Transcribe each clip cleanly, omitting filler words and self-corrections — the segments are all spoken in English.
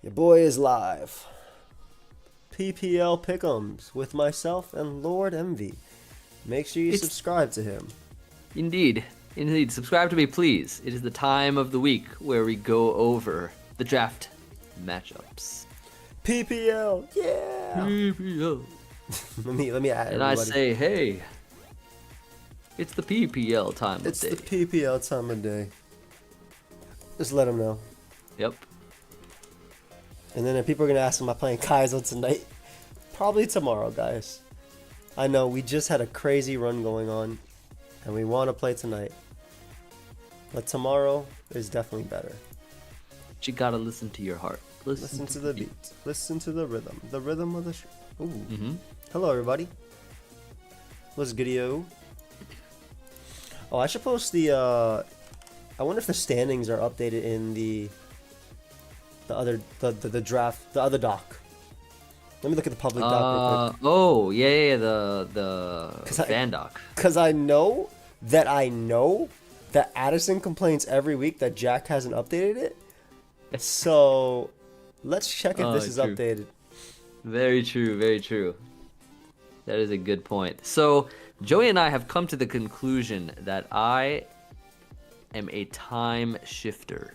Your boy is live. PPL Pickems with myself and Lord Envy. Make sure you subscribe to him. Indeed. Subscribe to me, please. It is the time of the week where we go over the draft matchups. PPL, yeah. PPL. let me add. And everybody. I say, hey, it's the PPL time of day. It's the PPL time of day. Just let them know. Yep. And then if people are gonna ask, am I playing Kaizo tonight? Probably tomorrow, guys. I know we just had a crazy run going on, and we want to play tonight. But tomorrow is definitely better. But you gotta listen to your heart. Listen to the beat. Listen to the rhythm. The rhythm of the Ooh. Mm-hmm. Hello, everybody. What's good-yo? Oh, I should post the, I wonder if the standings are updated in the draft, the other doc. Let me look at the public doc real quick. Oh, yeah, the fan doc. Because I know that Addison complains every week that Jack hasn't updated it. So, let's check if this is true. updated. Very true, very true. That is a good point. So, Joey and I have come to the conclusion that I am a time shifter.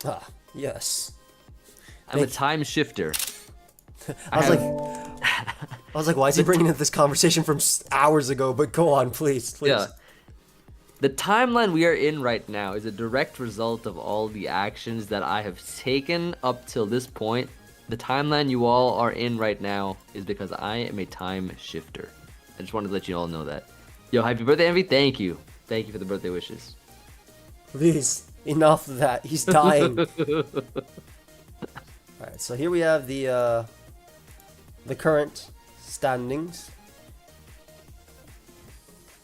Ah, yes. I'm a time shifter. I was like, why is he bringing up this conversation from hours ago? But go on, please. Yeah. The timeline we are in right now is a direct result of all the actions that I have taken up till this point. The timeline you all are in right now is because I am a time shifter. I just wanted to let you all know that. Yo, happy birthday, Envy. Thank you. Thank you for the birthday wishes. Please, enough of that. He's dying. Alright, so here we have the current standings.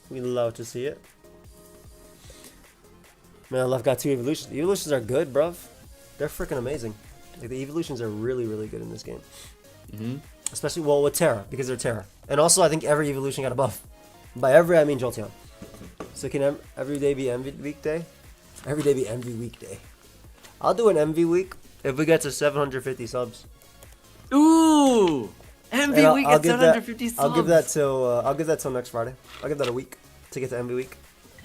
We love to see it. Man, I've got 2 evolutions. The evolutions are good, bruv. They're freaking amazing. Like, the evolutions are really, really good in this game. Mm-hmm. Especially, well, with Terra, because they're Terra. And also, I think every evolution got a buff. By every, I mean Jolteon. So can every day be Envy weekday? Every day be Envy weekday. I'll do an Envy week if we get to 750 subs. Ooh! Envy week at 750 subs. I'll give that till next Friday. I'll give that a week to get to Envy week.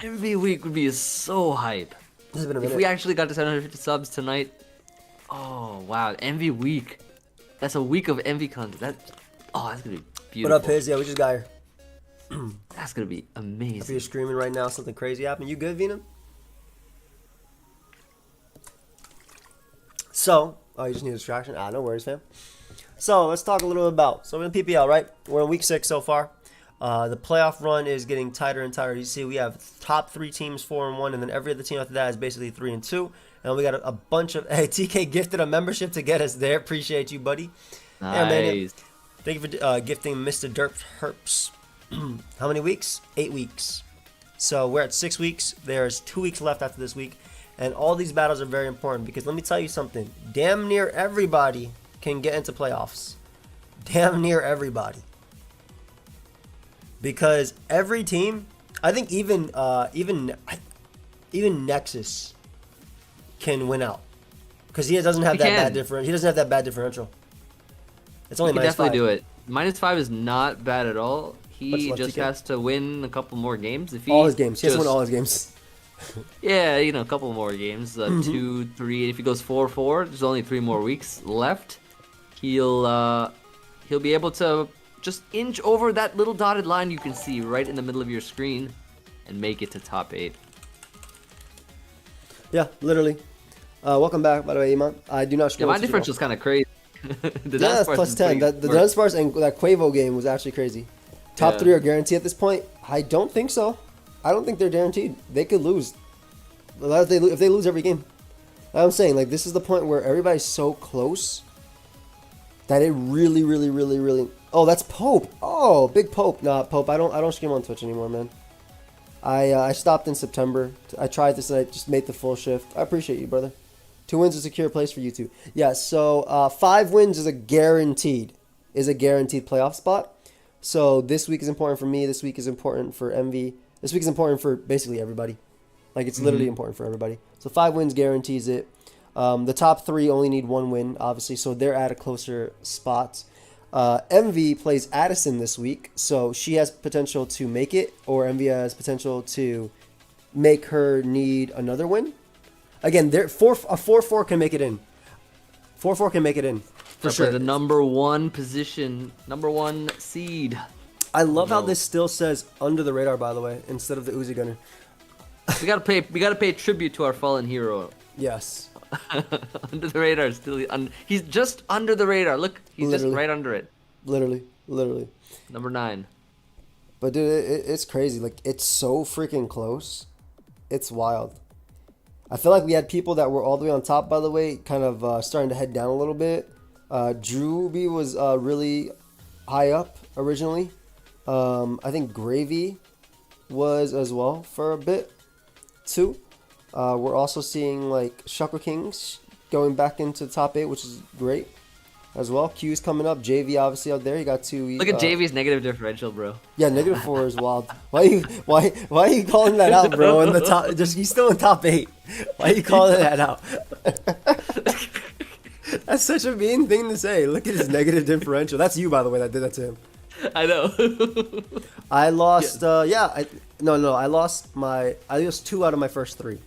Envy week would be so hype. This has been a minute. If we actually got to 750 subs tonight, oh wow, Envy week. That's a week of Envy content. That's gonna be beautiful. What up, Piz? Yeah, we just got here. That's gonna be amazing. If you're screaming right now, something crazy happened. You good, Vina? So, oh, you just need a distraction? Ah, no worries, fam. So, let's talk a little bit about. So, we're in PPL, right? We're in week 6 so far. The playoff run is getting tighter and tighter. You see, we have top 3 teams 4-1, and then every other team after that is basically 3-2. And we got a bunch of. Hey, TK gifted a membership to get us there. Appreciate you, buddy. Nice. Yeah, man, thank you for gifting Mr. Derp Herps. How many weeks? 8 weeks. So we're at 6 weeks. There's 2 weeks left after this week. And all these battles are very important because let me tell you something. Damn near everybody can get into playoffs. Damn near everybody. Because every team, I think even Nexus can win out. Because he doesn't have that bad differential. It's only he can minus definitely 5. do it. -5 is not bad at all. He just TK? has to win a couple more games. If he All his games. He has to win all his games. Yeah, a couple more games. 2, 3. If he goes 4-4, there's only 3 more weeks left. He'll be able to just inch over that little dotted line you can see right in the middle of your screen and make it to top 8. Yeah, literally. Welcome back, by the way, Iman. I do not Yeah, my differential is kind of crazy. That's plus 10. The Dunsparce and that Quavo game was actually crazy. Top 3 are guaranteed at this point? I don't think so. I don't think they're guaranteed. They could lose. If they lose every game. I'm saying, like, this is the point where everybody's so close that it really, really, really, really... Oh, that's Pope. Oh, big Pope. Nah, Pope, I don't stream on Twitch anymore, man. I stopped in September. I tried this and I just made the full shift. I appreciate you, brother. 2 wins to secure a place for you two. Yeah, so 5 wins is a guaranteed playoff spot. So this week is important for me. This week is important for Envy. This week is important for basically everybody. Like, it's literally important for everybody. So 5 wins guarantees it. The top 3 only need 1 win, obviously, so they're at a closer spot. MV plays Addison this week, so she has potential to make it, or MV has potential to make her need another win. Again, a 4-4 can make it in. 4-4 can make it in, for sure. The number 1 position, number 1 seed. I love how this still says under the radar, by the way, instead of the Uzi Gunner. We gotta pay tribute to our fallen hero. Yes. Under the radar, still he's just under the radar. Look, he's just right under it. Literally. Number 9. But dude, it's crazy. Like, it's so freaking close. It's wild. I feel like we had people that were all the way on top, by the way, kind of starting to head down a little bit. Drewby was really high up originally. I think Gravy was as well for a bit too. We're also seeing like Shuckle Kings going back into the top 8, which is great as well. Q's coming up. JV obviously out there. He got 2. Look at JV's negative differential, bro. Yeah, -4 is wild. Why are you calling that out, bro? In the top, he's still in top 8. Why are you calling that out? That's such a mean thing to say. Look at his negative differential. That's you, by the way, that did that to him. I know. I lost. I lost 2 out of my first 3.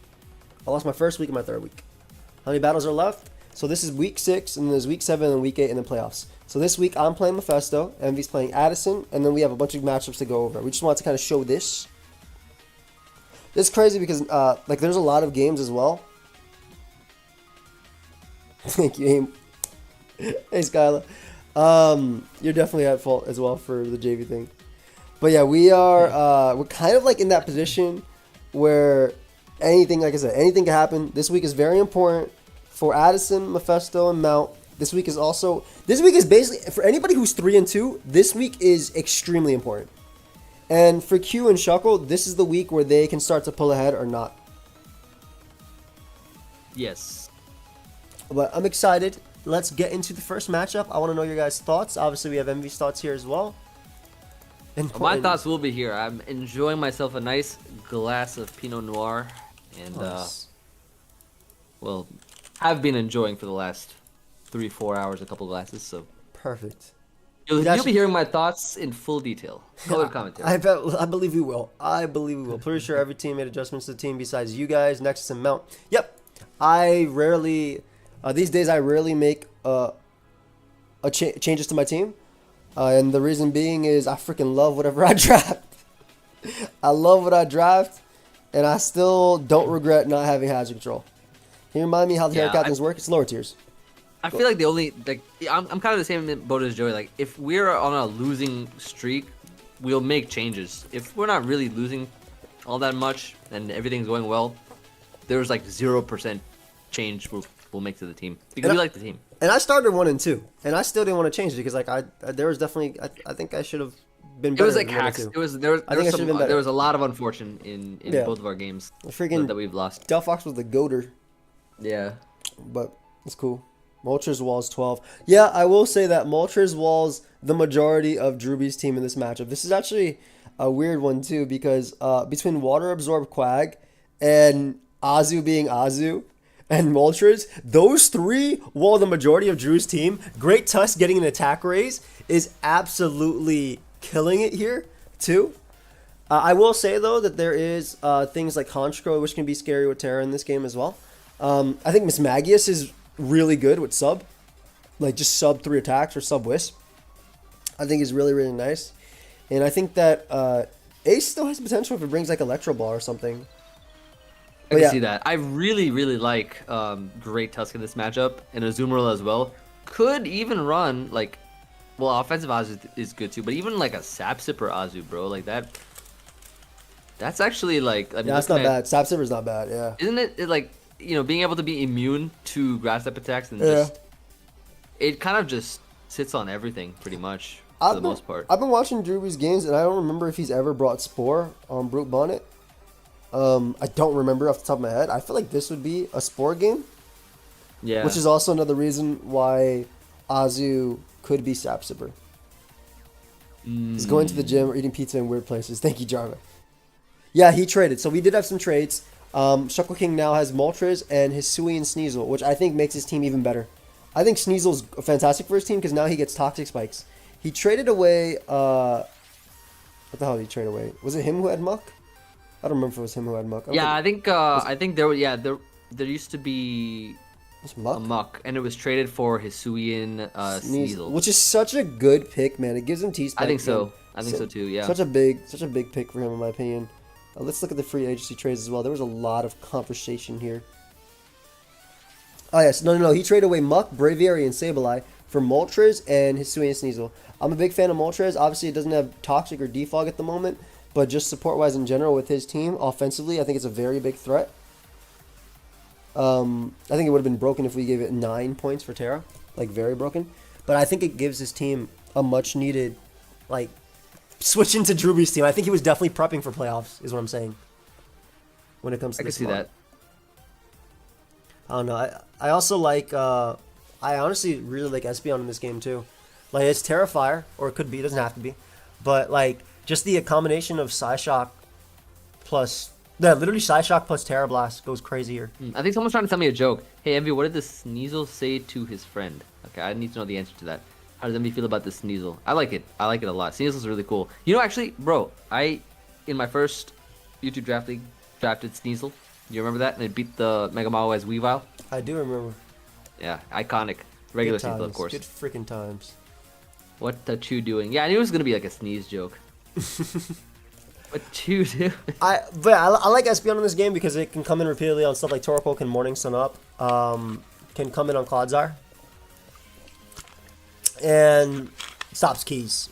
I lost my first week and my third week. How many battles are left? So this is week 6, and then there's week 7 and week 8 in the playoffs. So this week I'm playing Mephisto, Envy's playing Addison, and then we have a bunch of matchups to go over. We just wanted to kind of show this. It's crazy because like there's a lot of games as well. Thank you, Aim. Hey, Skyla. You're definitely at fault as well for the JV thing. But yeah, we're kind of like in that position where anything, like I said, anything can happen. This week is very important for Addison, Mephisto, and Mount. This week is basically, for anybody who's 3-2, this week is extremely important. And for Q and Shuckle, this is the week where they can start to pull ahead or not. Yes. But I'm excited. Let's get into the first matchup. I want to know your guys' thoughts. Obviously, we have MV's thoughts here as well. My thoughts will be here. I'm enjoying myself a nice glass of Pinot Noir. And, nice. Well, I've been enjoying for the last 3-4 hours a couple glasses, so... Perfect. You'll be hearing my thoughts in full detail. Colored commentary. I believe we will. Pretty sure every team made adjustments to the team besides you guys, Nexus and Mount. Yep. These days I rarely make changes to my team. And the reason being is I freaking love whatever I draft. I love what I draft, and I still don't regret not having hazard control. Can you remind me how the hero captains work? It's lower tiers. I feel like I'm kind of the same boat as Joey. Like, if we're on a losing streak, we'll make changes. If we're not really losing all that much and everything's going well, there's like 0% change we'll make to the team because we like the team. And I started 1-2, and I still didn't want to change it because like there was definitely I think I should have been better. It was like hacks. There was a lot of unfortunate in both of our games that we've lost. Delphox was the goater. Yeah, but it's cool. Moltres Walls 12. Yeah, I will say that Moltres Walls the majority of Drewby's team in this matchup. This is actually a weird one too because between Water Absorb Quag and Azu being Azu and Moltres, those 3 wall the majority of Drew's team. Great Tusk getting an attack raise is absolutely killing it here too. I will say though that there is things like Honchkrow which can be scary with Terra in this game as well. I think Miss Magius is really good with sub, like just sub 3 attacks or sub Wisp. I think is really, really nice. And I think that Ace still has potential if it brings like Electro Ball or something. I can see that. I really, really like Great Tusk in this matchup, and Azumarill as well. Could even run like, well, offensive Azu is good too, but even like a Sap Sipper Azu, bro, like that. That's actually like. I mean, that's not bad. Sap Sipper's not bad. Yeah. Isn't it like, you know, being able to be immune to grass type attacks and just it kind of just sits on everything pretty much for the most part. I've been watching Drewby's games and I don't remember if he's ever brought Spore on Brute Bonnet. I don't remember off the top of my head. I feel like this would be a Spore game. Yeah. Which is also another reason why Azu could be Sap Sipper. He's going to the gym or eating pizza in weird places. Thank you, Jarva. Yeah, he traded. So we did have some trades. Shuckle King now has Moltres and Hisui and Sneasel, which I think makes his team even better. I think Sneasel's fantastic for his team because now he gets Toxic Spikes. He traded away. What the hell did he trade away? Was it him who had Muck? I don't remember if it was him who had Muck. Yeah, I think there were there used to be Muck? a Muck, and it was traded for Hisuian Sneasel, which is such a good pick, man. It gives him T-Spike. I think so. I think so too. Yeah. Such a big pick for him, in my opinion. Let's look at the free agency trades as well. There was a lot of conversation here. Oh yes, no. He traded away Muck, Braviary, and Sableye for Moltres and Hisui and Sneasel. I'm a big fan of Moltres. Obviously, it doesn't have Toxic or Defog at the moment, but just support-wise in general with his team, offensively, I think it's a very big threat. I think it would have been broken if we gave it 9 points for Terra, like very broken. But I think it gives his team a much-needed, like, switch into Drewby's team. I think he was definitely prepping for playoffs, is what I'm saying. When it comes to I can see that. I don't know. I also like. I honestly really like Espeon in this game too. Like it's Terrifier, or it could be. It doesn't have to be, but like just the combination of Psyshock plus literally Psyshock plus Terra Blast goes crazy here. I think someone's trying to tell me a joke. Hey Envy, what did the Sneasel say to his friend? Okay, I need to know the answer to that. How does Envy feel about the Sneasel? I like it. I like it a lot. Sneasel's really cool. You know, actually, bro, in my first YouTube draft league drafted Sneasel. You remember that? And it beat the Mega Mao as Weavile. I do remember. Yeah, iconic. Regular Sneasel, of course. Good freaking times. What you doing? Yeah, I knew it was gonna be like a sneeze joke. What you do? I like Espeon in this game because it can come in repeatedly on stuff like Torkoal and Morning Sun Up. Can come in on Clodsire. And stops keys.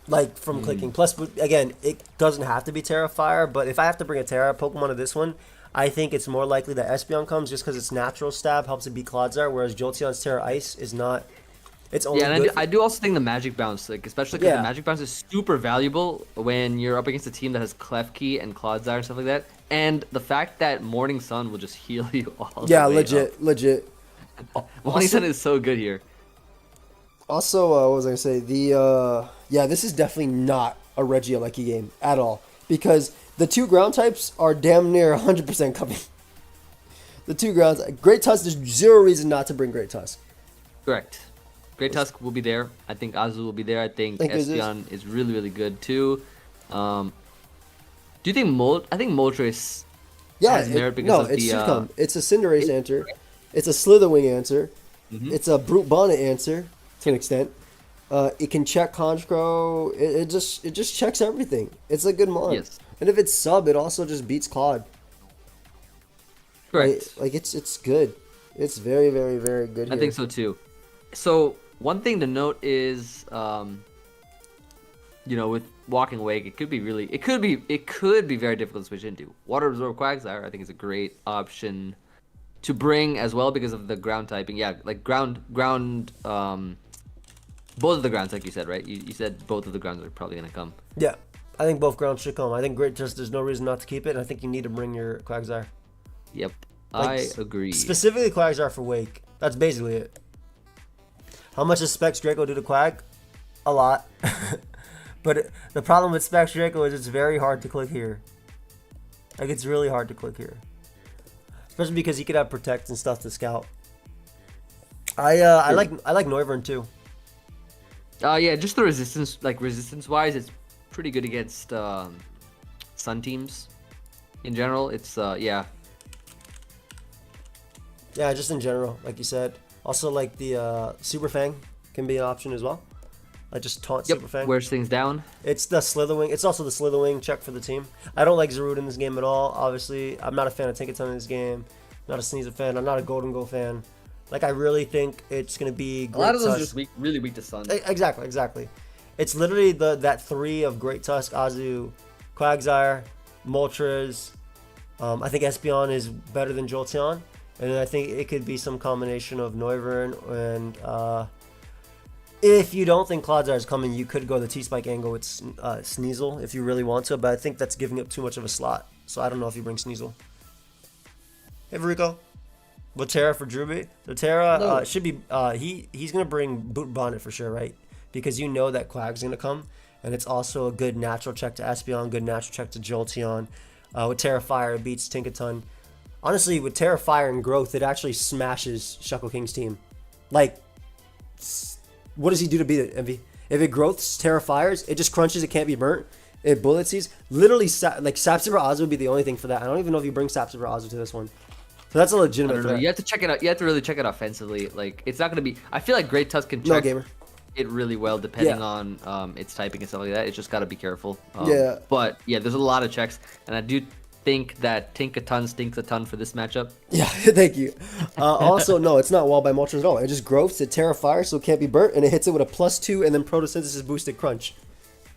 Like from clicking. Plus, again, it doesn't have to be Terrifier, but if I have to bring a Terra Pokemon to this one, I think it's more likely that Espeon comes just because its natural stab helps it beat Clodsire, whereas Jolteon's Terra Ice is not. It's only and I do also think the Magic Bounce, like especially because the Magic Bounce is super valuable when you're up against a team that has Klefki and Clodsire and stuff like that. And the fact that Morning Sun will just heal you all. Yeah, the way legit. up. Morning Sun is so good here. Also, what was I gonna say? This is definitely not a Regieleki game at all because the two ground types are damn near 100% coming. The two grounds, Great Tusk. There's zero reason not to bring Great Tusk. Correct. Great Tusk will be there. I think Azu will be there. I think Espeon is really, really good too. Do you think I think Moltres has merit because of it should come. It's a Cinderace answer. It's a Slitherwing answer. It's a Brute Bonnet answer to an extent. It can check Honchkrow. It just checks everything. It's a good mon. Yes. And if it's sub, it also just beats Claude. Correct. Like it's good. It's very, very, very good. I think so too. So one thing to note is, with Walking Awake, it could be very difficult to switch into. Water Absorb Quagsire, I think is a great option to bring as well because of the ground typing. Yeah, like ground. Both of the grounds, like you said, right? You said both of the grounds are probably gonna come. Yeah, I think both grounds should come. I think there's no reason not to keep it. And I think you need to bring your Quagsire. Yep, I agree. Specifically Quagsire for Wake. That's basically it. How much does Specs Draco do to Quag? A lot. But the problem with Specs Draco is it's very hard to click here. Like it's really hard to click here. Especially because he could have Protect and stuff to scout. I like Noivern too. Just the resistance wise, it's pretty good against Sun teams. In general, it's Yeah, just in general, like you said. Also, like the Super Fang can be an option as well. Like just taunt Super Fang. Wears things down. It's the Slitherwing. It's also the Slitherwing check for the team. I don't like Zarude in this game at all. Obviously, I'm not a fan of Tinkaton in this game. Not a Sneasel fan. I'm not a Golden Go fan. Like I really think it's gonna be Great a lot of those Tusk. are just really weak to Sun. Exactly. It's literally that three of Great Tusk, Azu, Quagsire, Moltres. I think Espeon is better than Jolteon. And I think it could be some combination of Noivern and if you don't think Clodsire is coming, you could go the T-Spike angle with Sneasel if you really want to, but I think that's giving up too much of a slot. So I don't know if you bring Sneasel. Hey, Rico. But Terra for Drewby? So Terra should be he's gonna bring Boot Bonnet for sure, right? Because you know that Quag's gonna come, and it's also a good natural check to Espeon, good natural check to Jolteon. With Terra Fire, it beats Tinkaton. honestly, with Terra Fire and Growth, it actually smashes Shuckle King's team. Like, what does he do to beat it, Envy? If it growths, Terra Fires, it just crunches, it can't be burnt. It bullet sees. Literally, like, Sap Super Oz would be the only thing for that. I don't even know if you bring Sap Super Oz to this one. So that's a legitimate threat. You have to check it out. You have to really check it offensively. Like, it's not going to be... I feel like Great Tusk can check it really well depending on its typing and stuff like that. It's just got to be careful. But, yeah, there's a lot of checks. And I do think that Tink-a-ton stinks a ton for this matchup. Yeah, thank you. Also, no, it's not walled by Moltres at all. It just growths, it Terra Fire, so it can't be burnt, and it hits it with a +2 and then Photosynthesis boosted crunch.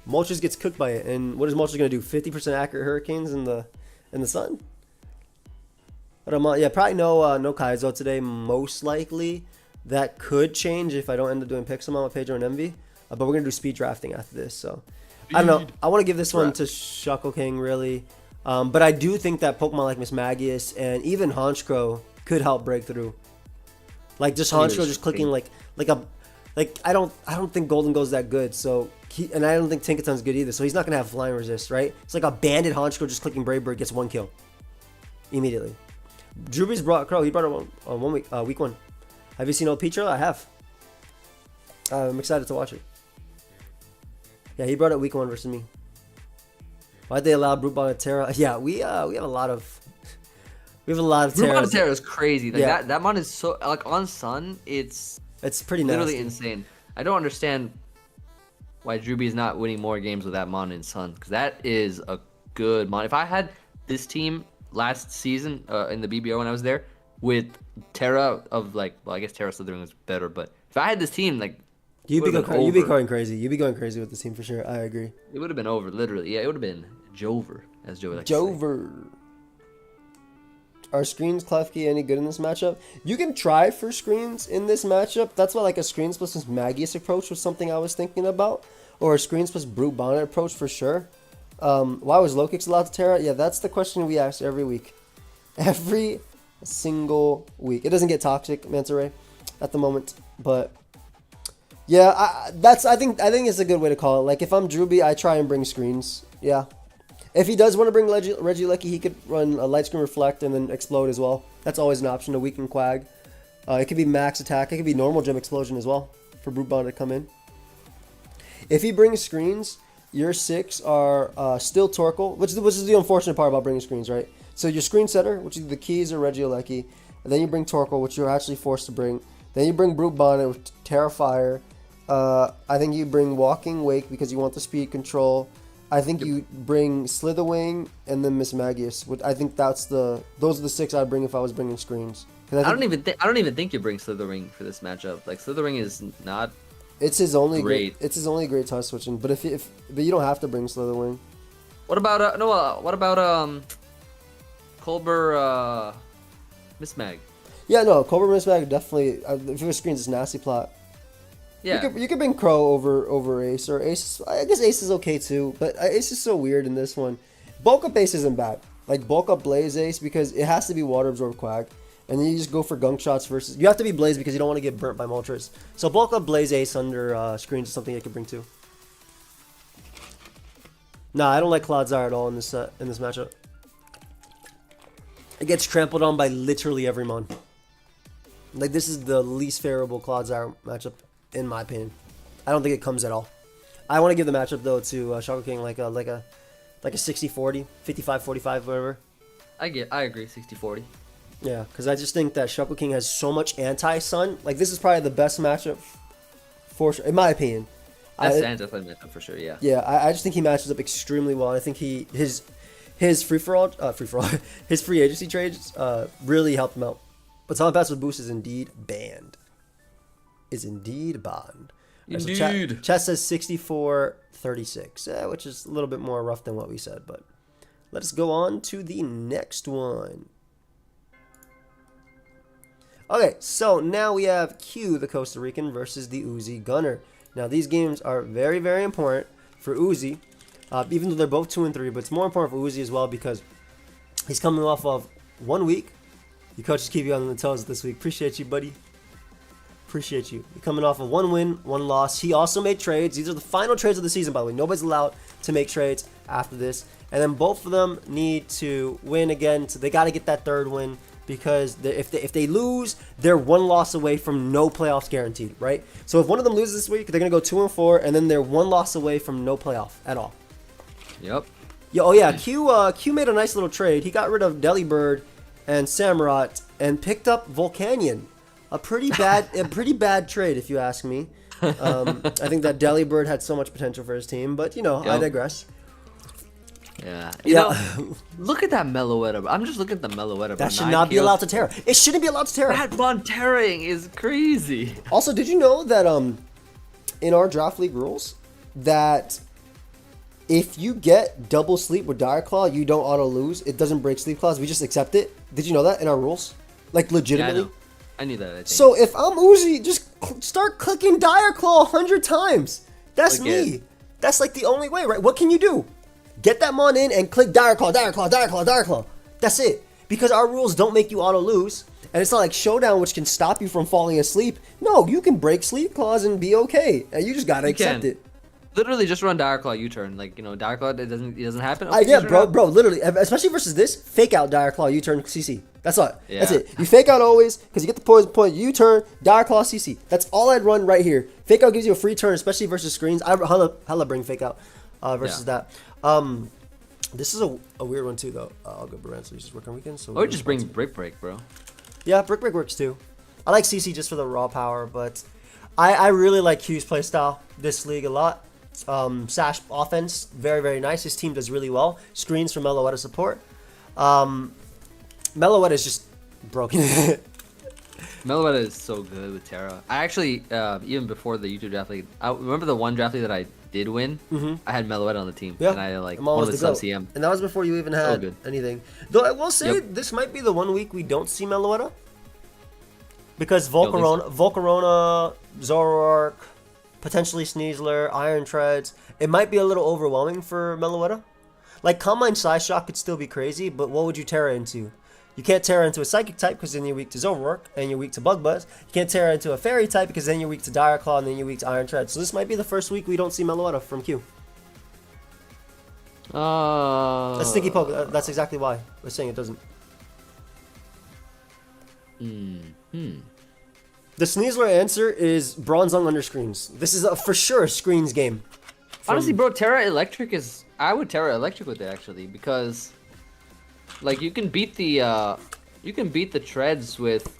Moltres gets cooked by it, and what is Moltres gonna do? 50% accurate Hurricanes in the sun? But yeah, probably no Kaizo today, most likely. That could change if I don't end up doing Pixelmon with Pedro and Envy. But we're gonna do speed drafting after this, so I don't know. I want to give this one to Shuckle King, really. But I do think that Pokemon like Miss Magius and even Honchkrow could help break through. Like just Honchkrow just clicking like I don't think Golden goes that good. So and I don't think Tinkaton's good either. So he's not gonna have flying resist, right? It's like a banded Honchkrow just clicking Brave Bird gets 1 kill immediately. Drewby's brought Crow. He brought it on 1 week, week 1. Have you seen old Peach Trail? I have. I'm excited to watch it. Yeah, he brought it week 1 versus me. Why'd they allow Brute Bonatera? Yeah, we have a lot of Brute Bonatera is crazy. Like that mon is so like on Sun, it's pretty literally nasty. insane. I don't understand why Drewby is not winning more games with that mon in Sun, because that is a good mon. If I had this team last season in the BBO when I was there with Terra of like, well, I guess Terra Slithering was better, but if I had this team like. You'd be going crazy. You'd be going crazy with this team for sure. I agree. It would have been over, literally. Yeah, it would have been Jover, as Joey likes to Jover. Are screens Klefki any good in this matchup? You can try for screens in this matchup. That's why like a screens plus this Magius approach was something I was thinking about. Or a screens plus Brute Bonnet approach for sure. Why was low kicks allowed to Terra? Yeah, that's the question we ask every week. Every single week. It doesn't get toxic, Manta Ray, at the moment. But... yeah, I think it's a good way to call it. Like, if I'm Drewby, I try and bring screens. Yeah. If he does want to bring Regieleki, he could run a Light Screen Reflect and then Explode as well. That's always an option to weaken Quag. It could be Max Attack. It could be normal Gem Explosion as well for Brute Bond to come in. If he brings screens, your 6 are still Torkoal, which is the unfortunate part about bringing screens, right? So your screen setter, which is the keys or Regieleki, and then you bring Torkoal, which you're actually forced to bring. Then you bring Brute Bonnet with Terra Fire. I think you bring Walking Wake because you want the speed control. I think you bring Slitherwing and then Miss Magius. I think those are the 6 I'd bring if I was bringing screens. I don't even think you bring Slitherwing for this matchup. Like Slitherwing is not. It's his only great. It's his only great touch switching. But but you don't have to bring Slitherwing. What about Colbur Miss Mag? Yeah, no, Colbur Miss Mag definitely. If it was screens, it's nasty plot. Yeah, you could bring Crow over Ace, or Ace. I guess Ace is okay too, but Ace is so weird in this one. Bulk up Ace isn't bad. Like bulk up Blaze Ace because it has to be Water Absorb Quag, and then you just go for Gunk Shots versus. You have to be Blaze because you don't want to get burnt by Moltres. So bulk up Blaze Ace under screens is something you could bring too. Nah, I don't like Clodsire at all in this matchup. It gets trampled on by literally every mon. Like this is the least favorable Clodsire matchup. In my opinion, I don't think it comes at all. I want to give the matchup though to Shuckle King like a 60-40, 55-45, whatever. I agree, 60-40. Yeah, because I just think that Shuckle King has so much anti-Sun. Like this is probably the best matchup for sure, in my opinion. That's anti-Sun matchup for sure. Yeah. Yeah, I just think he matches up extremely well. I think his free agency trades really helped him out. But Talent Pass with Boost is indeed banned. Is indeed banned. Indeed. So chat says 64-36, which is a little bit more rough than what we said. But let us go on to the next one. Okay, so now we have Q, the Costa Rican, versus the Uzi Gunner. Now these games are very, very important for Uzi, even though they're both 2-3. But it's more important for Uzi as well because he's coming off of 1 week. Your coaches keep you on the toes this week. Appreciate you, buddy. Appreciate you. You're coming off of 1 win, 1 loss. He also made trades. These are the final trades of the season, by the way. Nobody's allowed to make trades after this. and then both of them need to win again. So they got to get that third win because if they lose, they're one loss away from no playoffs guaranteed, right? So if one of them loses this week, they're gonna go 2-4, and then they're one loss away from no playoff at all. Yep. Oh yeah, Q made a nice little trade. He got rid of Delibird and Samurott and picked up Volcanion. A pretty bad trade, if you ask me. I think that Delibird had so much potential for his team, but I digress. Yeah. You know, look at that Meloetta. I'm just looking at the Meloetta. That should not be allowed to Terra. It shouldn't be allowed to Terra. That Terraing is crazy. Also, did you know that in our draft league rules that if you get double sleep with Dire Claw, you don't auto lose. It doesn't break sleep clause. We just accept it. Did you know that in our rules? Like legitimately. Yeah, I knew that. I think. So if I'm Uzi, just start clicking Dire Claw 100 times. That's me. That's like the only way, right? What can you do? Get that mon in and click Dire Claw, Dire Claw, Dire Claw, Dire Claw. That's it. Because our rules don't make you auto lose. And it's not like Showdown, which can stop you from falling asleep. No, you can break sleep clause and be okay. And you just gotta accept it. Literally just run Dire Claw U-turn. Like, Dire Claw, it doesn't happen. Okay, yeah, bro, literally. Especially versus this, fake out Dire Claw U-turn CC. That's all. Yeah. That's it. You fake out always, because you get the poison point, U-turn, Dire Claw CC. That's all I'd run right here. Fake out gives you a free turn, especially versus screens. I hella bring fake out versus that. This is a weird one too, though. I'll go Baran, so you just work on weekends. So or just bring Brick Break, bro. Yeah, Brick Break works too. I like CC just for the raw power, but I really like Q's playstyle this league a lot. Sash offense, very, very nice. His team does really well. Screens for Meloetta support. Meloetta is just broken. Meloetta is so good with Terra. I actually, even before the YouTube draft league, I remember the one draft league that I did win. I had Meloetta on the team, and I won with sub CM. And that was before you even had anything. Though I will say, this might be the one week we don't see Meloetta. Because Volcarona, Zoroark, potentially Sneasler, Iron Treads, it might be a little overwhelming for Meloetta. Like, Combine Size Shock could still be crazy, but what would you Terra into? You can't Terra into a Psychic type because then you're weak to Zoroark and you're weak to Bug Buzz. You can't Terra into a Fairy type because then you're weak to Dire Claw and then you're weak to Iron Tread. So this might be the first week we don't see Meloetta from Q. That's Sticky Poke. That's exactly why we're saying it doesn't. The Sneasler answer is Bronzong under screens. This is for sure a screens game. Honestly, bro, Terra Electric is... I would Terra Electric with it, actually, because... Like, you can beat the treads with...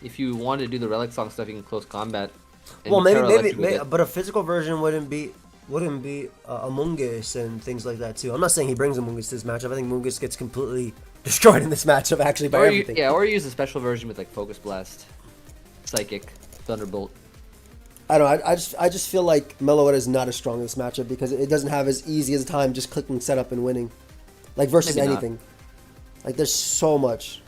If you want to do the Relic Song stuff, you can close combat. Well, maybe, but a physical version wouldn't be Among Us and things like that, too. I'm not saying he brings Among Us to this matchup. I think Among Us gets completely destroyed in this matchup, actually, by everything. Or use a special version with, like, Focus Blast. Psychic, Thunderbolt. I don't know. I just feel like Meloetta is not as strong in this matchup because it doesn't have as easy as a time just clicking setup and winning, like versus Maybe anything. Like there's so much.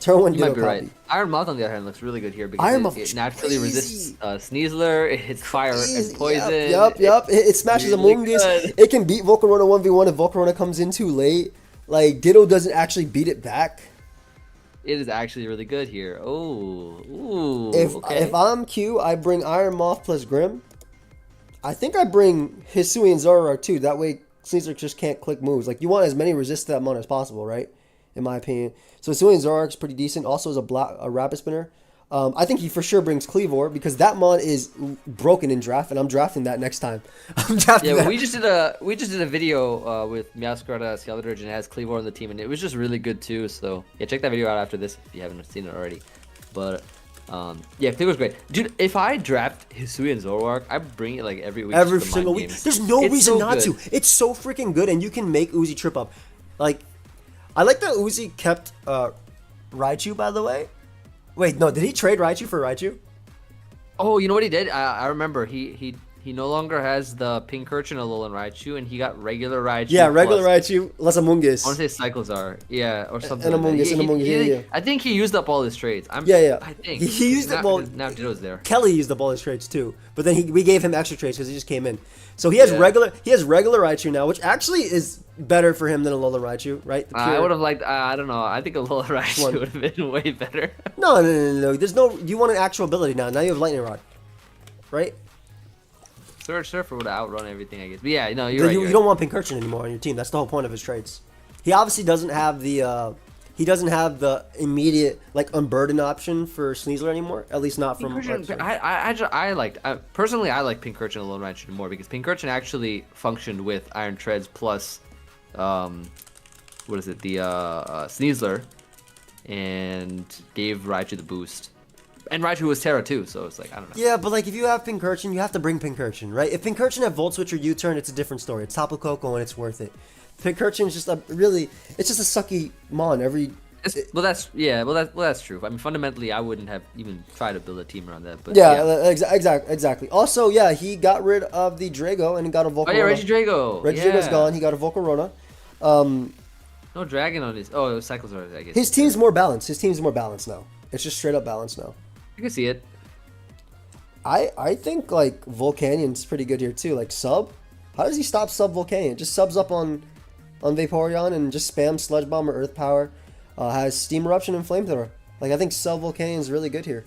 Turn one Ditto copy. Right. Iron Moth on the other hand looks really good here because it naturally resists Sneasler. It hits fire and poison. Yep. It smashes Among Us. It can beat Volcarona 1v1 if Volcarona comes in too late. Like Ditto doesn't actually beat it back. It is actually really good here. Ooh. If I'm Q, I bring Iron Moth plus Grim. I think I bring Hisui and Zoroark too. That way, Sneasler just can't click moves. Like you want as many resist to that mon as possible, right? In my opinion. So Hisui and Zoroark's pretty decent. Also, as a Rapid Spinner. I think he for sure brings Cleavor because that mon is broken in draft, and I'm drafting that next time. We just did a video with Meowscarada, Skeletorge, and it has Cleavor on the team, and it was just really good too. So yeah, check that video out after this if you haven't seen it already. But yeah, Cleavor's great, dude. If I draft Hisui and Zoroark, I bring it like every week. Every single week. There's no reason not to. It's so freaking good, and you can make Uzi trip up. Like, I like that Uzi kept Raichu, by the way. Wait, no, did he trade Raichu for Raichu? Oh, you know what he did? I remember. He no longer has the Pincurchin Alolan Raichu, and he got regular Raichu. Yeah, regular Raichu, less Among Us. I want to say Cyclezar. Yeah, or something. And Among Us, yeah. I think he used up all his trades. Yeah. I think. He used it, well, now Ditto's there. Kelly used up all his trades too, but then we gave him extra trades because he just came in. So he has regular Raichu now, which actually is better for him than a Alolan Raichu, right? I would have liked, I don't know, I think a Alolan Raichu would have been way better. No. There's no, you want an actual ability now. Now you have Lightning Rod, right? Surge Surfer would outrun everything, I guess. But yeah, no, you're right. You don't want Pincurchin anymore on your team. That's the whole point of his traits. He obviously doesn't have the immediate like unburden option for Sneasler anymore. At least not from. Personally, I like Pincurchin Alone Rancher more because Pincurchin actually functioned with Iron Treads plus, what is it, the Sneasler, and gave Raichu the boost. And Raichu was Terra too, so it's like, I don't know. Yeah, but like if you have Pincurchin, you have to bring Pincurchin, right? If Pincurchin had Volt Switch or U-Turn, it's a different story. It's Tapu Koko and it's worth it. Pincurchin is just it's just a sucky mon that's true. I mean, fundamentally, I wouldn't have even tried to build a team around that. But exactly. Also, yeah, he got rid of the Drago and got a Volcarona. Oh yeah, Regidrago. Regidrago's gone. He got a Volcarona. No dragon on his. Oh, it was Cyclozar, I guess. His team's more balanced. His team's more balanced now. It's just straight up balanced now. I can see it. I think like Volcanion's pretty good here too. Like sub, how does he stop sub Volcanion? Just subs up on Vaporeon and just spam Sludge Bomb or Earth Power. Has Steam Eruption and Flamethrower. Like I think sub Volcanion's really good here.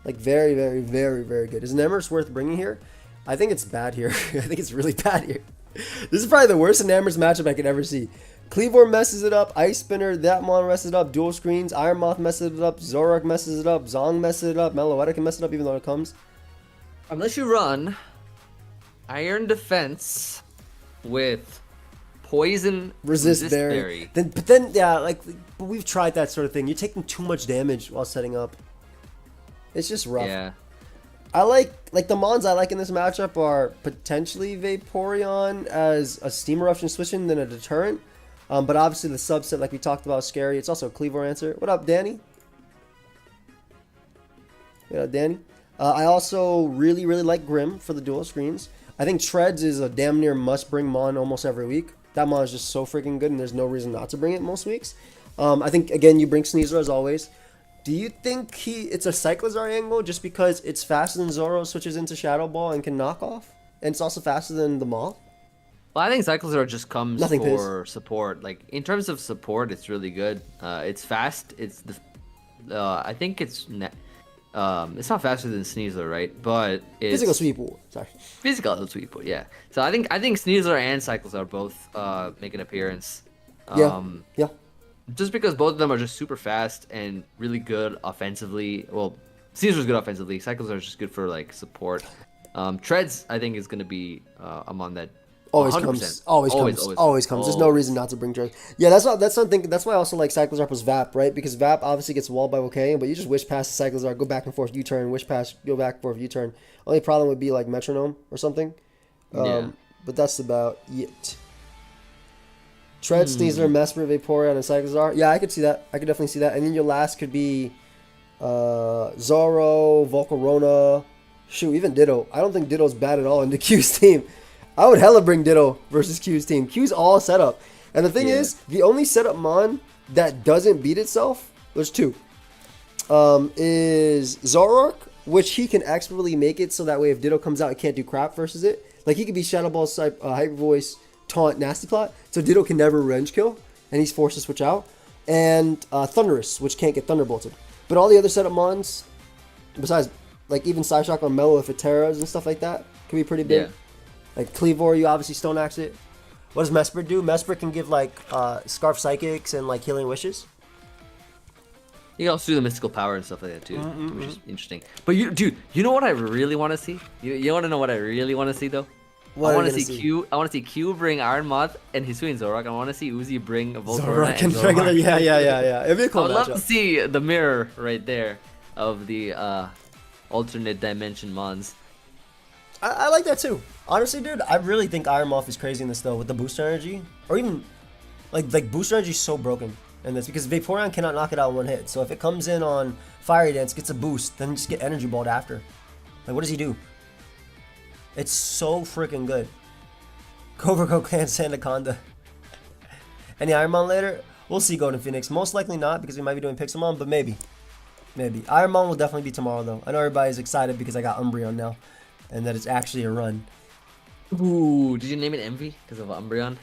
Like very, very, very, very good. Is Namorous worth bringing here? I think it's bad here. I think it's really bad here. This is probably the worst Namorous matchup I could ever see. Cleavor messes it up, Ice Spinner, that mon messes it up, Dual Screens, Iron Moth messes it up, Zoroark messes it up, Zong messes it up, Meloetta can mess it up even though it comes. Unless you run Iron Defense with Poison Resist Berry. But we've tried that sort of thing. You're taking too much damage while setting up. It's just rough. Yeah. I like the mons I like in this matchup are potentially Vaporeon as a Steam Eruption switch in than a deterrent. But obviously the subset, like we talked about, is scary. It's also a Cleavor answer. What up, Danny? Yeah, Danny. I also really, really like Grim for the dual screens. I think Treads is a damn near must-bring mon almost every week. That mon is just so freaking good, and there's no reason not to bring it most weeks. I think, again, you bring Sneasler as always. Do you think it's a Cyclozar angle just because it's faster than Zoro, switches into Shadow Ball, and can knock off? And it's also faster than the Moth? Well, I think Cyclozar just comes for support. Like in terms of support, it's really good. It's fast. It's I think it's not faster than Sneasler, right? But it's physical sweep. Sorry, physical sweep. Yeah. So I think Sneasler and Cyclozar both make an appearance. Yeah. Just because both of them are just super fast and really good offensively. Well, Sneasler's good offensively. Cyclozar is just good for like support. Treads, I think, is going to be among that. Always comes. There's no reason not to bring Treads. Yeah, that's why I also like Cyclozar plus Vap, right? Because Vap obviously gets walled by Volcanion, but you just wish past the Cyclozar, go back and forth U-turn, wish past, go back and forth U-turn. Only problem would be like Metronome or something. But that's about it. Tread, Sneasler, Mesmer, Vaporeon, and Cyclozar. Yeah, I could see that. I could definitely see that. And then your last could be Zoro, Volcarona. Shoot, even Ditto. I don't think Ditto's bad at all into Q's team. I would hella bring Ditto versus Q's team. Q's all setup. And the thing is, the only setup mon that doesn't beat itself, there's two, is Zoroark, which he can expertly make it so that way if Ditto comes out, it can't do crap versus it. Like, he could be Shadow Ball, Hyper Voice, Taunt, Nasty Plot, so Ditto can never range kill, and he's forced to switch out. And Thunderous, which can't get Thunderbolted. But all the other setup mons, besides, like, even Psyshock on Mellow if it Terras and stuff like that, can be pretty big. Yeah. Like Cleavor, you obviously Stone Axe it. What does Mesper do? Mesper can give like Scarf Psychics and like Healing Wishes. You can also do the mystical power and stuff like that too, which is interesting. But you know what I really want to see? You want to know what I really want to see though? What I want to see Q. I want to see Q bring Iron Moth and Hisuian Zoroark. I want to see Uzi bring a Volcarona and regular. Yeah. It'd be a cool I would love to see the mirror right there of the alternate dimension mons. I like that too. Honestly, dude, I really think Iron Moth is crazy in this though with the booster energy, or even like booster energy is so broken in this because Vaporeon cannot knock it out in one hit. So if it comes in on Fiery Dance, gets a boost, then you just get Energy Balled after. Like, what does he do? It's so freaking good. Cobra Cocan Sandaconda. Any Iron Mon later? We'll see, Golden Phoenix. Most likely not because we might be doing Pixelmon, but maybe. Iron Mon will definitely be tomorrow though. I know everybody's excited because I got Umbreon now. And that it's actually a run. Ooh, did you name it Envy because of Umbreon?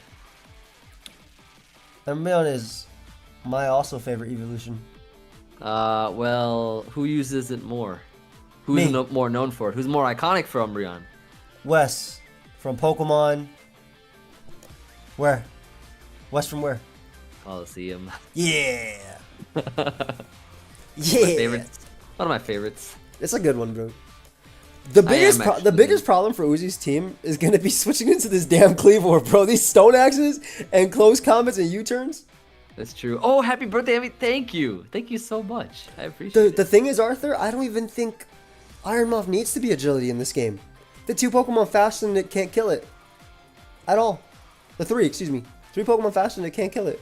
Umbreon is my also favorite evolution. Well, who uses it more? Who's more known for it? Who's more iconic for Umbreon? Wes from Pokemon. Where? Wes from where? Coliseum. Yeah. Yeah. One of my favorites. It's a good one, bro. The biggest problem for Uzi's team is gonna be switching into this damn Cleavor, bro. These stone axes and close combats and U-turns. That's true. Oh, happy birthday, Emmy. Thank you. Thank you so much. I appreciate it. The thing is, Arthur, I don't even think Iron Moth needs to be agility in this game. The 2 Pokemon faster than it can't kill it. At all. The 3, excuse me. 3 Pokemon faster than it can't kill it.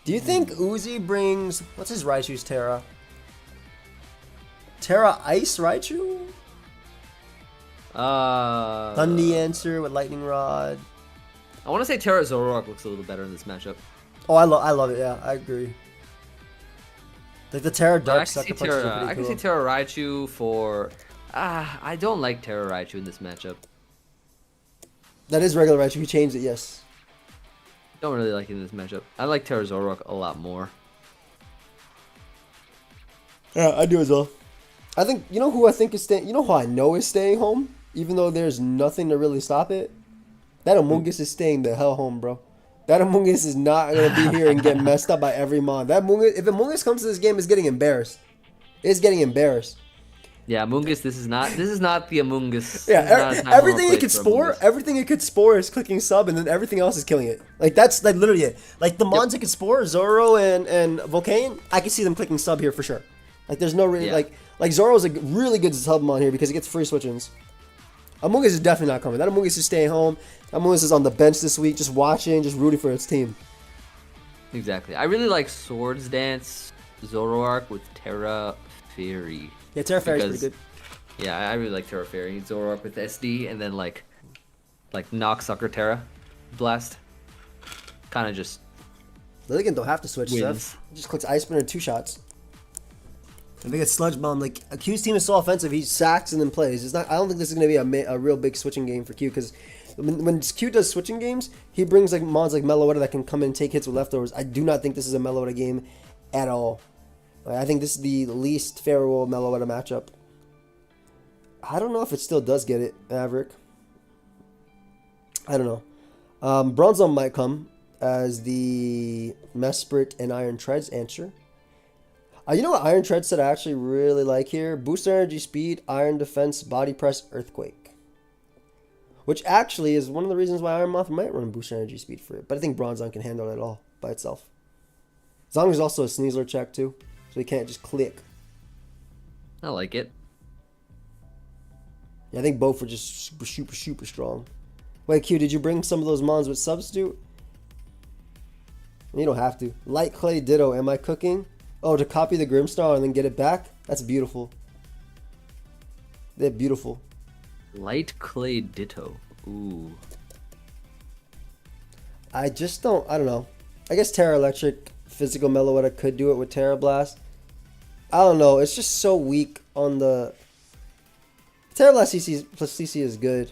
Do you think Uzi brings... What's his Raichu's Terra? Terra Ice Raichu? Thundy answer with Lightning Rod. I want to say Terra Zoroark looks a little better in this matchup. Oh, I love it. Yeah, I agree. Like the Terra Dark Sucker Punch is pretty cool. I can see Terra Raichu for... I don't like Terra Raichu in this matchup. That is regular Raichu. He changed it, yes. Don't really like it in this matchup. I like Terra Zoroark a lot more. Yeah, I do as well. I think, you know who I think is staying... You know who I know is staying home? Even though there's nothing to really stop it? That Among Us is staying the hell home, bro. That Among Us is not going to be here and get messed up by every mon. If Among Us comes to this game, it's getting embarrassed. It's getting embarrassed. Yeah, Among Us, this is not the Among Us. Yeah, everything it could spore is clicking sub, and then everything else is killing it. Like, that's like literally it. Like, the mons it could spore, Zoro and Volcane, I can see them clicking sub here for sure. Like, there's no really, like Zoro's a really good sub mon here because he gets free switch-ins. Among Us is definitely not coming. That Among Us is staying home. Among Us is on the bench this week, just watching, just rooting for its team. Exactly. I really like Swords Dance Zoroark with Terra Fairy. Yeah, Terra Fairy's pretty good. Yeah, I really like Terra Fairy. Zoroark with SD, and then like Knock Sucker Terra Blast. Kind of just... Lilligant don't have to switch wins. stuff. He just clicks Ice Spinner 2 shots. If he gets Sludge Bomb, like, Q's team is so offensive, he sacks and then plays. It's not. I don't think this is going to be a real big switching game for Q, because when Q does switching games, he brings like mons like Meloetta that can come in and take hits with leftovers. I do not think this is a Meloetta game at all. I think this is the least favorable Meloetta matchup. I don't know if it still does get it, Maverick. I don't know. Bronzong might come as the Mesprit and Iron Treads answer. You know what Iron Tread said I actually really like here? Boost energy speed, iron defense, body press, earthquake. Which actually is one of the reasons why Iron Moth might run boost energy speed for it. But I think Bronzong can handle it all by itself. As long as there's also a Sneasler check too. So he can't just click. I like it. Yeah, I think both are just super strong. Wait, Q, did you bring some of those mons with substitute? You don't have to. Light Clay Ditto, am I cooking? Oh, to copy the Grimstar and then get it back? That's beautiful. They're beautiful. Light Clay Ditto. Ooh. I don't know. I guess Terra Electric Physical Meloetta could do it with Terra Blast. I don't know. It's just so weak on the... Terra Blast CC plus CC is good.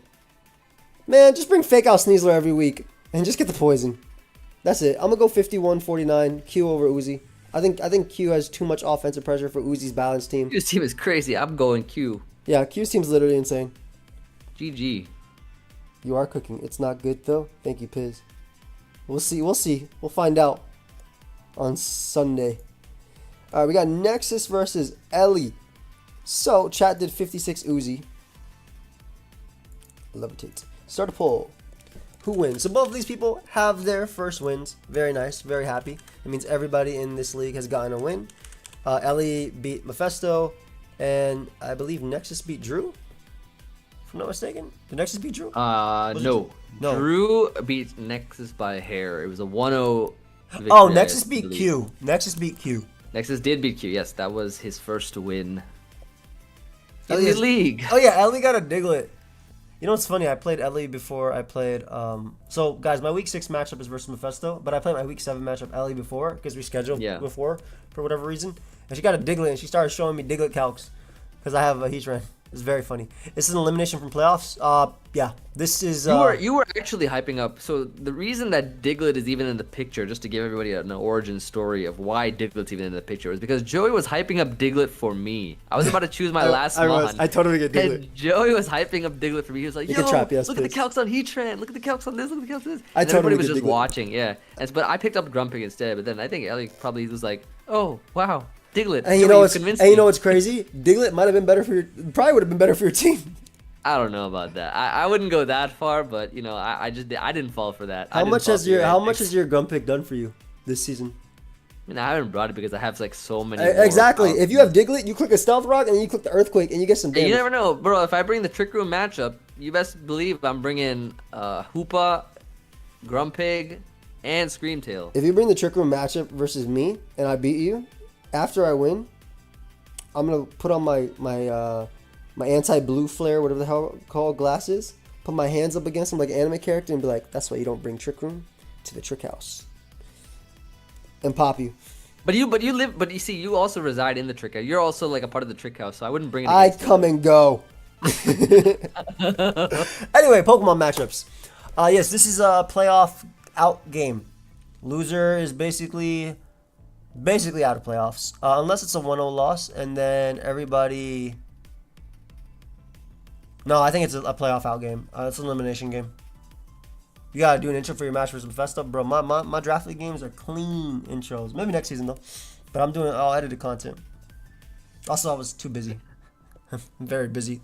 Man, just bring Fake Out Sneasler every week and just get the poison. That's it. I'm going to go 51-49. Q over Uzi. I think Q has too much offensive pressure for Uzi's balanced team. Q's team is crazy. I'm going Q. Yeah, Q's team's literally insane. GG. You are cooking. It's not good though. Thank you, Piz. We'll see. We'll find out on Sunday. All right, we got Nexus versus Ellie. So, chat did 56 Uzi. Levitate. Start a poll. Who wins? So both of these people have their first wins. Very nice. Very happy. It means everybody in this league has gotten a win. Ellie beat Mephisto. And I believe Nexus beat Drew. If I'm not mistaken. Did Nexus beat Drew? No. Drew beat Nexus by a hair. It was a 1-0 victory. Oh, Nexus beat Q. Nexus beat Q. Nexus did beat Q. Yes, that was his first win in the league. Oh, yeah. Ellie got a Diglett. You know what's funny? I played Ellie before I played... So, guys, my Week 6 matchup is versus Mephisto, but I played my Week 7 matchup Ellie before, because we scheduled before, for whatever reason. And she got a Diglett, and she started showing me Diglett calcs, because I have a Heatran. It's very funny. This is an elimination from playoffs. Yeah. This is. You were actually hyping up. So the reason that Diglett is even in the picture, just to give everybody an origin story of why Diglett's even in the picture, was because Joey was hyping up Diglett for me. I was about to choose my last Mon. I totally get Diglett. And Joey was hyping up Diglett for me. He was like, "Yo, trap, yes, look please. at the calcs on Heatran. Look at the calcs on this. Look at the calcs on this." I And totally everybody was get just Diglett. watching. Yeah. But I picked up Grumpig instead. But then I think Ellie probably was like, "Oh wow, Diglett." And you Joey, know what's convinced and you me." know what's crazy? Diglett might have been better for your. Probably would have been better for your team. I don't know about that. I wouldn't go that far, but you know, I didn't fall for that. How much has your Grumpig done for you this season? I mean, I haven't brought it because I have like so many. Exactly. more If you have Diglett, you click a Stealth Rock and then you click the Earthquake and you get some And damage. you never know, bro. If I bring the Trick Room matchup, you best believe I'm bringing Hoopa, Grumpig, and Screamtail. If you bring the Trick Room matchup versus me and I beat you, after I win, I'm gonna put on my anti-blue flare, whatever the hell called glasses, put my hands up against him like an anime character and be like, "That's why you don't bring Trick Room to the Trick House," and pop you. But you see, you also reside in the Trick House. You're also like a part of the Trick House, so I wouldn't bring it. I against come and go. Anyway, Pokemon matchups. Yes, this is a playoff out game. Loser is basically out of playoffs, unless it's a 1-0 loss, and then everybody. No, I think it's a playoff out game. It's an elimination game. You gotta do an intro for your match versus Bethesda, bro. My draft league games are clean intros. Maybe next season though, but I'm doing all edited content. Also, I was too busy. I'm very busy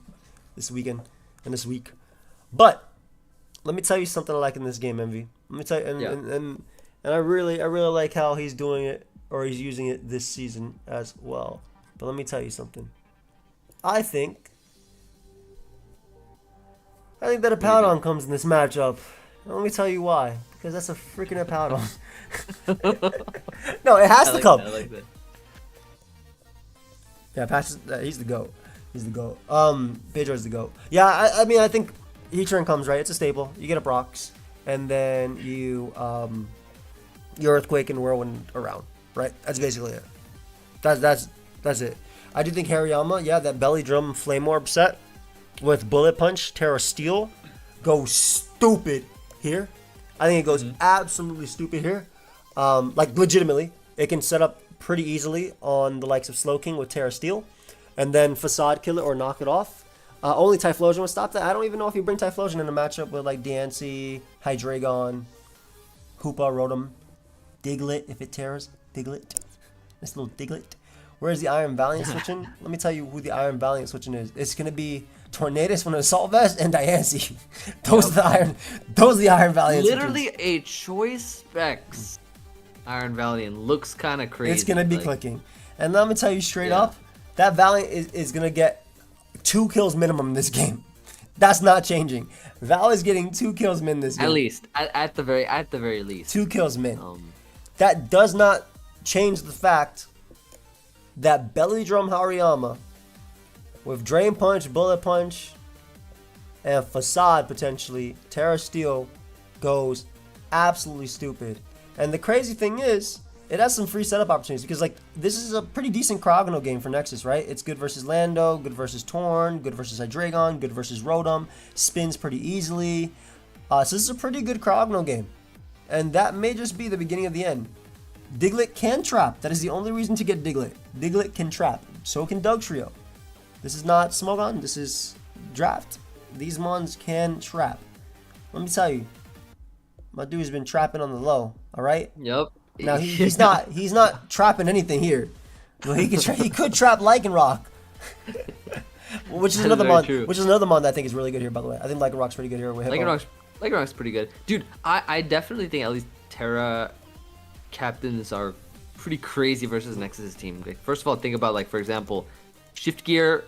this weekend and this week. But let me tell you something I like in this game, MV. Let me tell you, and I really like how he's doing it, or he's using it this season as well. But let me tell you something. I think that a Powdon comes in this matchup. And let me tell you why. Because that's a freaking Powdon. No, it has to come. I like that. Yeah, Patch, he's the GOAT. He's the GOAT. Pedro's the GOAT. Yeah, I mean, I think Heatran comes, right? It's a staple. You get a Brox, and then you Earthquake and Whirlwind around, right? That's basically it. That's it. I do think Hariyama, yeah, that Belly Drum Flame Orb set with Bullet Punch, Terra Steel, goes stupid here. I think it goes absolutely stupid here. Like, legitimately, it can set up pretty easily on the likes of Slowking with Terra Steel, and then Facade kill it or knock it off. Only Typhlosion would stop that. I don't even know if you bring Typhlosion in a matchup with, like, Diancie, Hydreigon, Hoopa, Rotom, Diglett, if it tears. Diglett. This little Diglett. Where's the Iron Valiant switching? Let me tell you who the Iron Valiant switching is. It's going to be Tornadus from an Assault Vest and Diancie. Those are the Iron Valiant Literally switches. a choice specs Iron Valiant looks kind of crazy. It's going to be clicking. And let me tell you straight up, that Valiant is going to get 2 kills minimum in this game. That's not changing. Val is getting 2 kills min this game. At least, at the very least. 2 kills min. That does not change the fact that Belly Drum Hariyama with Drain Punch, Bullet Punch, and Facade potentially, Terra Steel goes absolutely stupid. And the crazy thing is, it has some free setup opportunities because, like, this is a pretty decent Cryogonal game for Nexus, right? It's good versus Lando, good versus Torn, good versus Hydreigon, good versus Rotom, spins pretty easily. So this is a pretty good Cryogonal game. And that may just be the beginning of the end. Diglett can trap. That is the only reason to get Diglett. Diglett can trap. So can Dugtrio. This is not Smogon. This is draft. These mons can trap. Let me tell you, my dude's been trapping on the low. All right. Yep. Now he's not trapping anything here. Well, he could trap Lycanroc, which is another mon. Which is another mon that I think is really good here. By the way, I think Lycanroc's pretty good here with Hippo. Lycanroc's pretty good, dude. I definitely think at least Terra captains are pretty crazy versus Nexus' team. Like, first of all, think about, like, for example, Shift Gear,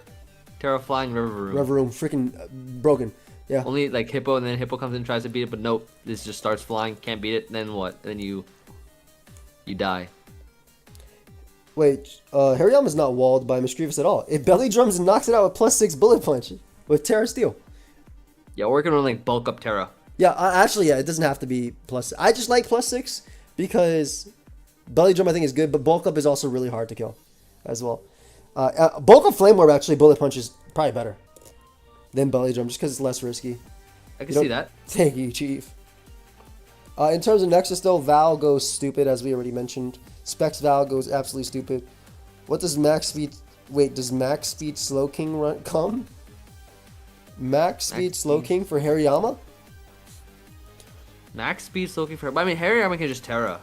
Terra Flying, Reverum, freaking broken. Yeah. Only like Hippo, and then Hippo comes in and tries to beat it, but nope, this just starts flying, can't beat it. Then what? Then you die. Wait, Hariyama's not walled by Mischievous at all. It belly drums and knocks it out with +6 Bullet Punch with Terra Steel. Yeah, we're gonna like bulk up Terra. Yeah, actually, yeah, it doesn't have to be plus. I just like +6 because belly drum I think is good, but bulk up is also really hard to kill as well. Bulk up Flame Orb actually Bullet Punch is probably better. than belly drum, just because it's less risky. I can see that. Thank you, Chief. In terms of Nexus, though, Val goes stupid, as we already mentioned. Specs Val goes absolutely stupid. What does max speed... Wait, does max speed Slow King come? Max speed Slow King for Hariyama? Max speed Slow King for... I mean, Hariyama can just Terra.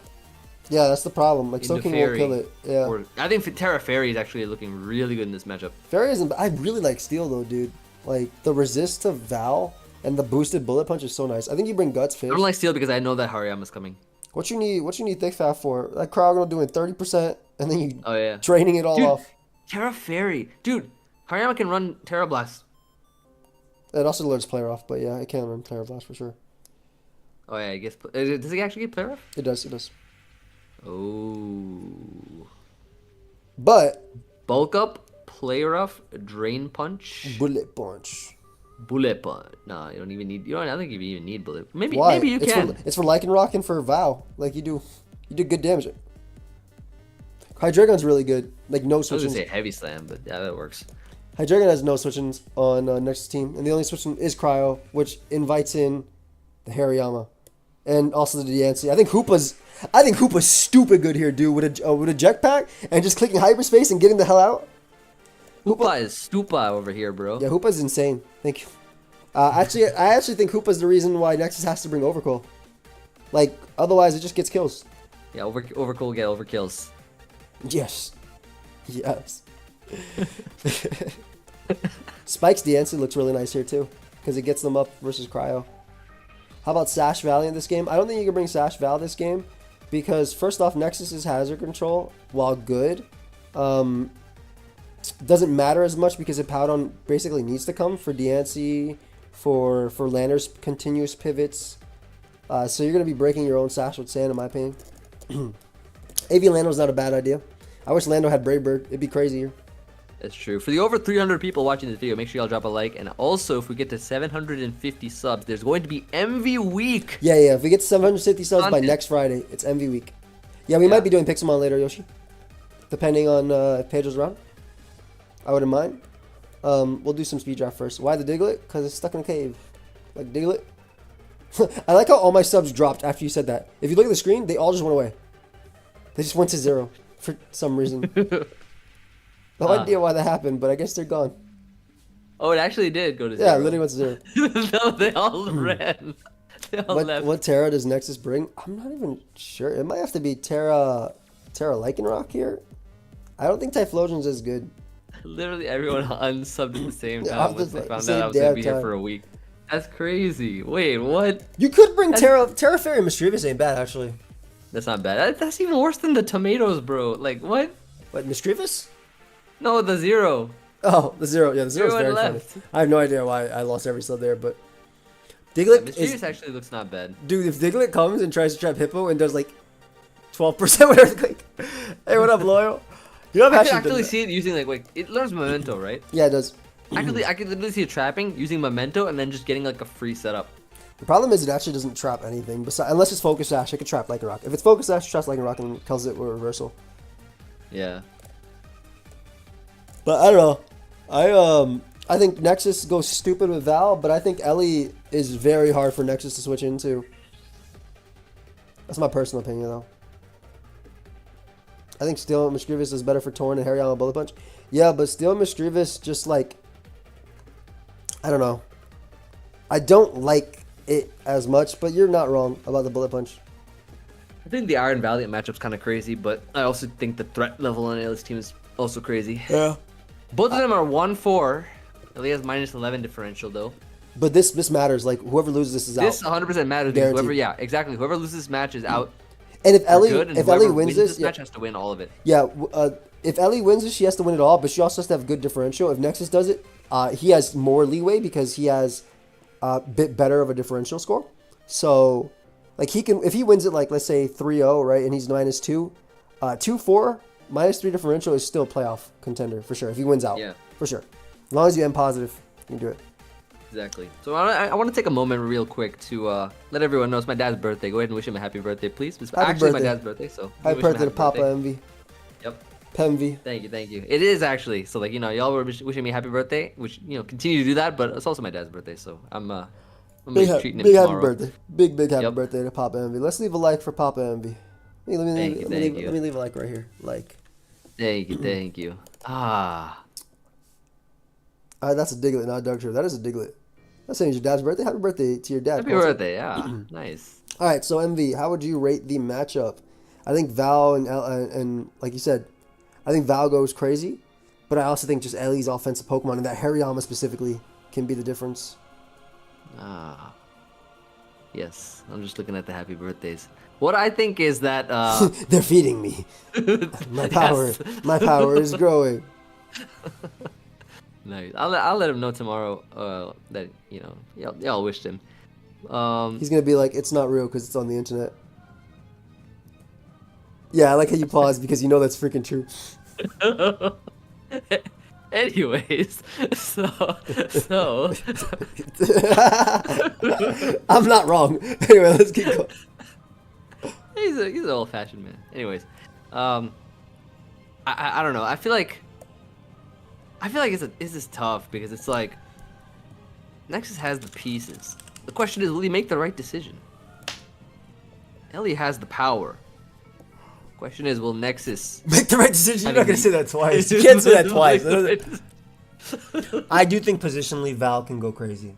Yeah, that's the problem. Like, Slow King won't kill it. Yeah. Or, I think Terra Fairy is actually looking really good in this matchup. Fairy isn't... I really like Steel, though, dude. Like, the resist to Val and the boosted bullet punch is so nice. I think you bring Guts Fish. I don't like Steel because I know that Hariyama's coming. What you need Thick Fat for? That Cryogonal doing 30% and then you draining it all off. Terra Fairy. Dude, Hariyama can run Terra Blast. It also lures player off, but yeah, it can run Terra Blast for sure. Oh yeah, I guess. Does it actually get player off? It does. Oh. But bulk up, player off, drain punch. Bullet punch. Nah, you don't even need. I don't think you even need bullet. Maybe you can. It's for Lycanroc and for Vow. Like you do good damage. Hydreigon's really good. Like no switching. I was gonna say heavy slam, but yeah, that works. Hydreigon has no switching on Nexus team, and the only switching is Cryo, which invites in the Hariyama, and also the Diancie. I think Hoopa's stupid good here, dude, with a jetpack and just clicking hyperspace and getting the hell out. Hoopa is stupa over here, bro. Yeah, Hoopa's insane. Thank you. I actually think Hoopa's the reason why Nexus has to bring Overcall. Like, otherwise it just gets kills. Yeah, Overcall get overkills. Yes. Spike's Diancie looks really nice here too, because it gets them up versus Cryo. How about Sash Valley in this game? I don't think you can bring Sash Val this game, because first off, Nexus's hazard control, while good, doesn't matter as much because Hippowdon basically needs to come for Diancie, for Lanner's continuous pivots. So you're going to be breaking your own Sash with Sand, in my opinion. AV Lando's not a bad idea. I wish Lando had Brave Bird. It'd be crazier. That's true. For the over 300 people watching this video, make sure y'all drop a like. And also, if we get to 750 subs, there's going to be MV Week. Yeah. If we get to 750 subs by next Friday, it's MV Week. Yeah, we might be doing Pixelmon later, Yoshi. Depending on if Pedro's around. I wouldn't mind. We'll do some speed draft first. Why the Diglett? Because it's stuck in a cave. Like Diglett. I like how all my subs dropped after you said that. If you look at the screen, they all just went away. They just went to 0 for some reason. No idea why that happened, but I guess they're gone. Oh, it actually did go to 0. Yeah, literally went to 0. No, they all ran. They all left. What Terra does Nexus bring? I'm not even sure. It might have to be Terra Lycanroc here. I don't think Typhlosion's as good. Literally everyone unsubbed at the same time once they found out I was going to be here for a week. That's crazy. Wait, what? You could bring Terra Fairy Mischievous ain't bad, actually. That's not bad. That's even worse than the tomatoes, bro. Like, what? What, Mischievous? No, the 0. Oh, the 0. Yeah, the 0 is very funny. I have no idea why I lost every sub there, but... Diglett Mischievous actually looks not bad. Dude, if Diglett comes and tries to trap Hippo and does like 12% with Earthquake. Hey, what up, Loyal? You know, I can actually see it using like it learns Memento, right? Yeah, it does. Actually, I can literally see it trapping using Memento and then just getting like a free setup. The problem is it actually doesn't trap anything unless it's Focus Sash. It can trap Lycanroc. If it's Focus Sash, it traps Lycanroc and kills it with reversal. Yeah. But I don't know. I think Nexus goes stupid with Val, but I think Ellie is very hard for Nexus to switch into. That's my personal opinion, though. I think Steel Mischievous is better for Torn and Hariyama Bullet Punch. Yeah, but Steel Mischievous just like... I don't know. I don't like it as much, but you're not wrong about the Bullet Punch. I think the Iron Valiant matchup's kind of crazy, but I also think the threat level on Ellie's team is also crazy. Yeah. Both of them are 1-4. Ellie has -11 differential, though. But this matters. Like, whoever loses this is out. This 100% matters. Whoever, yeah, exactly. Whoever loses this match is out. And if Ellie wins this match has to win all of it. Yeah, if Ellie wins this, she has to win it all, but she also has to have good differential. If Nexus does it, he has more leeway because he has a bit better of a differential score. So, like, he can, if he wins it, like, let's say 3-0, right, and he's -2, 2-4, -3 differential is still a playoff contender, for sure, if he wins out. Yeah. For sure. As long as you end positive, you can do it. Exactly. So I want to take a moment real quick to let everyone know it's my dad's birthday. Go ahead and wish him a happy birthday, please. It's actually my dad's birthday, so happy birthday to Papa Envy. Yep. Pemvi. Thank you. It is actually. So like, y'all were wishing me happy birthday, which continue to do that. But it's also my dad's birthday, so I'm gonna be treating him Big happy tomorrow. birthday. Big happy Yep. birthday to Papa Envy. Let's leave a like for Papa Envy. Let Thank you. me leave a like right here. Like. Thank you. Ah. That's a Diglett, not a Darkshire. That is a Diglett. That's saying it's your dad's birthday. Happy birthday to your dad. Happy birthday, yeah. Nice. All right, so MV, how would you rate the matchup? I think Val and like you said, I think Val goes crazy, but I also think just Ellie's offensive Pokemon and that Hariyama specifically can be the difference. Ah. Yes, I'm just looking at the happy birthdays. What I think is that they're feeding me. My power is growing. Nice. I'll let him know tomorrow that y'all wished him. He's gonna be like, it's not real because it's on the internet. Yeah, I like how you pause because you know that's freaking true. Anyways, so I'm not wrong. Anyway, let's keep going. He's an old-fashioned man. Anyways, I don't know. I feel like this is tough because it's like Nexus has the pieces. The question is, will he make the right decision? Ellie has the power. Question is, will Nexus make the right decision? You're not gonna say that twice. You can't say that twice. I do think positionally Val can go crazy.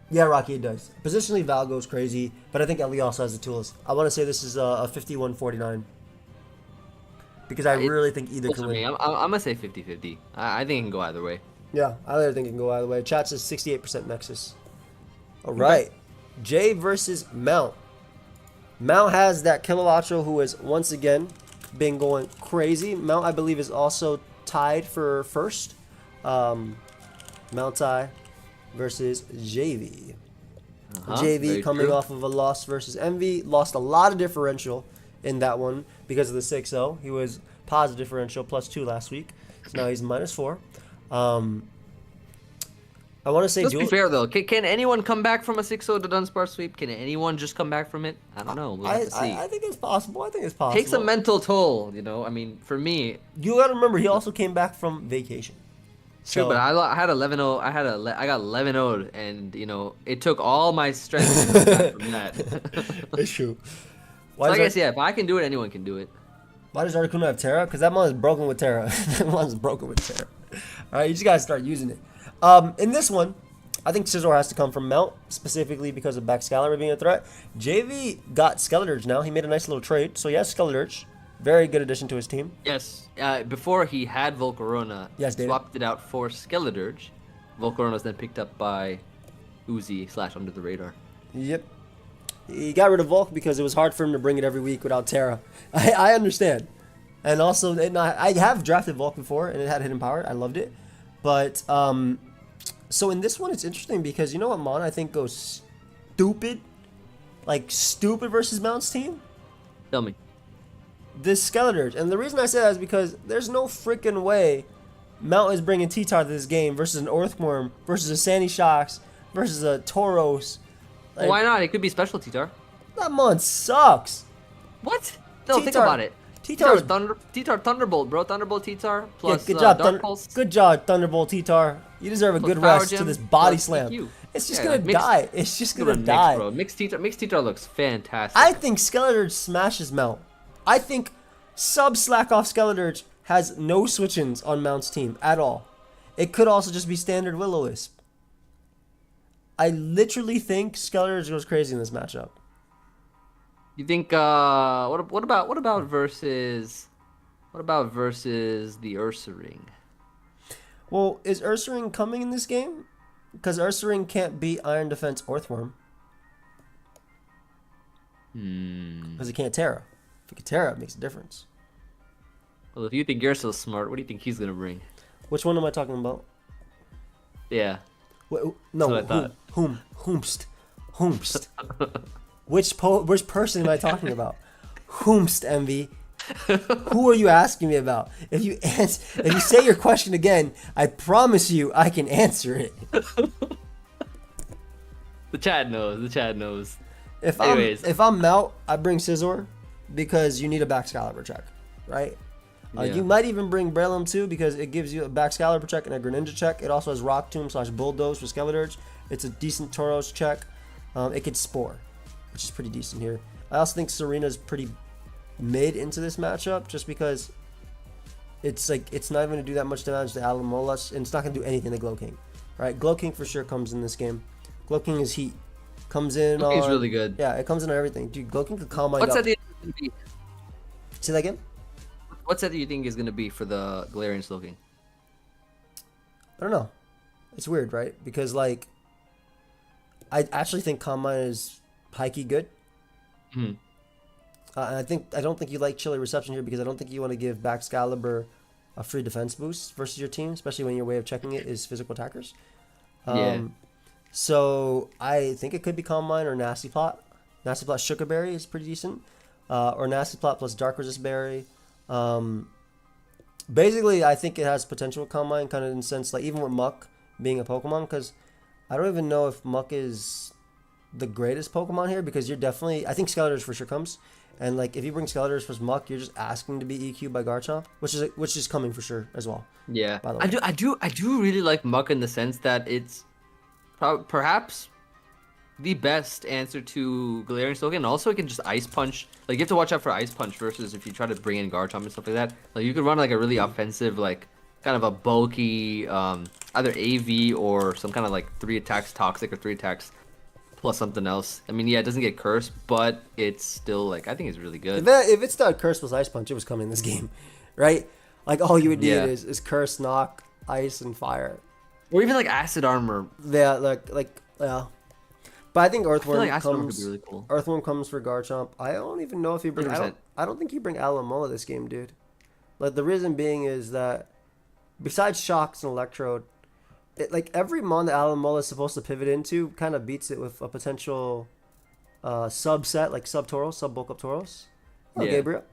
Yeah, Rocky, it does. Positionally Val goes crazy, but I think Ellie also has the tools. I want to say this is a 51-49 because I really think either can win. I'm gonna say 50-50. I think it can go either way. Yeah, I really think it can go either way. Chat says 68% Nexus. All right, Jay versus Mount. Mount has that Kilowattrel who has once again been going crazy. Mount, I believe, is also tied for first. Mount-I versus JV. JV coming off of a loss versus Envy. Lost a lot of differential in that one because of the 6-0. He was positive differential +2 last week. So now he's -4. I want to say... Let's be fair, though. Can anyone come back from a 6-0 to Dunsparce sweep? Can anyone just come back from it? I don't know. We'll have to see. I think it's possible. Takes a mental toll, I mean, for me... You got to remember, he also came back from vacation. True, but I had 11-0. I got 11-0'd, and it took all my strength to come back from that. It's true. So I guess if I can do it, anyone can do it. Why does Articuno have Terra? Because that mon is broken with Terra. That mon's broken with Terra. All right, you just gotta start using it. In this one, I think Scizor has to come from Mount, specifically because of Baxcalibur being a threat. JV got Skeleturge now. He made a nice little trade, so he has Skeleturge. Very good addition to his team. Yes. Before he had Volcarona, swapped it out for Skeleturge. Volcarona was then picked up by Uzi / Under the Radar. Yep. He got rid of Volk because it was hard for him to bring it every week without Terra. I understand. And also, I have drafted Volk before, and it had hidden power. I loved it. But, so in this one, it's interesting because you know what Mon I think goes stupid? Like, stupid versus Mount's team? Tell me. This Skeleturge. And the reason I say that is because there's no freaking way Mount is bringing T-Tar to this game versus an Earthworm, versus a Sandy Shocks, versus a Tauros. Like, why not? It could be special T-Tar. That Mon sucks. What? No, think about it. T-Tar Thunderbolt, bro. Thunderbolt T-Tar plus Dark Pulse. Good job, Thunderbolt T-Tar. You deserve a good rest to this body slam. It's just gonna die. It's just gonna die. Bro. Mixed T-Tar looks fantastic. I think Skeleturge smashes Mount. I think sub-slack off Skeleturge has no switch-ins on Mount's team at all. It could also just be standard Will-O-Wisp. I literally think Skeleturge goes crazy in this matchup. You think what about versus the Ursaring? Well, is Ursaring coming in this game? Because Ursaring can't beat Iron Defense Earthworm. Because he can't Terra. If he can Terra, it makes a difference. Well, if you think you're so smart, what do you think he's gonna bring? Which one am I talking about? Yeah. No, Whomst. Which person am I talking about? Whomst, Envy. Who are you asking me about? If you say your question again, I promise you I can answer it. The chat knows. If I'm Mount, I bring Scizor because you need a Baxcalibur check, right? You might even bring Breloom too because it gives you a back Excalibur check and a Greninja check. It also has Rock Tomb / Bulldoze for Skeleturge. It's a decent Tauros check. It could Spore, which is pretty decent here. I also think Serena's pretty mid into this matchup just because it's like it's not even going to do that much damage to Alomolas and it's not going to do anything to Glow King. Right? Glow King for sure comes in this game. Glow King is heat. Comes in Glow King's really good. Yeah, it comes in on everything. Dude, Glow King could Calm Mind What's up. that going to be? Say that again? What set do you think is going to be for the Galarian Slowking? I don't know. It's weird, right? Because, like, I actually think Calm Mind is high-key good. Hmm. And I don't think you like Chilly Reception here because I don't think you want to give back Excalibur a free defense boost versus your team, especially when your way of checking it is physical attackers. Yeah. So I think it could be Calm Mind or Nasty Plot. Nasty Plot Sugar Berry is pretty decent. Or Nasty Plot plus Dark Resist Berry. Basically, I think it has potential with Calm Mind, kind of in the sense, like, even with Muck being a Pokemon, because I don't even know if Muck is the greatest Pokemon here, because you're definitely, I think Skeleturge for sure comes, and, like, if you bring Skeleturge plus Muck, you're just asking to be EQ'd by Garchomp, which is coming for sure as well. Yeah, by the way. I do really like Muck in the sense that it's perhaps the best answer to Galarian Slowking, and also it can just Ice Punch. Like, you have to watch out for Ice Punch versus if you try to bring in Garchomp and stuff like that. Like, you could run like a really offensive, like kind of a bulky, either AV or some kind of like 3 attacks Toxic or 3 attacks plus something else. I mean, yeah, it doesn't get cursed, but it's still like I think it's really good. If it's not Curse plus Ice Punch, it was coming this game, right? Like all you would need is Curse, Knock, Ice, and Fire, or even like Acid Armor. Yeah, yeah. But I think Earthworm I feel like Acid Armor comes. could be really cool. Earthworm comes for Garchomp. I don't even know if you bring. I don't think you bring Alomola this game, dude. Like the reason being is that besides Shocks and Electrode, like every mon that Alomola is supposed to pivot into kind of beats it with a potential subset like sub Tauros, sub bulk up Tauros. Oh, yeah. Gabriel.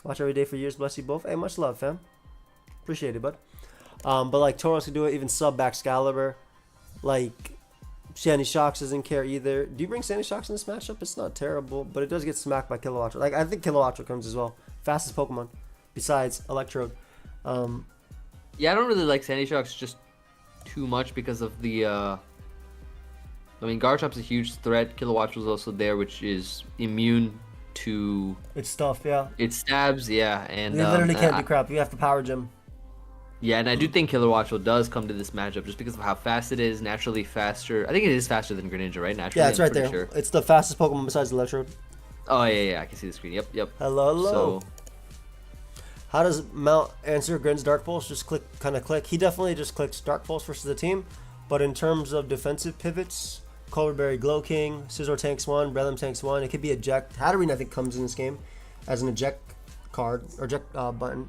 Watch every day for years. Bless you both. Hey, much love, fam. Appreciate it, bud. But like Tauros could do it, even sub back Excalibur. Like Sandy Shocks doesn't care either. Do you bring Sandy Shocks in this matchup? It's not terrible, but it does get smacked by Kilowattrel. Like I think Kilowattrel comes as well. Fastest Pokemon besides Electrode. Yeah, I don't really like Sandy Shocks just too much because of the I mean, Garchomp's a huge threat. Kilowattrel's also there, which is immune to its stuff, yeah. It stabs, yeah, and you literally can't do crap. You have to Power Gym. Yeah, and I do think Kilowattrel does come to this matchup just because of how fast it is, naturally faster. I think it is faster than Greninja, right? Naturally, yeah, it's right there. Sure. It's the fastest Pokemon besides Electrode. Oh yeah, I can see the screen. Yep. Hello. So, how does Mount answer Grin's Dark Pulse? Just click. He definitely just clicks Dark Pulse versus the team. But in terms of defensive pivots, Colberberry Glow King, Scizor tanks 1, Breloom tanks 1. It could be eject. Hatterene I think comes in this game as an eject card or eject button,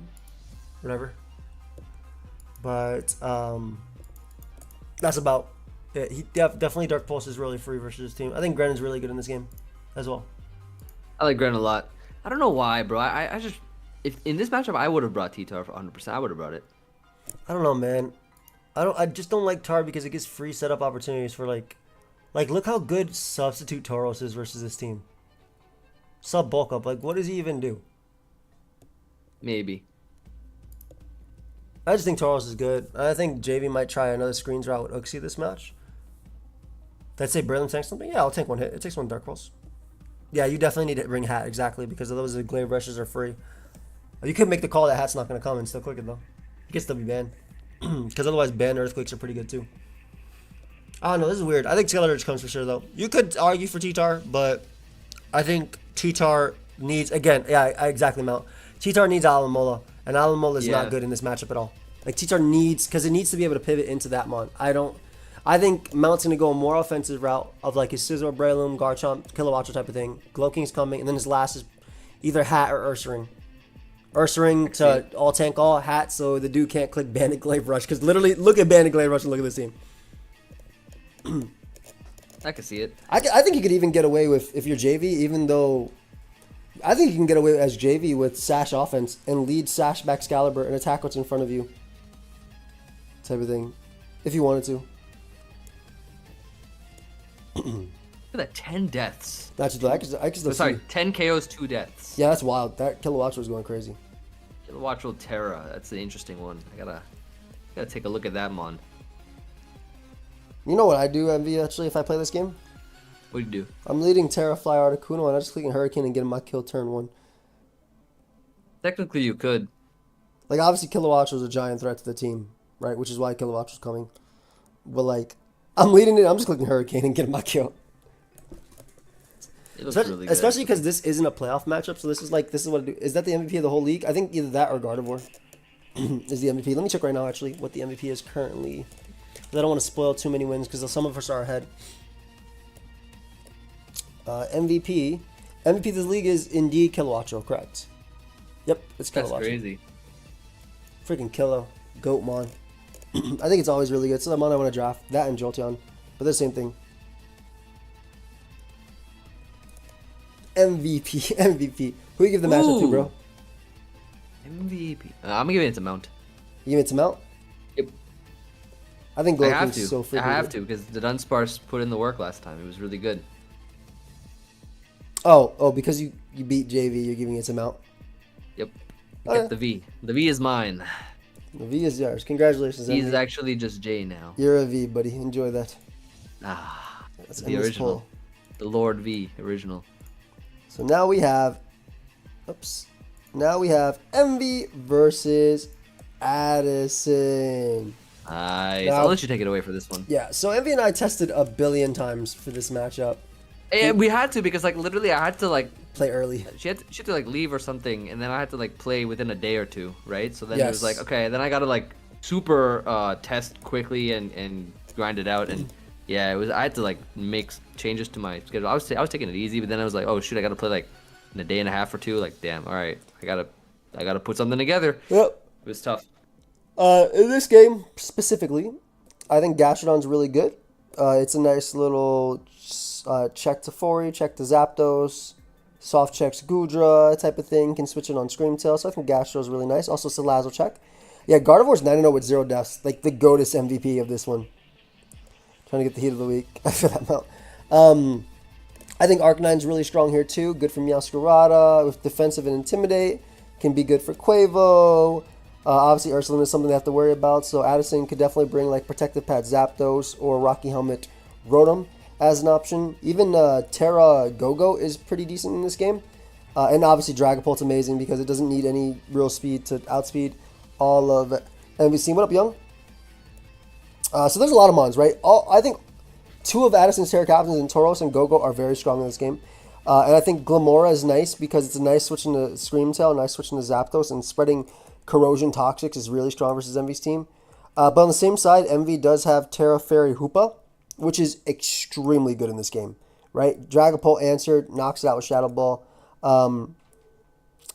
whatever. But that's about it. He definitely Dark Pulse is really free versus his team. I think Gren is really good in this game as well. I like Gren a lot. I don't know why, bro. I just if in this matchup I would have brought T-Tar for 100%. I would have brought it. I don't know, man. I just don't like Tar because it gives free setup opportunities for like look how good substitute Tauros is versus this team. Sub bulk up. Like what does he even do? Maybe. I just think Tauros is good. I think JV might try another screens route with Uxie this match. Did I say Breloom tank something? Yeah, I'll tank one hit. It takes one Dark Pulse. Yeah, you definitely need to bring Hat, exactly, because those the Glaive Rushes are free. You could make the call that Hat's not going to come and still click it, though. He gets to be banned. Because otherwise, banned Earthquakes are pretty good, too. I don't know, this is weird. I think Skeleturge comes for sure, though. You could argue for T-Tar, but I think T-Tar needs, again, yeah, exactly, Mount. T-Tar needs Alomola, and Alomola is not good in this matchup at all. Like, T-Tar needs, because it needs to be able to pivot into that mon. I think Mount's going to go a more offensive route of like his Scizor, Breloom, Garchomp, Kilowattrel type of thing. Glow King's coming, and then his last is either Hat or Ursaring. Ursaring to all tank all, Hat so the dude can't click Bandit Glaive Rush. Because literally, look at Bandit Glaive Rush and look at this team. I can see it. I think you could even get away with, if you're JV, even though... I think you can get away as JV with Sash offense and lead Sash back Excalibur and attack what's in front of you. Type of thing. If you wanted to. Look at that, 10 deaths. That's I can still sorry, 10 KOs, 2 deaths. Yeah, that's wild. That Kilowattrel was going crazy. Kilowattrel Terra. That's the interesting one. I gotta take a look at that mon. You know what I do, MV, actually, if I play this game? What do you do? I'm leading Terra, Fly, Articuno, and I'm just clicking Hurricane and getting my kill turn 1. Technically, you could. Like, obviously, Kilowattrel's a giant threat to the team, right? Which is why Kilowattrel's coming. But, like, I'm leading it. I'm just clicking Hurricane and getting my kill. It looks really good. Especially because this isn't a playoff matchup, so this is what I do. Is that the MVP of the whole league? I think either that or Gardevoir is the MVP. Let me check right now, actually, what the MVP is currently. I don't want to spoil too many wins because some of us are ahead. MVP of this league is indeed Kilowattrel, correct? Yep, it's Kilowattrel. That's crazy. Freaking Kilo, Goatmon. I think it's always really good. So the mon I want to draft, that and Jolteon, but they're the same thing. MVP. Who you give the matchup to, bro? MVP. I'm gonna give it to Mount. You give it to Mount? Yep. I think I have Glowking's to. so freaking I have good. to because the Dunsparce put in the work last time. It was really good. Oh, because you beat JV, you're giving it to Mount. Yep. Okay. Get the V. The V is mine. The V is yours. Congratulations, V MV. is actually just J now. You're a V, buddy. Enjoy that. That's the Emma's original. pull. The Lord V original. So now we have, MV versus Addison. Nice. Now- I'll let you take it away for this one. Yeah, so MV and I tested a billion times for this matchup. And we had to because like literally I had to like Play early. she had to like leave or something, and then I had to like play within a day or two, right? So then it was Yes. like okay, then I gotta like super test quickly and grind it out, and yeah, it was I had to like make changes to my schedule. I was taking it easy, but then I was like, oh shoot, I gotta play like in a day and a half or two. Like damn, all right, I gotta put something together. Yep. It was tough. In this game specifically, I think Gastrodon's really good. It's a nice little check to Fori, check to Zapdos, soft checks Gudra type of thing. Can switch it on Screamtail, so I think Gastro's really nice. Also Salazzle check. Yeah, Gardevoir's 9-0 with 0 deaths. Like the GOATest MVP of this one. Trying to get the heat of the week. I feel that out. I think Arcanine's really strong here too. Good for Meowscarada with defensive and intimidate. Can be good for Quavo. Obviously Ursaluna is something they have to worry about. So Addison could definitely bring like Protective Pad Zapdos or Rocky Helmet Rotom as an option. Even Terra Go-Go is pretty decent in this game. And obviously Dragapult's amazing because it doesn't need any real speed to outspeed all of it. MVC, what up, Young? So there's a lot of mons, right? I think 2 of Addison's Terra Captains and Tauros and Go-Go are very strong in this game. And I think Glamora is nice because it's a nice switching to Screamtail, nice switching to Zapdos, and spreading Corrosion Toxics is really strong versus Envy's team. But on the same side, Envy does have Terra Fairy Hoopa, which is extremely good in this game, right? Dragapult answered, knocks it out with Shadow Ball.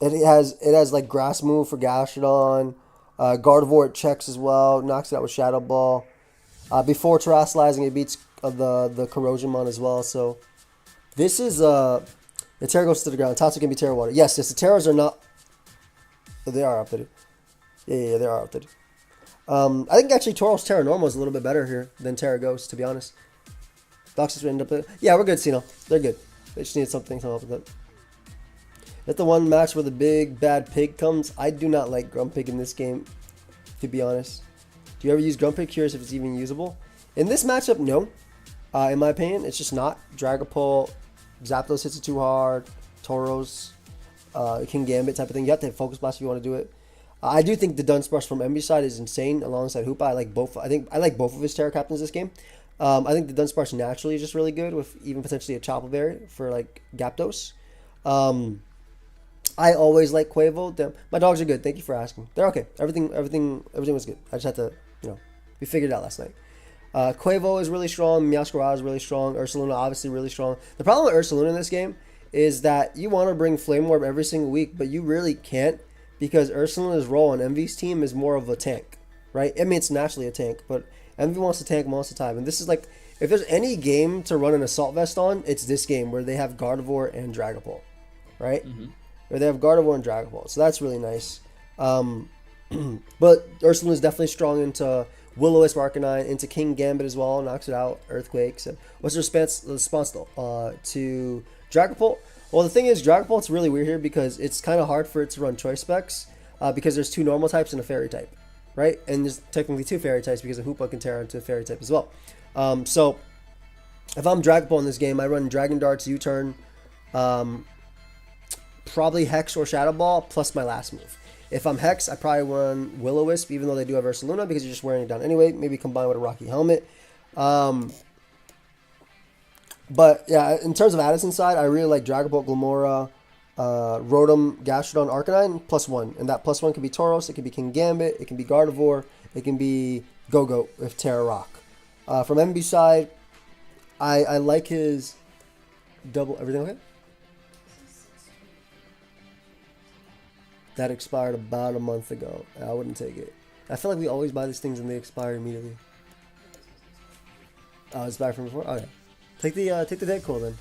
It has like Grass Move for Gastrodon. Gardevoir checks as well, knocks it out with Shadow Ball. Before Terraslizing, it beats the Corrosion Mon as well. So this is the Terra goes to the ground. Tatsu can be Terra Water. Yes, the Terras are not. They are updated. Yeah, they are updated. I think actually Tauros Terra Normal is a little bit better here than Terra Ghost, to be honest. Boxes end up. Yeah, we're good, Sino. They're good. They just need something to help with that. That's the one match where the big bad pig comes. I do not like Grumpig in this game, to be honest. Do you ever use Grumpig? Curious if it's even usable. In this matchup, no. In my opinion, it's just not. Dragapult, Zapdos hits it too hard. Tauros, King Gambit type of thing. You have to hit Focus Blast if you want to do it. I do think the Dunsparce from Emby side is insane alongside Hoopa. I like both. I like both of his Terra Captains this game. I think the Dunsparce naturally is just really good with even potentially a Chople Berry for like Gyapdos. I always like Quavo. My dogs are good. Thank you for asking. They're okay. Everything was good. I just had to, we figured it out last night. Quavo is really strong. Meowscarada is really strong. Ursaluna obviously really strong. The problem with Ursaluna in this game is that you want to bring Flame Orb every single week, but you really can't because Ursaluna's role on Envy's team is more of a tank, right? I mean, it's naturally a tank, but Envy wants to tank most of the time. And this is like, if there's any game to run an Assault Vest on, it's this game where they have Gardevoir and Dragapult, right? Mm-hmm. Where they have Gardevoir and Dragapult. So that's really nice. But Ursaluna is definitely strong into Will-O-Wisp Arcanine, into King Gambit as well, knocks it out, Earthquakes. And what's the response to Dragapult? Well, the thing is, Dragapult's really weird here because it's kind of hard for it to run choice specs. because there's 2 normal types and a fairy type, right? And there's technically 2 fairy types because a Hoopa can tear into a fairy type as well. So if I'm Dragapult in this game, I run Dragon Darts, U-Turn, probably Hex or Shadow Ball plus my last move. If I'm Hex, I probably run Will-O-Wisp, even though they do have Ursaluna, because you're just wearing it down anyway. Maybe combine with a Rocky Helmet. But yeah, in terms of Addison's side, I really like Dragapult, Glimmora, Rotom, Gastrodon, Arcanine, +1. And that +1 can be Tauros, it can be King Gambit, it can be Gardevoir, it can be Go-Go with Terra Rock. From MB's side, I like his double... Everything okay? That expired about a month ago. I wouldn't take it. I feel like we always buy these things and they expire immediately. Oh, it's back from before? Okay. Take the Deadpool then.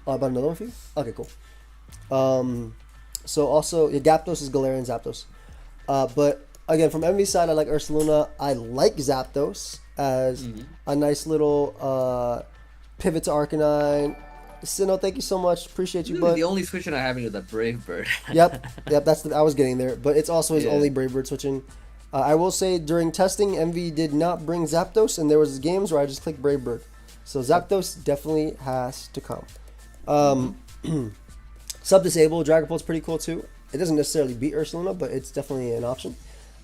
Oh, I bought another one for you? Okay, cool. So also, yeah, Gyapdos is Galarian Zapdos. But again, from MV's side, I like Ursaluna. I like Zapdos as a nice little pivot to Arcanine. Sinnoh, thank you so much. Appreciate you, bud. The only switching I have into the Brave Bird. Yep. I was getting there, but it's also his only Brave Bird switching. I will say during testing, MV did not bring Zapdos, and there was games where I just clicked Brave Bird. So Zapdos definitely has to come. Sub-Disable, Dragapult's pretty cool too. It doesn't necessarily beat Ursaluna, but it's definitely an option.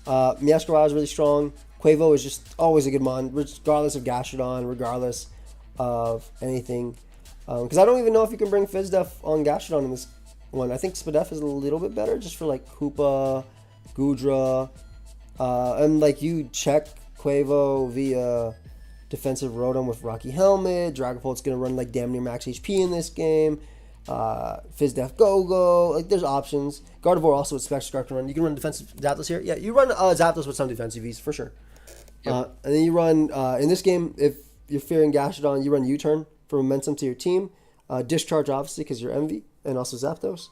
Meowscarada is really strong. Quavo is just always a good mon, regardless of Gastrodon, regardless of anything. Because I don't even know if you can bring Fizdef on Gastrodon in this one. I think Spadef is a little bit better just for like Koopa, Goodra, and like you check Quavo via defensive Rotom with Rocky Helmet. Dragapult's gonna run like damn near max HP in this game. Fizdef Go-Go, like there's options. Gardevoir also with Spectre Scarf can run. You can run defensive Zapdos here. Yeah, you run Zapdos with some defensive Vs for sure. Yep. And then you run in this game, if you're fearing Gastrodon, you run U-Turn for momentum to your team. Discharge, obviously, because you're Envy, and also Zapdos.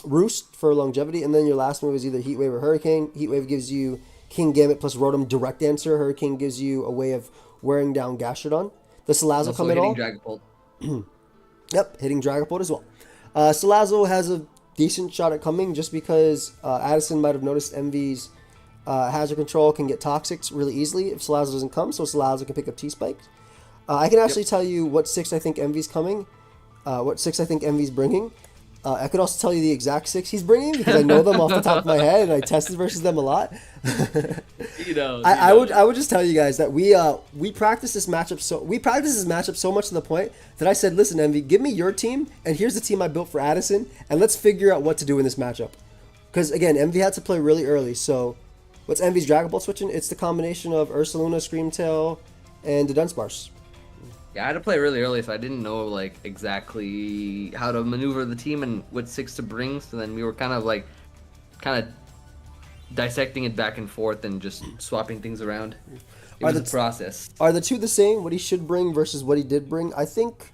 Roost for longevity, and then your last move is either Heat Wave or Hurricane. Heat Wave gives you King Gambit plus Rotom direct answer. Hurricane gives you a way of wearing down Gastrodon. Does Salazzle come at all? Dragapult. Yep, hitting Dragapult as well. Salazzle has a decent shot at coming just because Addison might have noticed Envy's hazard control can get Toxics really easily if Salazzle doesn't come, so Salazzle can pick up T-Spikes. I can actually tell you what 6 I think Envy's coming, what 6 I think Envy's bringing. I could also tell you the exact 6 he's bringing because I know them off the top of my head and I tested versus them a lot. I would just tell you guys that we practice this matchup so much to the point that I said, listen, Envy, give me your team and here's the team I built for Addison and let's figure out what to do in this matchup. Because again, Envy had to play really early, so what's Envy's Dragapult switching? It's the combination of Ursaluna, Screamtail, and the Dunsparce. Yeah, I had to play really early, so I didn't know like exactly how to maneuver the team and what 6 to bring. So then we were kind of dissecting it back and forth and just swapping things around. It was a process. Are the two the same? What he should bring versus what he did bring? I think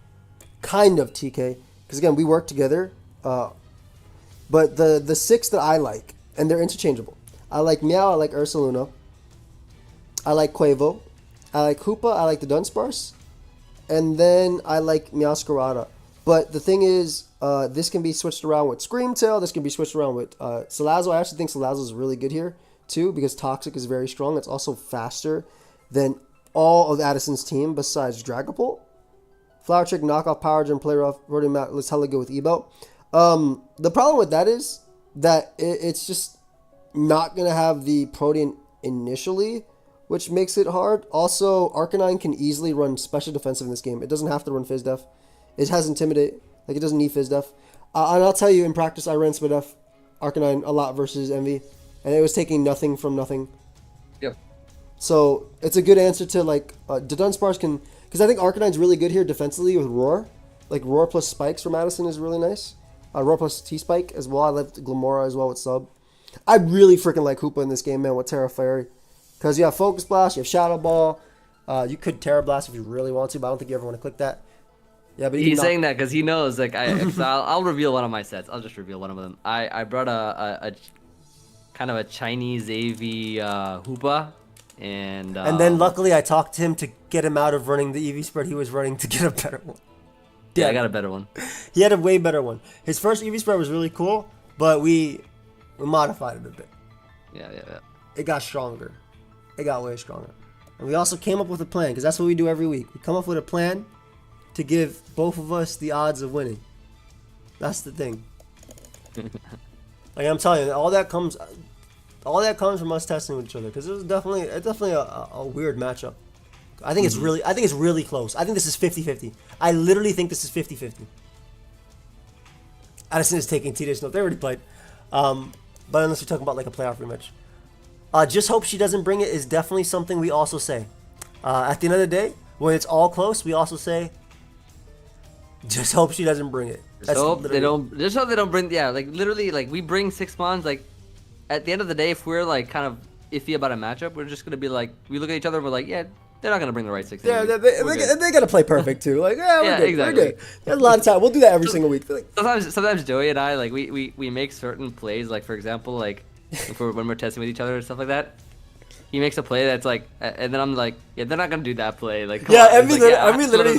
kind of TK, because again we work together. But the 6 that I like, and they're interchangeable. I like Meow. I like Ursaluna. I like Quavo. I like Hoopa. I like the Dunsparce. And then I like Meowscarada. But the thing is, this can be switched around with Screamtail. This can be switched around with Salazzle. I actually think Salazzle is really good here, too, because Toxic is very strong. It's also faster than all of Addison's team besides Dragapult. Flower Trick, Knockoff, Power Gem, Play Rough, Rotom Mat, let's hella go with Ebo. The problem with that is that it's just not going to have the Protean initially, which makes it hard. Also, Arcanine can easily run special defensive in this game. It doesn't have to run Fizdef. It has Intimidate. Like, it doesn't need Fizdef. And I'll tell you, in practice, I ran Spadef Arcanine a lot versus Envy, and it was taking nothing from nothing. Yep. So, it's a good answer to, like, the Dunsparce can... Because I think Arcanine's really good here defensively with Roar. Like, Roar plus Spikes from Madison is really nice. Roar plus T-Spike as well. I love Glimmora as well with Sub. I really freaking like Hoopa in this game, man, with Terra Fairy. Because you have Focus Blast, you have Shadow Ball. You could Terra Blast if you really want to, but I don't think you ever want to click that. Yeah, but he's saying that because he knows. Like, I'll reveal one of my sets. I'll just reveal one of them. I brought a kind of a Chinese AV Hoopa, and then luckily I talked to him to get him out of running the EV spread he was running to get a better one. Yeah, I got a better one. He had a way better one. His first EV spread was really cool, but we modified it a bit. Yeah. It got stronger. It got way stronger. And we also came up with a plan, because that's what we do every week. We come up with a plan to give both of us the odds of winning. That's the thing. Like I'm telling you, all that comes from us testing with each other, because it's definitely a weird matchup. I think it's really close. I think this is 50-50. I literally think this is 50-50. Addison is taking TJ's note. They already played. But unless we're talking about like a playoff rematch. Just hope she doesn't bring it is definitely something we also say. At the end of the day, when it's all close, we also say, just hope she doesn't bring it. Just hope they don't bring. Yeah, like literally, like we bring 6 mons. Like at the end of the day, if we're like kind of iffy about a matchup, we're just gonna be like, we look at each other and we're like, yeah, they're not gonna bring the right 6. Yeah, they gotta play perfect too. Like, yeah, we're good. Exactly. We're good. There's a lot of time. We'll do that every single week. Like, sometimes Joey and I like we make certain plays. Like for example, like when we're testing with each other and stuff like that. He makes a play that's like, and then I'm like, yeah, they're not gonna do that play. Like, yeah, Envy literally.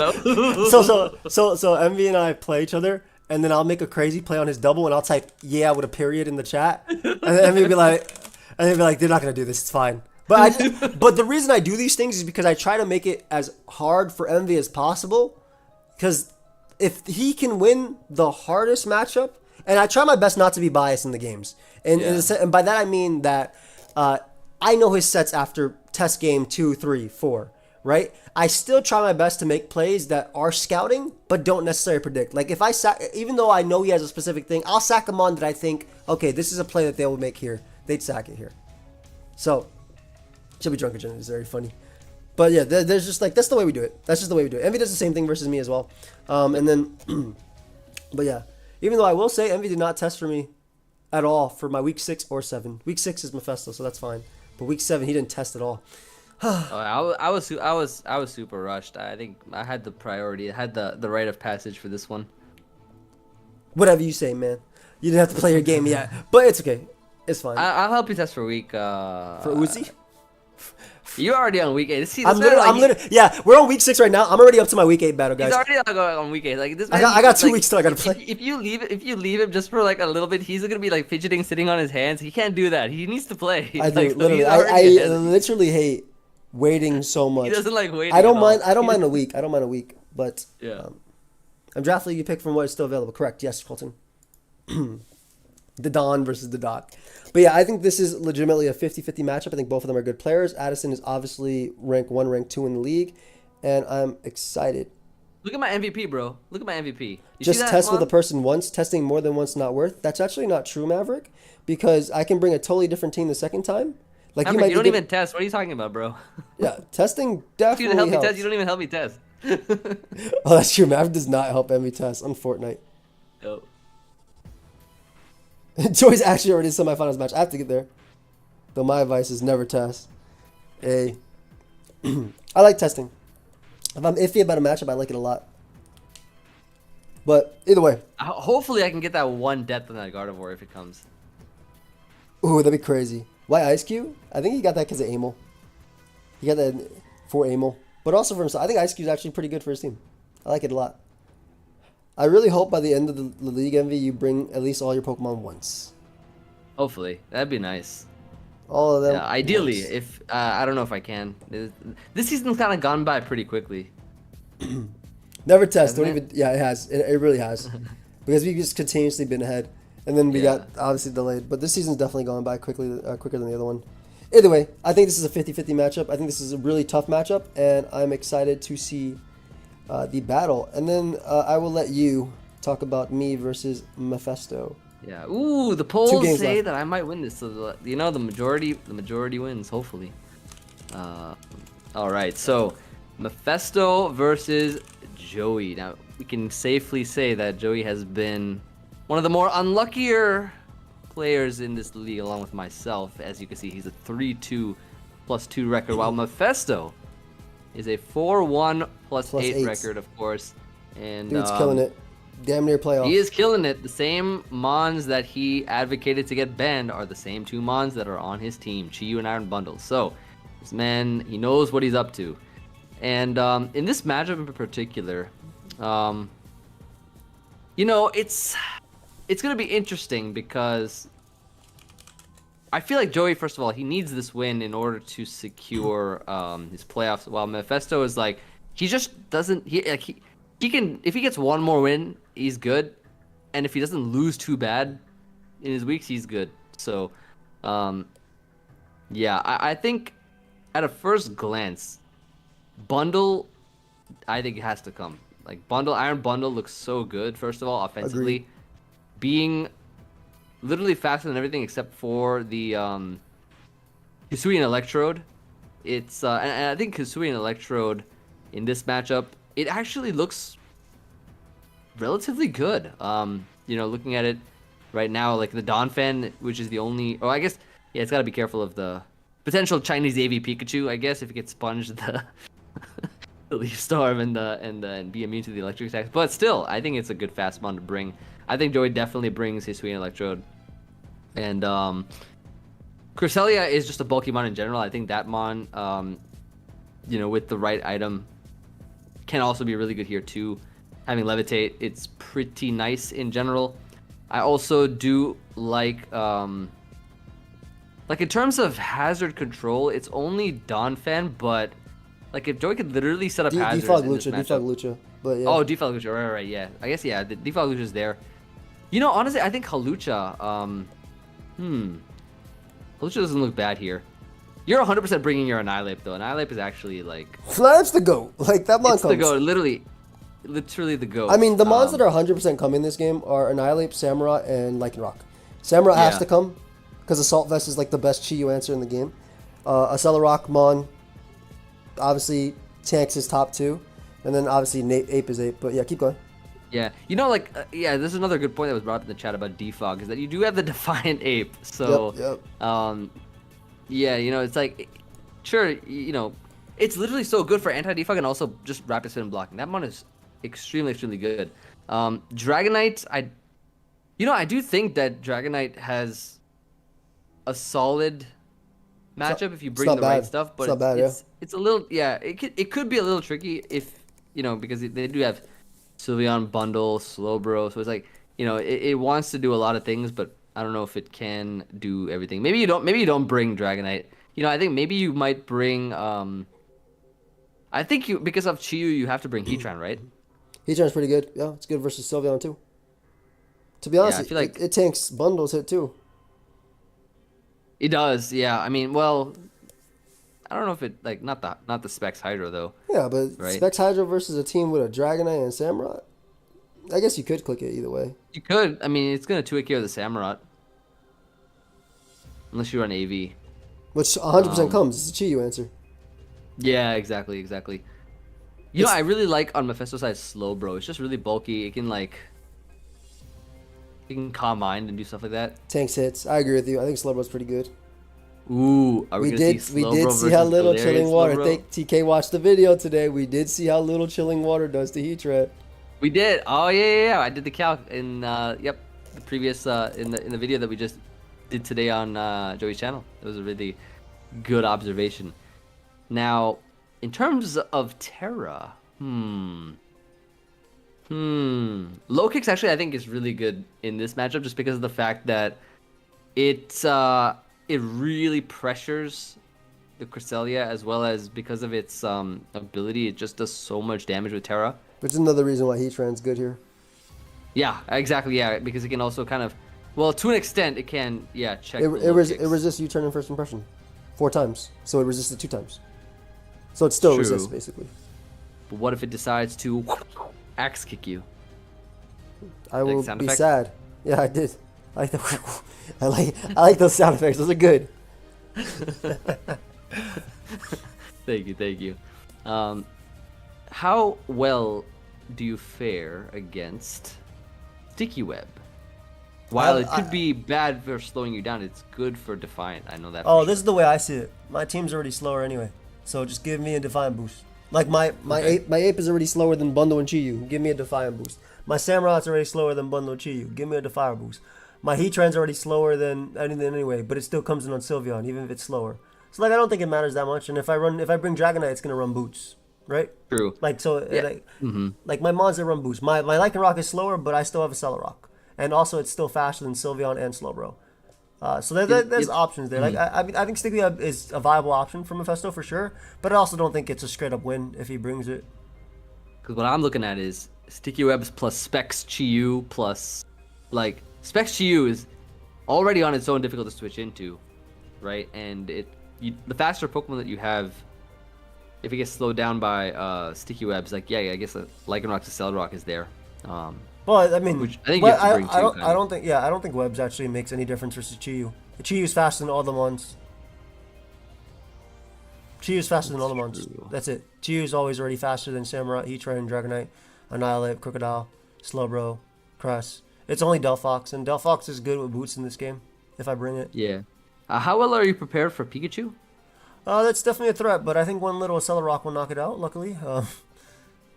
So Envy and I play each other, and then I'll make a crazy play on his double, and I'll type yeah with a period in the chat, and then Envy will be like, they're not gonna do this. It's fine. But the reason I do these things is because I try to make it as hard for Envy as possible, because if he can win the hardest matchup, and I try my best not to be biased in the games, and by that I mean that. I know his sets after test game 2, 3, 4, right? I still try my best to make plays that are scouting, but don't necessarily predict. Like if I even though I know he has a specific thing, I'll sack him on that I think, okay, this is a play that they will make here. They'd sack it here. So, should be drunk agenda is very funny. But yeah, there's just like, that's the way we do it. That's just the way we do it. Envy does the same thing versus me as well. And then, but yeah, even though I will say Envy did not test for me at all for my week 6 or 7. Week 6 is Mephisto, so that's fine. But week 7, he didn't test at all. I was super rushed. I think I had the priority. I had the rite of passage for this one. Whatever you say, man. You didn't have to play your game yet, but it's okay. It's fine. I'll help you test for week. For Uzi? You're already on week 8. See, I'm literally, yeah, we're on week 6 right now. I'm already up to my week 8 battle, guys. He's already on week 8. Like this. Man, I got 2 weeks till I gotta play. If you leave him just for like a little bit, he's gonna be like fidgeting, sitting on his hands. He can't do that. He needs to play. I do literally. I literally hate waiting so much. He doesn't like waiting. I don't mind a week. But yeah. I'm drafting you pick from what is still available. Correct. Yes, Colton. The Don versus the Doc. But yeah, I think this is legitimately a 50-50 matchup. I think both of them are good players. Addison is obviously rank 1, rank 2 in the league, and I'm excited. Look at my MVP, bro. Look at my MVP. Just test with a person once. Testing more than once not worth. That's actually not true, Maverick, because I can bring a totally different team the second time. Like Maverick, you don't even test. What are you talking about, bro? Yeah, testing definitely helps. Me test. You don't even help me test. Oh, that's true. Maverick does not help Envy test on Fortnite. Nope. Joey's actually already in semifinals match. I have to get there. Though my advice is never test. I like testing. If I'm iffy about a matchup, I like it a lot. But either way. Hopefully I can get that 1 depth on that Gardevoir if it comes. Ooh, that'd be crazy. Why Ice Cube? I think he got that because of Amel. He got that for Amel. But also for himself. I think Ice Cube's actually pretty good for his team. I like it a lot. I really hope by the end of the league, Envy, you bring at least all your Pokemon once. Hopefully. That'd be nice. All of them? Yeah, ideally. Once. If I don't know if I can. This season's kind of gone by pretty quickly. Never test. Don't even. Yeah, it has. It really has. Because we've just continuously been ahead. And then we got obviously delayed. But this season's definitely gone by quickly, quicker than the other one. Either way, I think this is a 50-50 matchup. I think this is a really tough matchup. And I'm excited to see the battle. And then I will let you talk about me versus Mephisto. Yeah. Ooh, the polls say left. That I might win this. So the majority wins. Hopefully. All right. So Mephisto versus Joey. Now we can safely say that Joey has been one of the more unluckier players in this league, along with myself. As you can see, he's a 3-2 plus 2 record, while Mephisto is a 4-1 plus 8 record, of course. And dude's killing it. Damn near playoff. He is killing it. The same Mons that he advocated to get banned are the same 2 Mons that are on his team, Chiyu and Iron Bundle. So, this man, he knows what he's up to. And in this matchup in particular, you know, it's it's gonna be interesting because I feel like Joey, first of all, he needs this win in order to secure his playoffs. While Mephisto is like, he just doesn't. He can, if he gets one more win, he's good, and if he doesn't lose too bad in his weeks, he's good. So, yeah, I think at a first glance, Bundle, I think it has to come. Like Iron Bundle looks so good. First of all, offensively, Agreed. being literally faster than everything except for the Hisui and Electrode. It's and I think Hisui and Electrode in this matchup, it actually looks relatively good. Looking at it right now, like the Donphan, which is the only, I guess, yeah, it's got to be careful of the potential Chinese AV Pikachu, I guess, if it gets sponged the the Leaf Storm and be immune to the electric attacks. But still, I think it's a good fast mon to bring. I think Joey definitely brings Hisui and Electrode. And Cresselia is just a bulky mon in general. I think that mon, with the right item, can also be really good here too. Having Levitate, it's pretty nice in general. I also do like in terms of hazard control, it's only Donphan, but like if Joey could literally set up hazards in this matchup. Defog Lucha, but yeah. Oh, Defog Lucha, right, yeah. I guess, yeah, the Defog Lucha's there. Honestly, I think Halucha, Halucha doesn't look bad here. You're 100% bringing your Annihilate, though. Annihilate is actually, like... Flaps the GOAT. Like, that mon it's comes. the GOAT, literally the GOAT. I mean, the mons that are 100% coming this game are Annihilate, Samurott, and Lycanroc. Samurott has to come, because Assault Vest is, like, the best Chi-Yu answer in the game. Accelerock, Mon, obviously, tanks his top two. And then, obviously, Ape is Ape. But, yeah, keep going. Yeah, this is another good point that was brought up in the chat about Defog, is that you do have the Defiant Ape. So, Yep. yeah, it's like, sure, it's literally so good for anti-defog and also just rapid spin and blocking. That mon is extremely, extremely good. Dragonite, I do think that Dragonite has a solid matchup if you bring the right stuff, but it's a little, it could be a little tricky if, because they do have Sylveon Bundle, Slowbro, so it's like, it wants to do a lot of things, but I don't know if it can do everything. Maybe you don't bring Dragonite. I think maybe you might bring I think because of Chi-Yu you have to bring Heatran, right? Heatran's pretty good. Yeah, it's good versus Sylveon too. To be honest, I feel like it tanks Bundle's hit too. It does, yeah. I mean, well, I don't know if it not the Specs Hydro though. Yeah, but right? Specs Hydro versus a team with a Dragonite and Samurott. I guess you could click it either way. You could. I mean, it's gonna 2-hit KO the Samurott. Unless you run AV. Which 100% comes. It's a Chi-Yu answer. Yeah, exactly. I really like on Mephisto's side Slowbro. It's just really bulky. It can calm mind and do stuff like that. Tanks hits. I agree with you. I think Slowbro's pretty good. Ooh, we did see how little Chilling Water. I think TK watched the video today. We did see how little Chilling Water does to Heatran. We did. Oh yeah. I did the calc in the previous in the video that we just did today on Joey's channel. It was a really good observation. Now, in terms of Terra, low kicks actually I think is really good in this matchup just because of the fact that it really pressures the Cresselia as well as because of its ability. It just does so much damage with Terra. Which is another reason why Heatran's good here. Yeah, exactly. Yeah, because it can also kind of, well, to an extent, it can, check. It resists U-turn in first impression 4 times, so it resisted 2 times. So it still resists basically. But what if it decides to axe kick you? I will be sad. Yeah, I did. I like the. I like those sound effects. Those are good. Thank you. How well do you fare against Sticky Web? While it could be bad for slowing you down, it's good for Defiant. I know that. This is the way I see it. My team's already slower anyway, so just give me a Defiant boost. Like my Ape is already slower than Bundle and Chi-Yu. Give me a Defiant boost. My Samurot's already slower than Bundle and Chi-Yu. Give me a Defier boost. My Heatran's already slower than anything anyway, but it still comes in on Sylveon, even if it's slower. So I don't think it matters that much. And if I bring Dragonite, it's gonna run boots. Right? True. Like my mons that run boost. My Lycanroc is slower, but I still have a Accelerock. and also it's still faster than Sylveon and Slowbro. So there's options there. Like I mean, I think Sticky Web is a viable option for Mephisto for sure, but I also don't think it's a straight up win if he brings it. Because what I'm looking at is Sticky Webs plus Specs Chi-Yu plus, like, Specs Chi-Yu is already on its own difficult to switch into, right? And the faster Pokemon that you have, if it gets slowed down by Sticky Webs, like, yeah, I guess Lycanroc to Celerock is there. Well, I mean, which I think you have to bring I don't think Webs actually makes any difference versus Chi-Yu. Chi-Yu's faster than all the Mons. Chi-Yu's faster than all the Mons. That's it. Chi-Yu's always already faster than Samurai, Heatran, Dragonite, Annihilate, Crocodile, Slowbro, Cress. It's only Delphox, and Delphox is good with boots in this game, if I bring it. Yeah. How well are you prepared for Pikachu? That's definitely a threat, but I think one little Celerock will knock it out, luckily.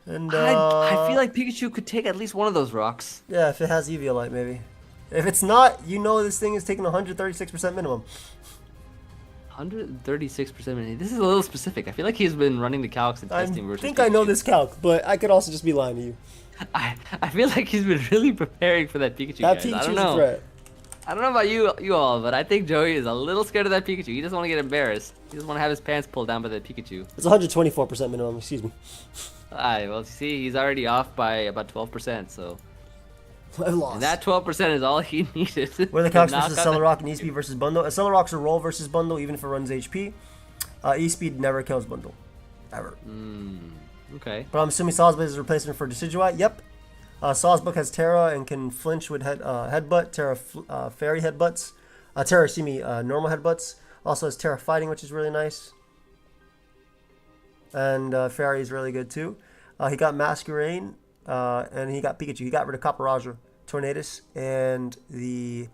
And I feel like Pikachu could take at least one of those rocks. Yeah, if it has Eviolite, maybe. If it's not, you know this thing is taking 136% minimum. 136%. This is a little specific. I feel like he's been running the calcs and testing versus I think Pikachu. I know this calc, but I could also just be lying to you. I feel like he's been really preparing for that Pikachu. That guys. Pikachu's I don't know. a threat. I don't know about you all, but I think Joey is a little scared of that Pikachu. He doesn't want to get embarrassed. He doesn't want to have his pants pulled down by that Pikachu. It's 124% minimum, excuse me. Alright, well, see, he's already off by about 12%, so... I lost. And that 12% is all he needed. Where the calcs versus Celerock and E-Speed versus Bundle. Celerock's a roll versus Bundle, even if it runs HP. E-Speed never kills Bundle. Ever. Okay. But I'm assuming Sawsbuck is a replacement for Decidueye. Yep. Sawsbuck has Terra and can flinch with Headbutt. Terra Fairy Headbutts. Terra, normal Headbutts. Also has Terra Fighting, which is really nice. And Fairy is really good too. He got Masquerain, and he got Pikachu. He got rid of Caparajah, Tornadus, and the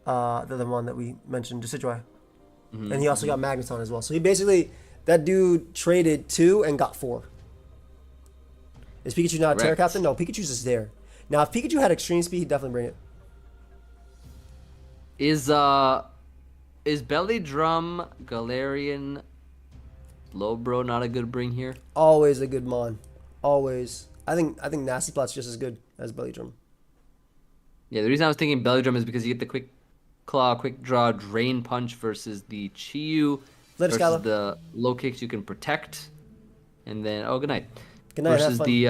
other one that we mentioned, Decidueye. And he also got Magneton as well. So he basically, that dude traded 2 and got 4. Is Pikachu not a Terra Captain? No, Pikachu's just there. Now, if Pikachu had Extreme Speed, he'd definitely bring it. Is Belly Drum, Galarian, Slowbro not a good bring here? Always a good Mon. Always. I think Nasty Plot's just as good as Belly Drum. Yeah, the reason I was thinking Belly Drum is because you get the Quick Claw, Quick Draw, Drain Punch versus the Chi-Yu versus the low kicks you can protect. And then, good night. Good night, versus the,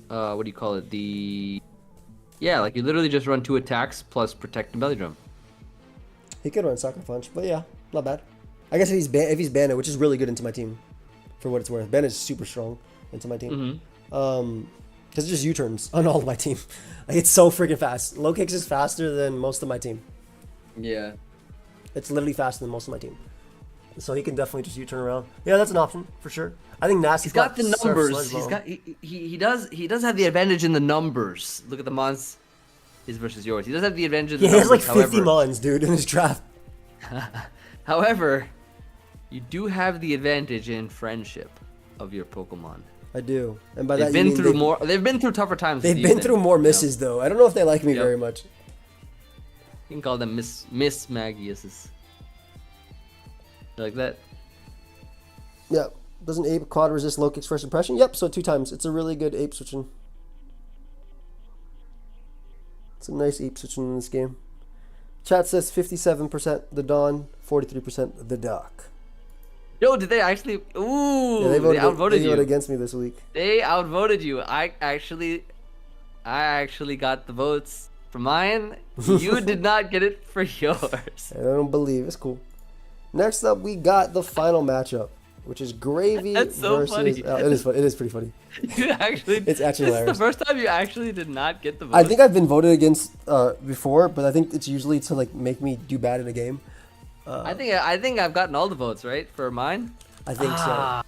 what do you call it? Yeah, like you literally just run 2 attacks plus protect and Belly Drum. He could run Sucker Punch, but yeah, not bad. I guess if he's Bandit, which is really good into my team, for what it's worth. Bandit is super strong into my team. Because it's just U-turns on all of my team. Like, it's so freaking fast. Low kicks is faster than most of my team. Yeah. It's literally faster than most of my team. So he can definitely just U-turn around. Yeah, that's an option for sure. I think Nasty. He's got the numbers. He does have the advantage in the numbers. Look at the Mons. His versus yours. He does have the advantage in the numbers. He has like 50 Mons, dude, in his draft. However, you do have the advantage in friendship of your Pokemon. I do, and by they've been through tougher times. They've been through more misses though. I don't know if they like me very much. You can call them Miss Magiuses. Like that. Yeah. Doesn't Ape Quad resist low kicks first impression? Yep, so 2 times. It's a really good Ape switching. It's a nice Ape switching in this game. Chat says 57% the Dawn, 43% the Duck. Yo, did they actually? Ooh, yeah, they outvoted you. They voted against me this week. They outvoted you. I actually got the votes for mine. You did not get it for yours. I don't believe. It's cool. Next up, we got the final matchup, which is Gravy That's so versus... funny. it is fun. It is pretty funny. You actually... It's actually hilarious. This is the first time you actually did not get the vote. I think I've been voted against before, but I think it's usually to like make me do bad in a game. I think I've gotten all the votes, right, for mine? I think so.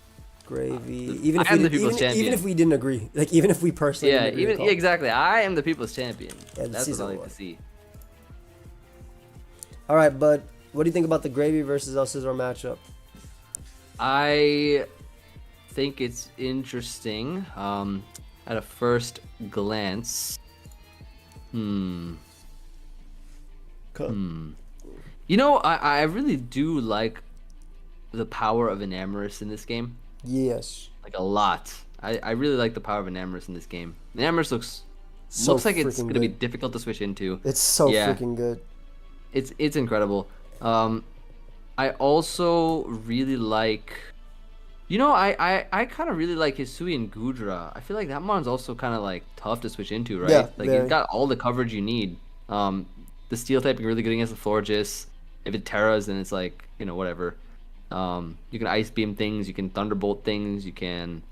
Gravy. Even if we didn't agree. Like, even if we personally didn't agree. Exactly. I am the people's champion. Yeah, that's what I like to see. All right, bud. What do you think about the Gravy versus El Scissor matchup? I think it's interesting. At a first glance. You know, I really do like the power of Enamorus in this game. Yes. Like a lot. I really like the power of Enamorus in this game. Enamorus looks So Looks like it's freaking gonna be good. difficult to switch into. It's so Yeah, freaking good. it's incredible. I also really like. I kind of really like Hisui and Gudra. I feel like that mon's also kind of like tough to switch into, Yeah, right? Like it's very. got all the coverage you need. The steel typing really good against the Florges. If it Terras, then it's like whatever. You can ice beam things, you can thunderbolt things, you can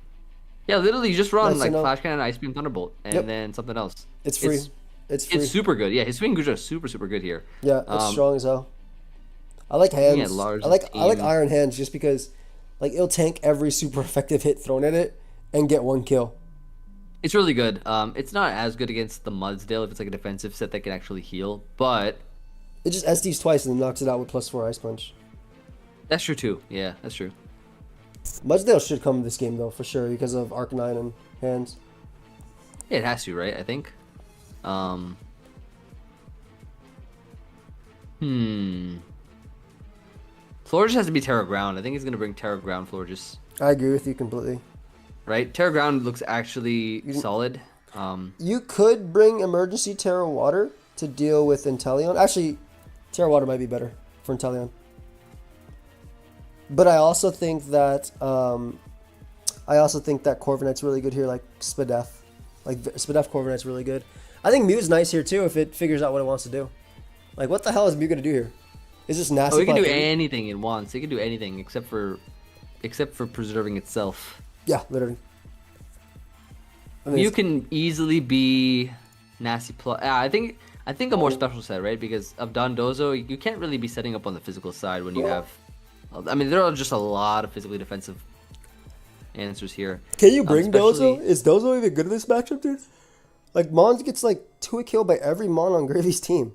literally you just run Nice to like know. flash cannon, ice beam, thunderbolt, and Yep, then something else. it's free. It's It's it's free. super good. Yeah, Hisui and Gudra are super good here. Yeah, it's Um, strong as hell. I like Looking at hands. Lars' I like team. iron hands just because like it'll tank every super effective hit thrown at it and get one kill. It's really good. It's not as good against the Mudsdale if it's like a defensive set that can actually heal, but It just SDs twice and then knocks it out with +4 ice punch. that's true too. Yeah, that's true. Mudsdale should come this game though for sure because of Arcanine and hands. Yeah, it has to, right? I think. Um, hmm. Florges has to be Terra Ground. I think he's gonna bring Terra Ground Florges, I agree with you completely. right? Terra Ground looks actually solid. You could bring Emergency Terra Water to deal with Inteleon. Actually, Terra Water might be better for Inteleon. But I also think that Corviknight's really good here, like Spadef. Like Spadef Corviknight's really good. I think Mew's nice here too if it figures out what it wants to do. Like what the hell is Mew gonna do here? Is this nasty? Oh, it can do anything it wants. It can do anything except for preserving itself. Yeah, literally. I mean, You can easily be nasty plus. I think a more special set, right? Because of Dondozo, you can't really be setting up on the physical side when you have. I mean, there are just a lot of physically defensive answers here. can you bring especially- Dozo? Is Dozo even good in this matchup, dude? Like Mons gets like 2 a kill by every Mon on Gravy's team.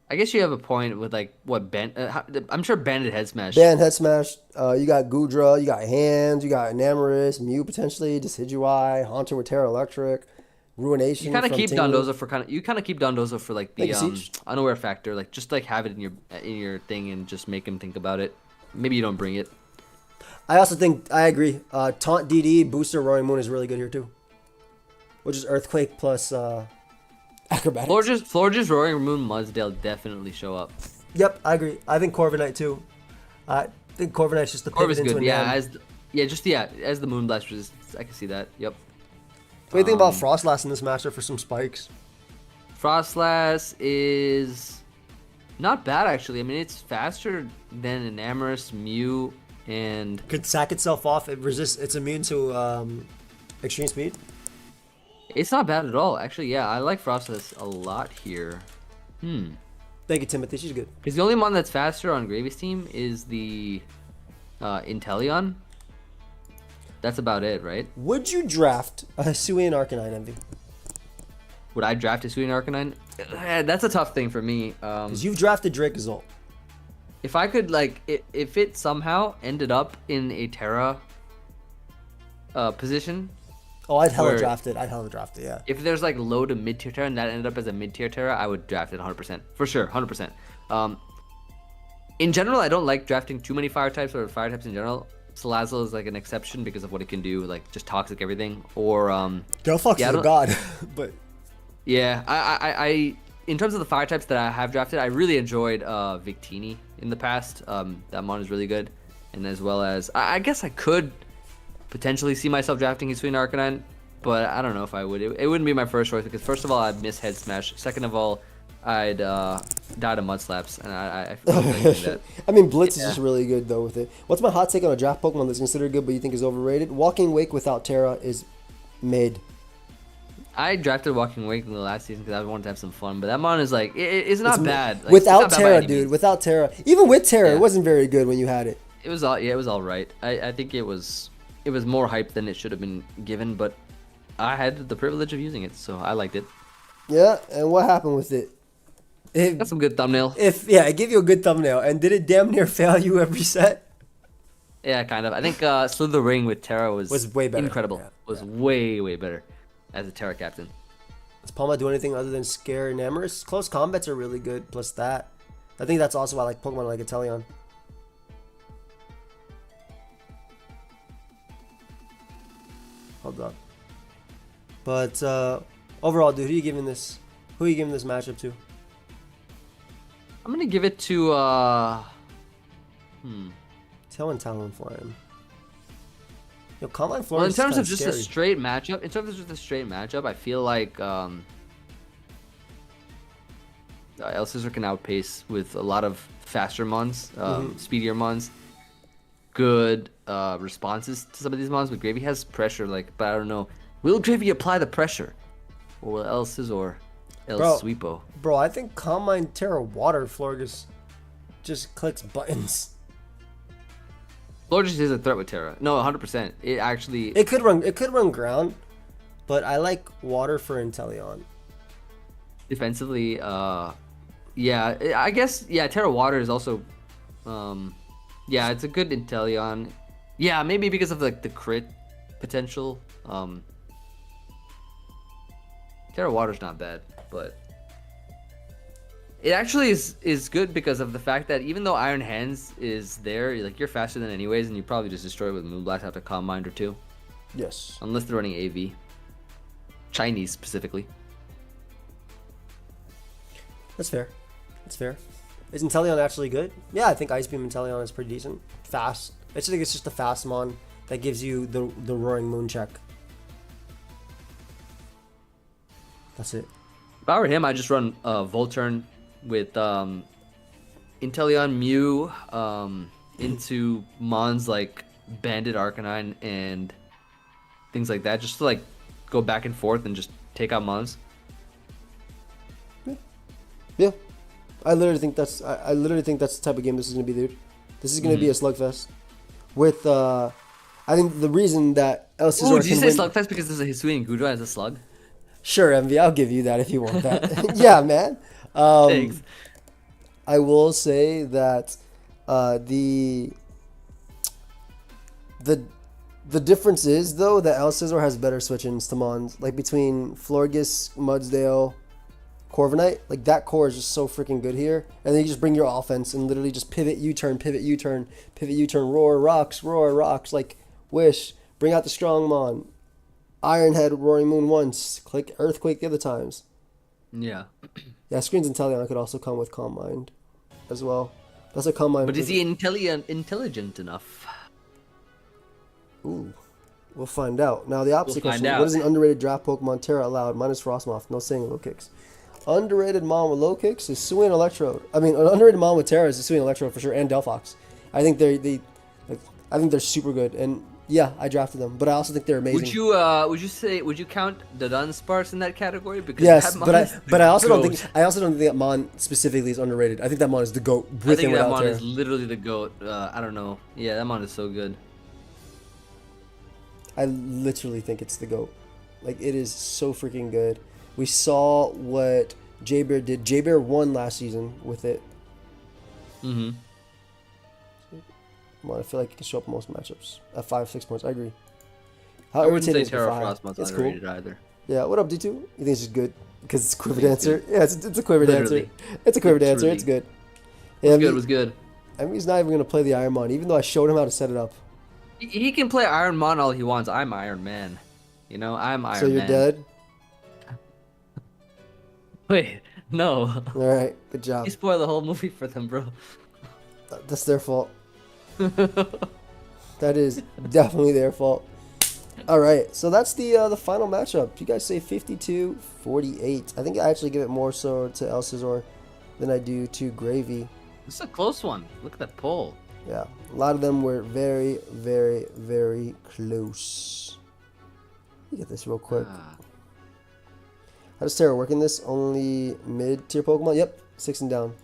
I guess you have a point with like what I'm sure Bandit Head Smash. Ban Head Smash. You got Gudra. You got Hands. You got Enamorus. Mew potentially. Decidueye. Haunter with Terra Electric. Ruination. You kind of from keep Tinglu. Dondozo for like the Like a siege? unaware factor, like just like have it in your thing and just make him think about it. Maybe you don't bring it. I also think I agree. Taunt DD Booster Roaring Moon is really good here too, which is Earthquake plus Acrobatics. Florges, Roaring Moon, Mudsdale definitely show up. Yep, I agree. I think Corviknight too. I think Corviknight's just the pivot Corvus into good, a yeah. Nam. As the Moonblast resistance, I can see that. Yep. What do you think about Frostlass in this matchup for some spikes? Frostlass is not bad actually. I mean, it's faster than Enamorus, Mew, and Could sack itself off. It resists. It's immune to extreme speed. it's not bad at all. Actually, yeah, I like Frostlass a lot here. Thank you, Timothy. She's good. Because the only one that's faster on Gravy's team is the Inteleon. That's about it, right? Would you draft a Hisuian Arcanine Envy? Would I draft a Suian Arcanine? That's a tough thing for me. Because you've drafted Dracozolt. If I could, like, if it somehow ended up in a Terra position, Oh, I'd hella Where- draft it. I'd hella draft it, yeah. if there's like low to mid tier Terra and that ended up as a mid tier Terra, I would draft it 100%. For sure, 100%. In general, I don't like drafting too many fire types or fire types in general. Salazzle is like an exception because of what it can do, like just toxic everything. Or Delphox yeah, I is a don't- god, but yeah, I in terms of the fire types that I have drafted, I really enjoyed Victini in the past. That mon is really good, and as well as I guess I could potentially see myself drafting Hisuian Arcanine, but I don't know if I would. It wouldn't be my first choice because first of all, I'd miss Head Smash. Second of all, I'd die to Mud Slaps, and I feel like doing that. I mean, Blitz Yeah. is just really good though with it. What's my hot take on a draft Pokemon that's considered good but you think is overrated? Walking Wake without Terra is mid. I drafted Walking Wake in the last season because I wanted to have some fun, but that mon is like it's not bad. Like, it's without not bad by Terra, any dude. means. Without Terra, even with Terra, Yeah. it wasn't very good when you had it. It was all right. I think it was more hype than it should have been given, but I had the privilege of using it, so I liked it. Yeah, and what happened with it? Got some good thumbnail. It gave you a good thumbnail, and did it damn near fail you every set? Yeah, kind of. I think Slithering with Terra was way better. Incredible. Yeah, Was way better as a Terra captain. Does Palma do anything other than scare Enamorus? Close combats are really good, plus that. I think that's also why I like Pokemon like Inteleon. Hold up. But, Overall, dude, who are you giving this? Who are you giving this matchup to? I'm gonna give it to Tail and Talon Flame. Yo, Combine Florence. Well, in terms of is just scary. a straight matchup, I feel like El Scissor can outpace with a lot of faster mons, speedier mons, good responses to some of these mons. But Gravy has pressure, but I don't know. Will Gravy apply the pressure, or will El Scissor, El Sweepo? Bro, I think Combine Terra Water Florgus just clicks buttons. Florges is a threat with Terra. No, 100%. It actually. It could run ground, but I like water for Inteleon. Defensively, yeah, I guess, yeah, Terra Water is also, yeah, it's a good Inteleon. Yeah, maybe because of the crit potential. Terra Water's not bad, but it actually is good because of the fact that even though Iron Hands is there, you're faster than anyways, and you probably just destroy it with Moonblast after Combine or two. Yes. Unless they're running AV. Chinese specifically. That's fair. That's fair. Is Inteleon actually good? Yeah, I think Ice Beam Inteleon is pretty decent. Fast. I just think it's just a fast mon that gives you the Roaring Moon check. That's it. If I were him, I'd just run Volturn with Inteleon Mew into mons like Bandit Arcanine and things like that, just to go back and forth and just take out mons. Yeah. I literally think that's the type of game this is gonna be, dude. This is gonna be a slugfest. With I think the reason that El Scissor Ooh, did you say slugfest because there's a Hisui and Gudra as a slug? Sure, Envy, I'll give you that if you want that. Yeah, man. Thanks. I will say that the difference is though that El Scissor has better switch-ins to mons, between Florges, Mudsdale, Corviknight. That core is just so freaking good here, and then you just bring your offense and literally just pivot, U-turn, pivot, U-turn, pivot, U-turn, roar rocks, Wish, bring out the strong mon, Iron Head, Roaring Moon once, click Earthquake the other times. Yeah. Yeah, Screens Inteleon could also come with Calm Mind as well. That's a Calm Mind. But is he intelligent enough? Ooh. We'll find out. Now, the opposite question. What is an underrated draft Pokemon? Terra allowed. Minus Frostmoth. No saying low kicks. Underrated mon with low kicks is Sui and Electrode. I mean, an underrated mon with Terra is Sui and Electrode for sure, and Delphox. I think they're super good, and yeah, I drafted them, but I also think they're amazing. Would you count the Dunsparce in that category? Because yes, but I also don't think that mon specifically is underrated. I think that mon is the GOAT. I think that mon is literally the GOAT. I don't know. Yeah, that mon is so good. I literally think it's the GOAT. It is so freaking good. We saw what J-Bear did. J-Bear won last season with it. Mm-hmm. I feel like it can show up in most matchups at 5-6 points. I agree. I wouldn't say Terra Frostmoth's underrated either. Yeah, what up, D2? You think it's just good because it's a Quiver Dancer? Yeah, it's a Quiver Dancer. It's a Quiver Dancer. It's good. Yeah, it was good. I mean, he's not even gonna play the Iron Mon, even though I showed him how to set it up. He can play Iron Mon all he wants. I'm Iron Man. I'm Iron Man. So you're dead? Wait, no. All right, good job. You spoiled the whole movie for them, bro. That's their fault. That is definitely their fault. All right, so that's the final matchup. You guys say 52-48. I think I actually give it more so to El Scissor than I do to Gravy. It's a close one. Look at that poll. Yeah, a lot of them were very, very, very close. Let me get this real quick. How does Terra work in this? Only mid-tier Pokemon? Yep, 6 and down.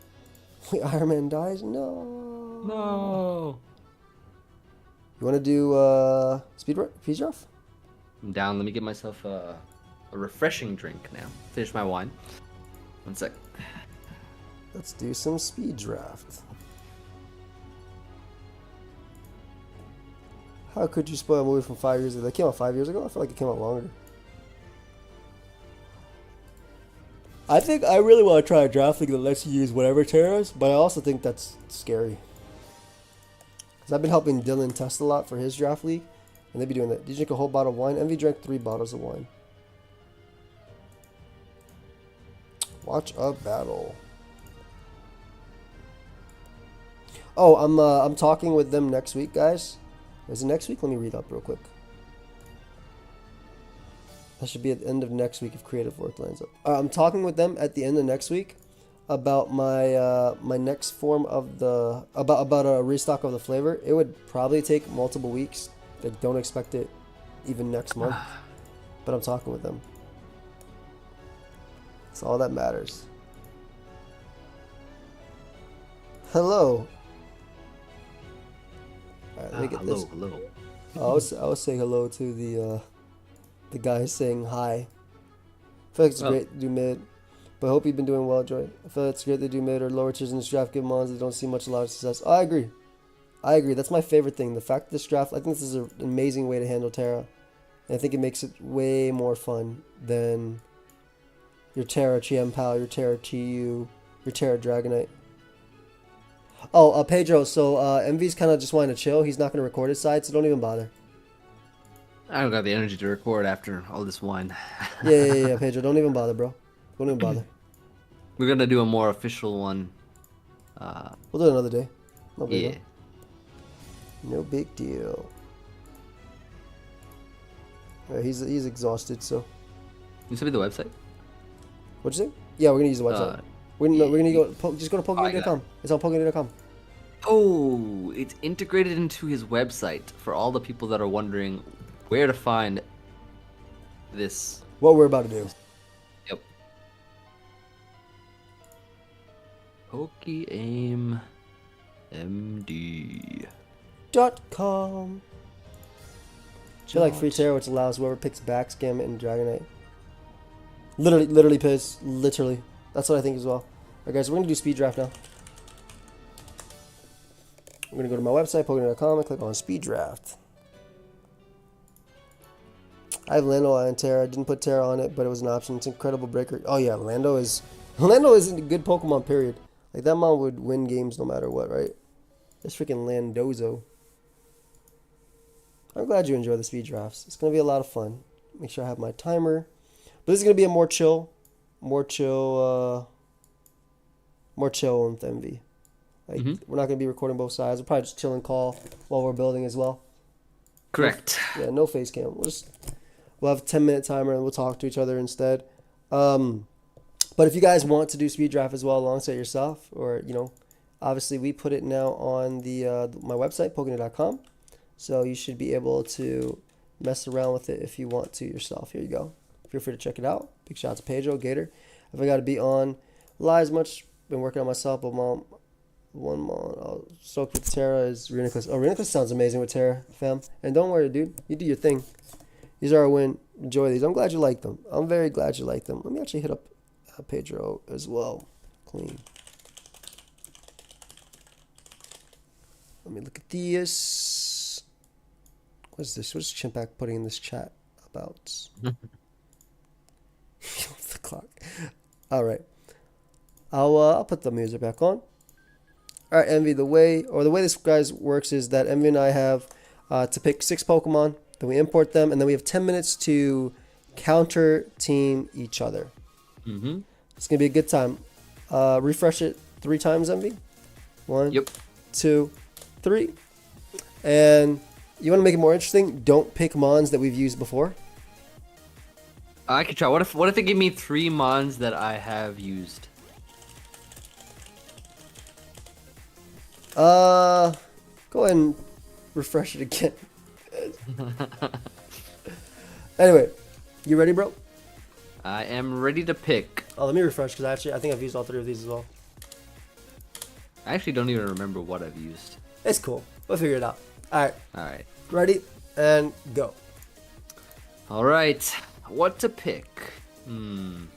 Wait, Iron Man dies? No. You want to do speed draft? I'm down. Let me get myself a refreshing drink now. Finish my wine. 1 sec. Let's do some speed draft. How could you spoil a movie from 5 years ago? That came out 5 years ago? I feel like it came out longer. I think I really want to try a draft league that lets you use whatever Terras, but I also think that's scary. Because I've been helping Dylan test a lot for his draft league, and they'd be doing that. Did you drink a whole bottle of wine? Envy drank 3 bottles of wine. Watch a battle. Oh, I'm talking with them next week, guys. Is it next week? Let me read up real quick. That should be at the end of next week if creative work lines up. I'm talking with them at the end of next week about my my next form of the about a restock of the flavor. It would probably take multiple weeks. Like, don't expect it even next month. But I'm talking with them. That's all that matters. Hello. All right, let me get hello, this. hello. I was saying hello to the guy saying hi. I feel like it's great to do mid, but I hope you've been doing well, Joy. I feel like it's great to do mid or lower tiers in this draft, give mons that don't see much a lot of success. Oh, I agree. That's my favorite thing. The fact that this draft, I think this is an amazing way to handle Terra. And I think it makes it way more fun than your Terra Chiempao, your Terra Chiyu, your Terra Dragonite. Oh, Pedro, so MV's kind of just wanting to chill. He's not going to record his side, so don't even bother. I don't got the energy to record after all this wine. Yeah, Pedro, don't even bother, bro. Don't even bother. We're gonna do a more official one. We'll do it another day. No big Yeah. deal. No big deal. Alright, he's exhausted, so. You send me the website. What'd you say? Yeah, we're gonna use the website. We're gonna go. Just go to pokeaimMD.com. It's on pokeaimMD.com. Oh, it's integrated into his website for all the people that are wondering where to find this. What we're about to do. Yep. pokeaimMD. .com. I feel like free Terra, which allows whoever picks Bax, Gambit, and Dragonite. Literally, Piz. Literally. That's what I think as well. Alright, guys, we're going to do speed draft now. I'm going to go to my website, pokeaimMD.com, and click on speed draft. I have Lando and Terra. I didn't put Terra on it, but it was an option. It's incredible breaker. Oh, yeah, Lando is a good Pokemon, period. Like, that mon would win games no matter what, right? This freaking Landozo. I'm glad you enjoy the speed drafts. It's going to be a lot of fun. Make sure I have my timer. But this is going to be a more chill with MV. Like, we're not going to be recording both sides. We'll probably just chill and call while we're building as well. Correct. Yeah, no face cam. We'll have a 10-minute timer and we'll talk to each other instead. But if you guys want to do speed draft as well alongside yourself, or, you know, obviously we put it now on the my website, pokeaimMD.com. So you should be able to mess around with it if you want to yourself. Here you go. Feel free to check it out. Big shout out to Pedro, Gator. If I got to be on live as much, been working on myself, but one I'll stoked with Terra is Reuniclus. Oh, Reuniclus sounds amazing with Terra, fam. And don't worry, dude. You do your thing. These are a win. Enjoy these. I'm glad you like them. I'm very glad you like them. Let me actually hit up Pedro as well. Clean. Let me look at these. What's this? What's Chimpack putting in this chat about? The clock. All right. I'll put the music back on. All right, Envy. The way this guys works is that Envy and I have to pick 6 Pokemon. Then we import them, and then we have 10 minutes to counter team each other. It's gonna be a good time. Refresh it 3 times, Envy. 1, 2, 3. And you want to make it more interesting? Don't pick mons that we've used before. I could try. What if they give me 3 mons that I have used? Go ahead and refresh it again. Anyway, you ready, bro? I am ready to pick. Oh, let me refresh because I think I've used all 3 of these as well. I actually don't even remember what I've used. It's cool. We'll figure it out. All right. Ready and go. All right. What to pick? Let's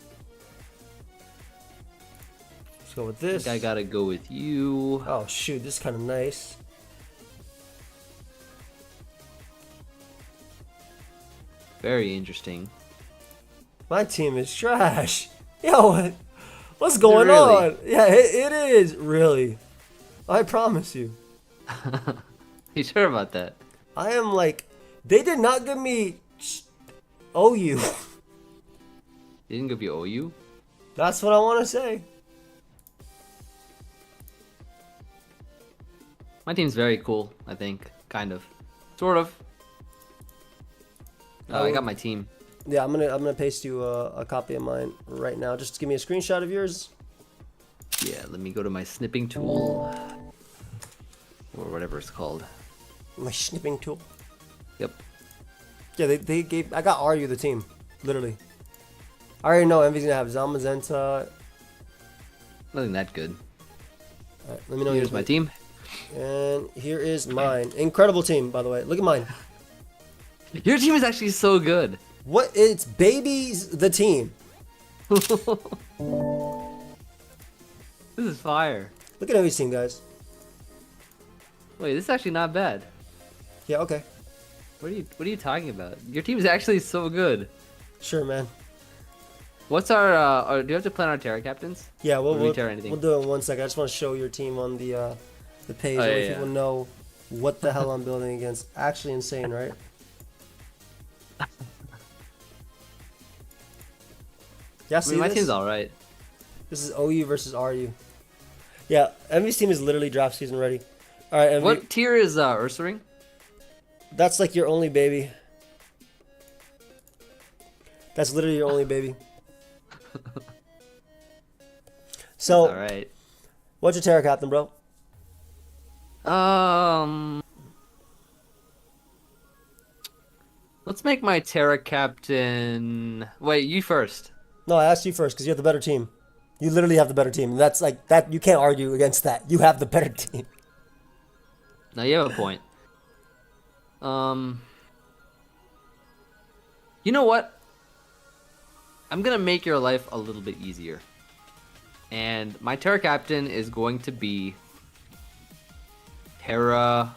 go with this. I think I gotta go with you. Oh shoot, this is kind of nice. Very interesting. My team is trash. Yo, what's going really? on? Yeah, it is really. I promise you. You sure about that? I am like, they did not give me OU. They didn't give you OU? That's what I want to say. My team's very cool, I think. Kind of. Sort of. Oh, I got my team. Yeah, I'm gonna paste you a copy of mine right now. Just give me a screenshot of yours. Yeah, let me go to my snipping tool. Or whatever it's called. My snipping tool. Yep. Yeah, they gave. I got Ryu the team, literally. I already know Envy's gonna have Zamazenta. Nothing that good. Alright, let me know. Here's my team. And here is mine. Incredible team, by the way. Look at mine. Your team is actually so good. What? It's babies the team. This is fire. Look at Envy's team, guys. Wait, this is actually not bad. Yeah. Okay. What are you talking about? Your team is actually so good. Sure, man. What's our do you have to plan our Terra captains? Yeah, we'll Or Terra anything? we'll do it in 1 second. I just want to show your team on the page. Oh, so yeah, people know what the hell I'm building against. Actually insane, right? Yeah, see my this? team's alright. This is OU versus RU. Yeah, Envy's team is literally draft season ready. All right, Envy. What tier is Ursaring? That's like your only baby. That's literally your only baby. So, Alright. what's your Terra captain, bro? Let's make my Terra captain. Wait, you first. No, I asked you first because you have the better team. You literally have the better team. That's like that. You can't argue against that. You have the better team. Now you have a point. You know what? I'm gonna make your life a little bit easier. And my Terra captain is going to be Terra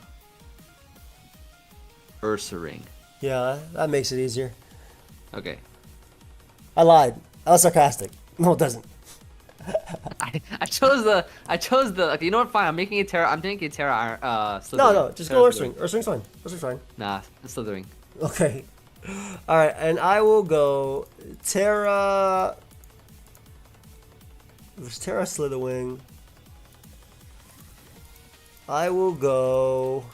Ursaring. Yeah, that makes it easier. Okay. I lied. I was sarcastic. No, it doesn't. I chose the okay, you know what, fine, I'm making a Terra No, Slytherin. just Terra go Slytherin. Ursaring. Ursaring's fine. Ursaring's fine. Nah, it's Slytherin. Okay. All right, and I will go Terra. There's Terra Slitherwing. I will go.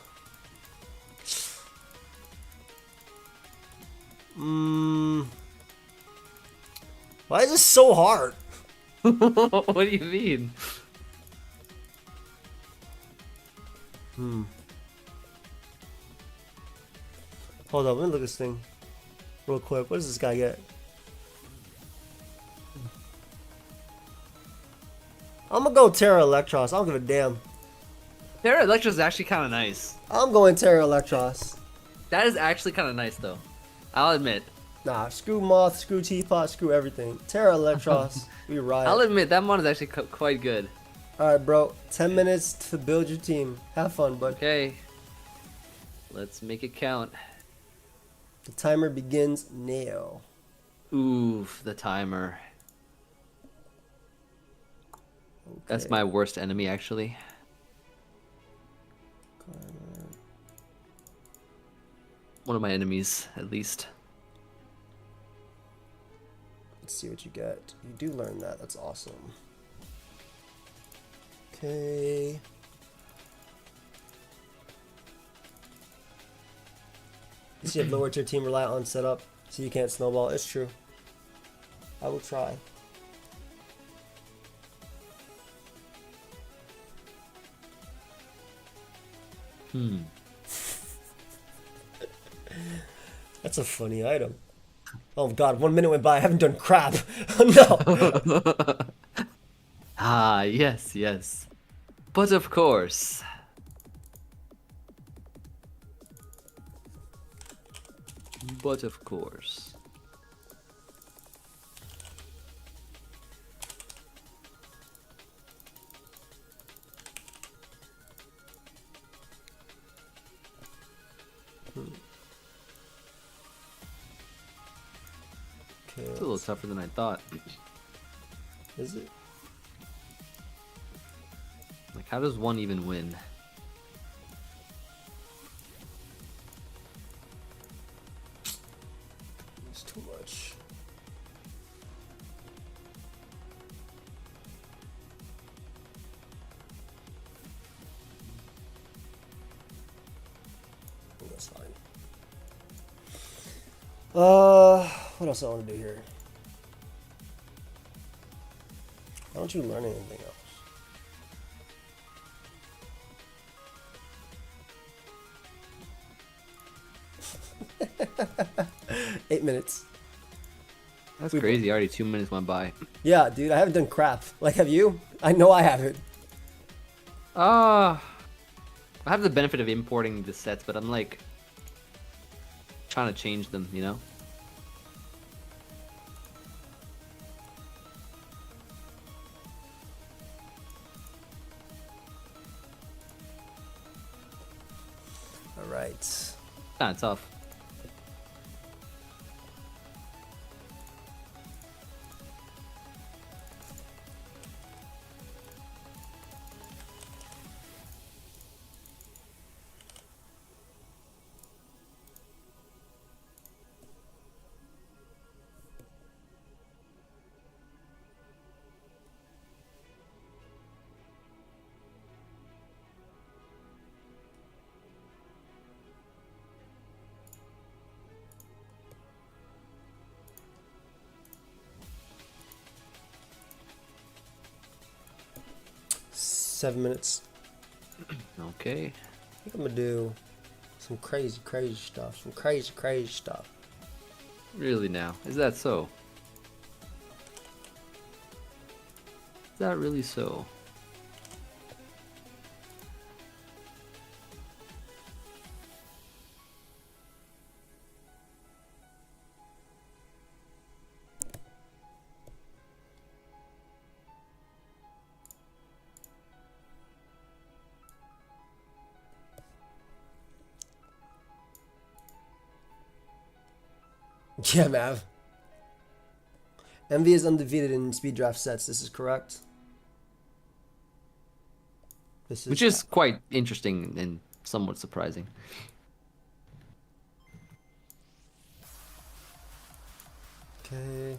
Why is this so hard? What do you mean? Hold on, let me look at this thing real quick. What does this guy get? I'm gonna go Terra Electros. I don't give a damn. Terra Electra is actually kind of nice. I'm going Terra Electros. That is actually kind of nice, though. I'll admit. Nah, screw Moth, screw Teapot, screw everything. Terra Electros, we ride. I'll admit that one is actually quite good. Alright, bro. 10 minutes to build your team. Have fun, bud. Okay. Let's make it count. The timer begins now. Oof, the timer. Okay. That's my worst enemy, actually. One of my enemies, at least. Let's see what you get. You do learn that. That's awesome. Okay. You see, you have lower tier team rely on setup, so you can't snowball. It's true. I will try. That's a funny item. Oh god, 1 minute went by. I haven't done crap. Oh no. Ah, yes, yes. But of course. But of course. Okay, It's a little tougher than I thought. is it? Like, how does one even win? It's too much. That's fine. What else I want to do here? Why don't you learn anything else? 8 minutes. That's crazy. Already 2 minutes went by. Yeah, dude, I haven't done crap. Like, have you? I know I haven't. I have the benefit of importing the sets, but I'm like trying to change them, you know? All right. Kind of tough. Seven minutes. Okay. I think I'm gonna do some crazy stuff. Some crazy stuff. Really now? Is that so? Is that really so? Yeah, Mav. MV is undefeated in speed draft sets. This is correct. Which is quite interesting and somewhat surprising. Okay.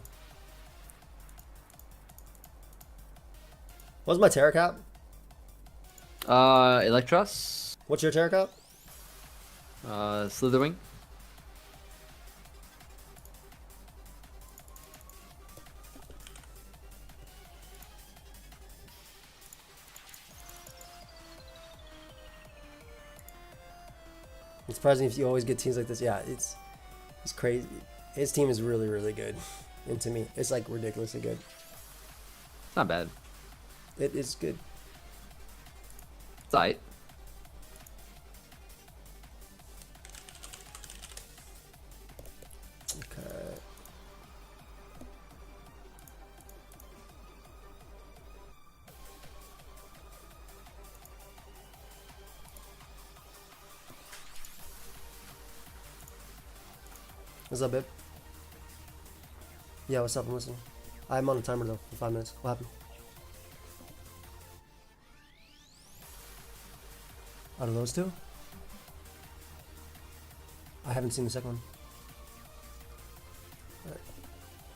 What's my Terra cap? Electros. What's your Terra cap? Slitherwing. It's surprising if you always get teams like this. Yeah, it's crazy. His team is really good. And to me, it's like ridiculously good. It's not bad. It is good. It's alright. Okay. What's up, babe? Yeah, what's up? I'm listening. I'm on a timer though for 5 minutes. What happened? Out of those two? I haven't seen the second one. Alright.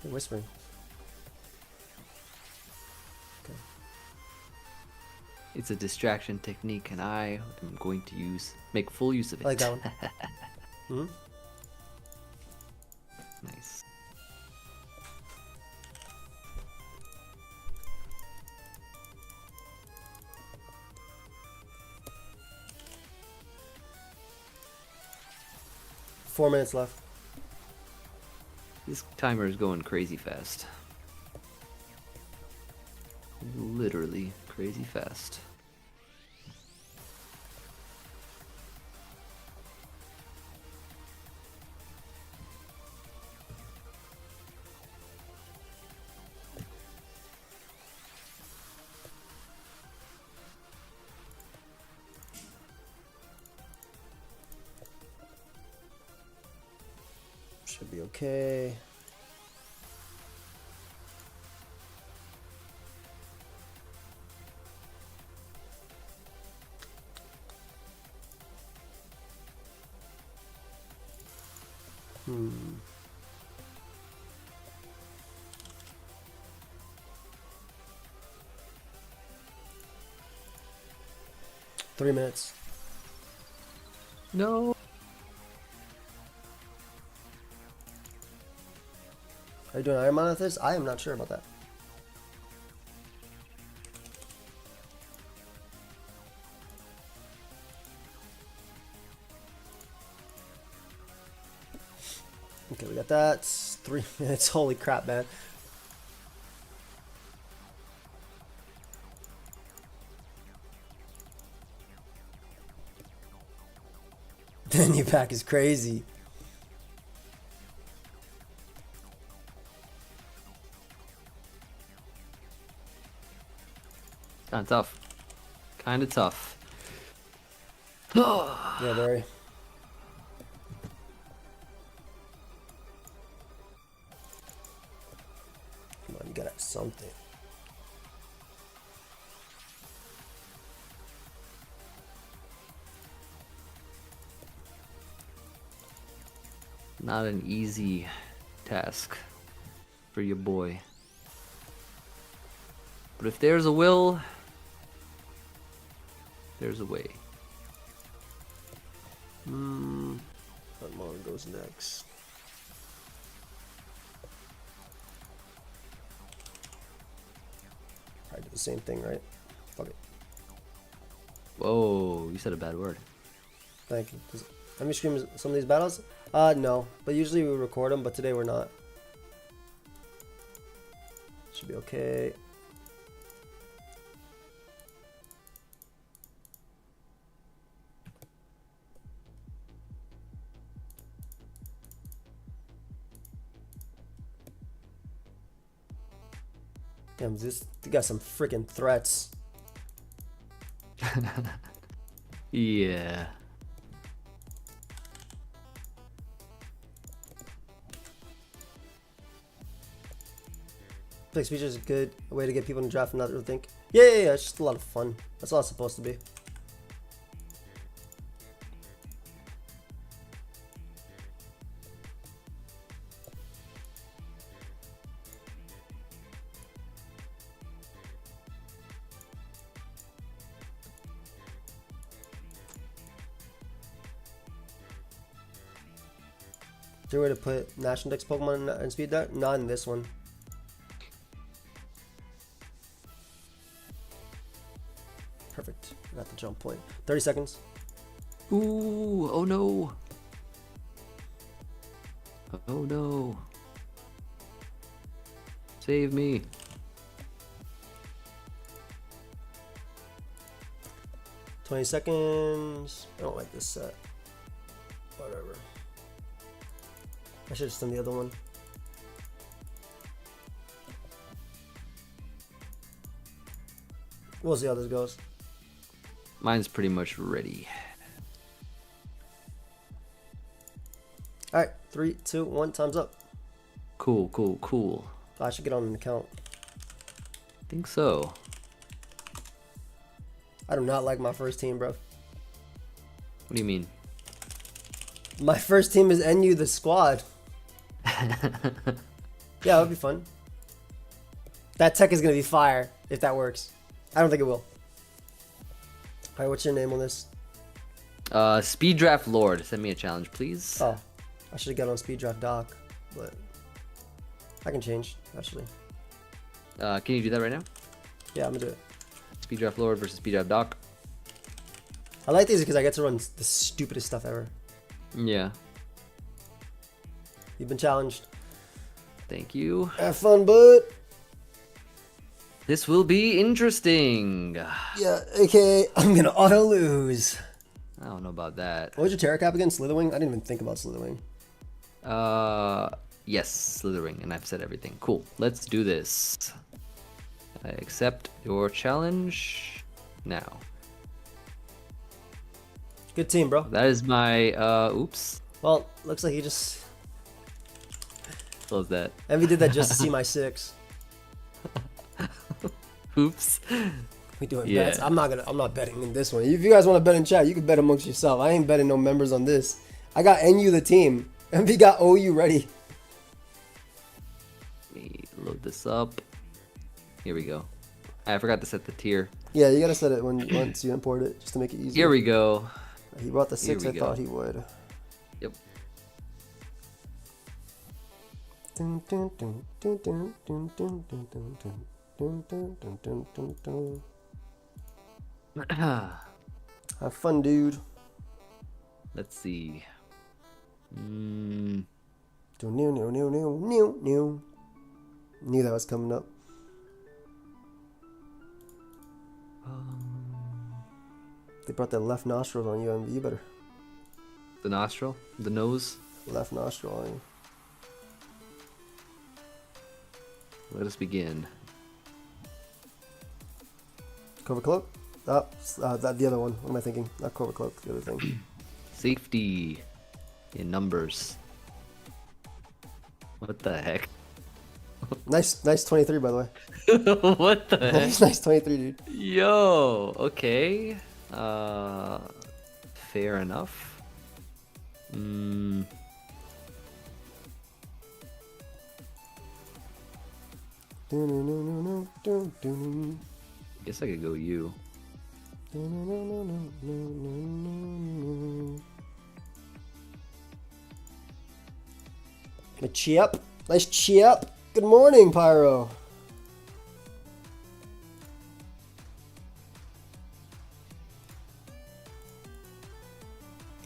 You're whispering. Okay. It's a distraction technique, and I am going to make full use of it. I like that one. Hmm? Nice. Four minutes left. This timer is going crazy fast. Literally crazy fast. Should be okay. Hmm. Three minutes. No. Are you doing Ironmon with this? I am not sure about that. Okay, we got that. It's 3 minutes. Holy crap, man. The new pack is crazy. Kind of tough. Kind of tough. Yeah, very. Come on, you gotta have something. Not an easy task for your boy. But if there's a will, there's a way. Pokemon goes next. Probably do the same thing, right? Fuck it. Whoa, you said a bad word. Thank you. Let me stream some of these battles. No, but usually we record them, but today we're not. Should be okay. Damn, this got some freaking threats. Yeah. Flex feature is a good way to get people in the draft and not really think. Yeah, it's just a lot of fun. That's all it's supposed to be. Is there a way to put National Dex Pokemon in Speed Dart? Not in this one. Perfect. Got the jump point. 30 seconds. Ooh, oh no. Oh no. Save me. $20 seconds. I don't like this set. Whatever. I should have just done the other one. We'll see how this goes. Mine's pretty much ready. Alright, 3, 2, 1, time's up. Cool, cool, cool. I should get on an account. Think so. I do not like my first team, bro. What do you mean? My first team is NU the squad. Yeah, it would be fun. That tech is going to be fire if that works. I don't think it will. Alright, what's your name on this? Speed Draft Lord. Send me a challenge, please. Oh, I should have got on Speed Draft Doc, but I can change, actually. Can you do that right now? Yeah, I'm going to do it. Speed Draft Lord versus Speed Draft Doc. I like these because I get to run the stupidest stuff ever. Yeah. You've been challenged. Thank you. Have fun, bud. This will be interesting. Yeah, aka I'm gonna auto lose. I don't know about that. What was your Terra Cap again? Slitherwing? I didn't even think about Slitherwing. Yes, Slithering, and I've said everything. Cool. Let's do this. I accept your challenge now. Good team, bro. That is my oops. Well, looks like you just Close that. Envy did that just to see my 6. Oops. We doing Yeah. bets. I'm not betting in this one. If you guys want to bet in chat, you can bet amongst yourself. I ain't betting no members on this. I got NU the team. Envy got OU ready. Let me load this up. Here we go. I forgot to set the tier. Yeah, you gotta set it once you import it, just to make it easier. Here we go. He brought the 6 Here I we go. thought he would. Yep. Have fun, dude. Let's see. Knew that was coming up. They brought their left nostrils on you, MD. You better. The nostril? The nose? Left nostril on you. Let us begin. Cobra Cloak? The other one. What am I thinking? Not Cobra Cloak, the other thing. Safety in numbers. What the heck? Nice 23, by the way. What the heck? Nice 23, dude. Yo, okay. Fair enough. Guess I could go you. A chip. Nice chip. Good morning, Pyro.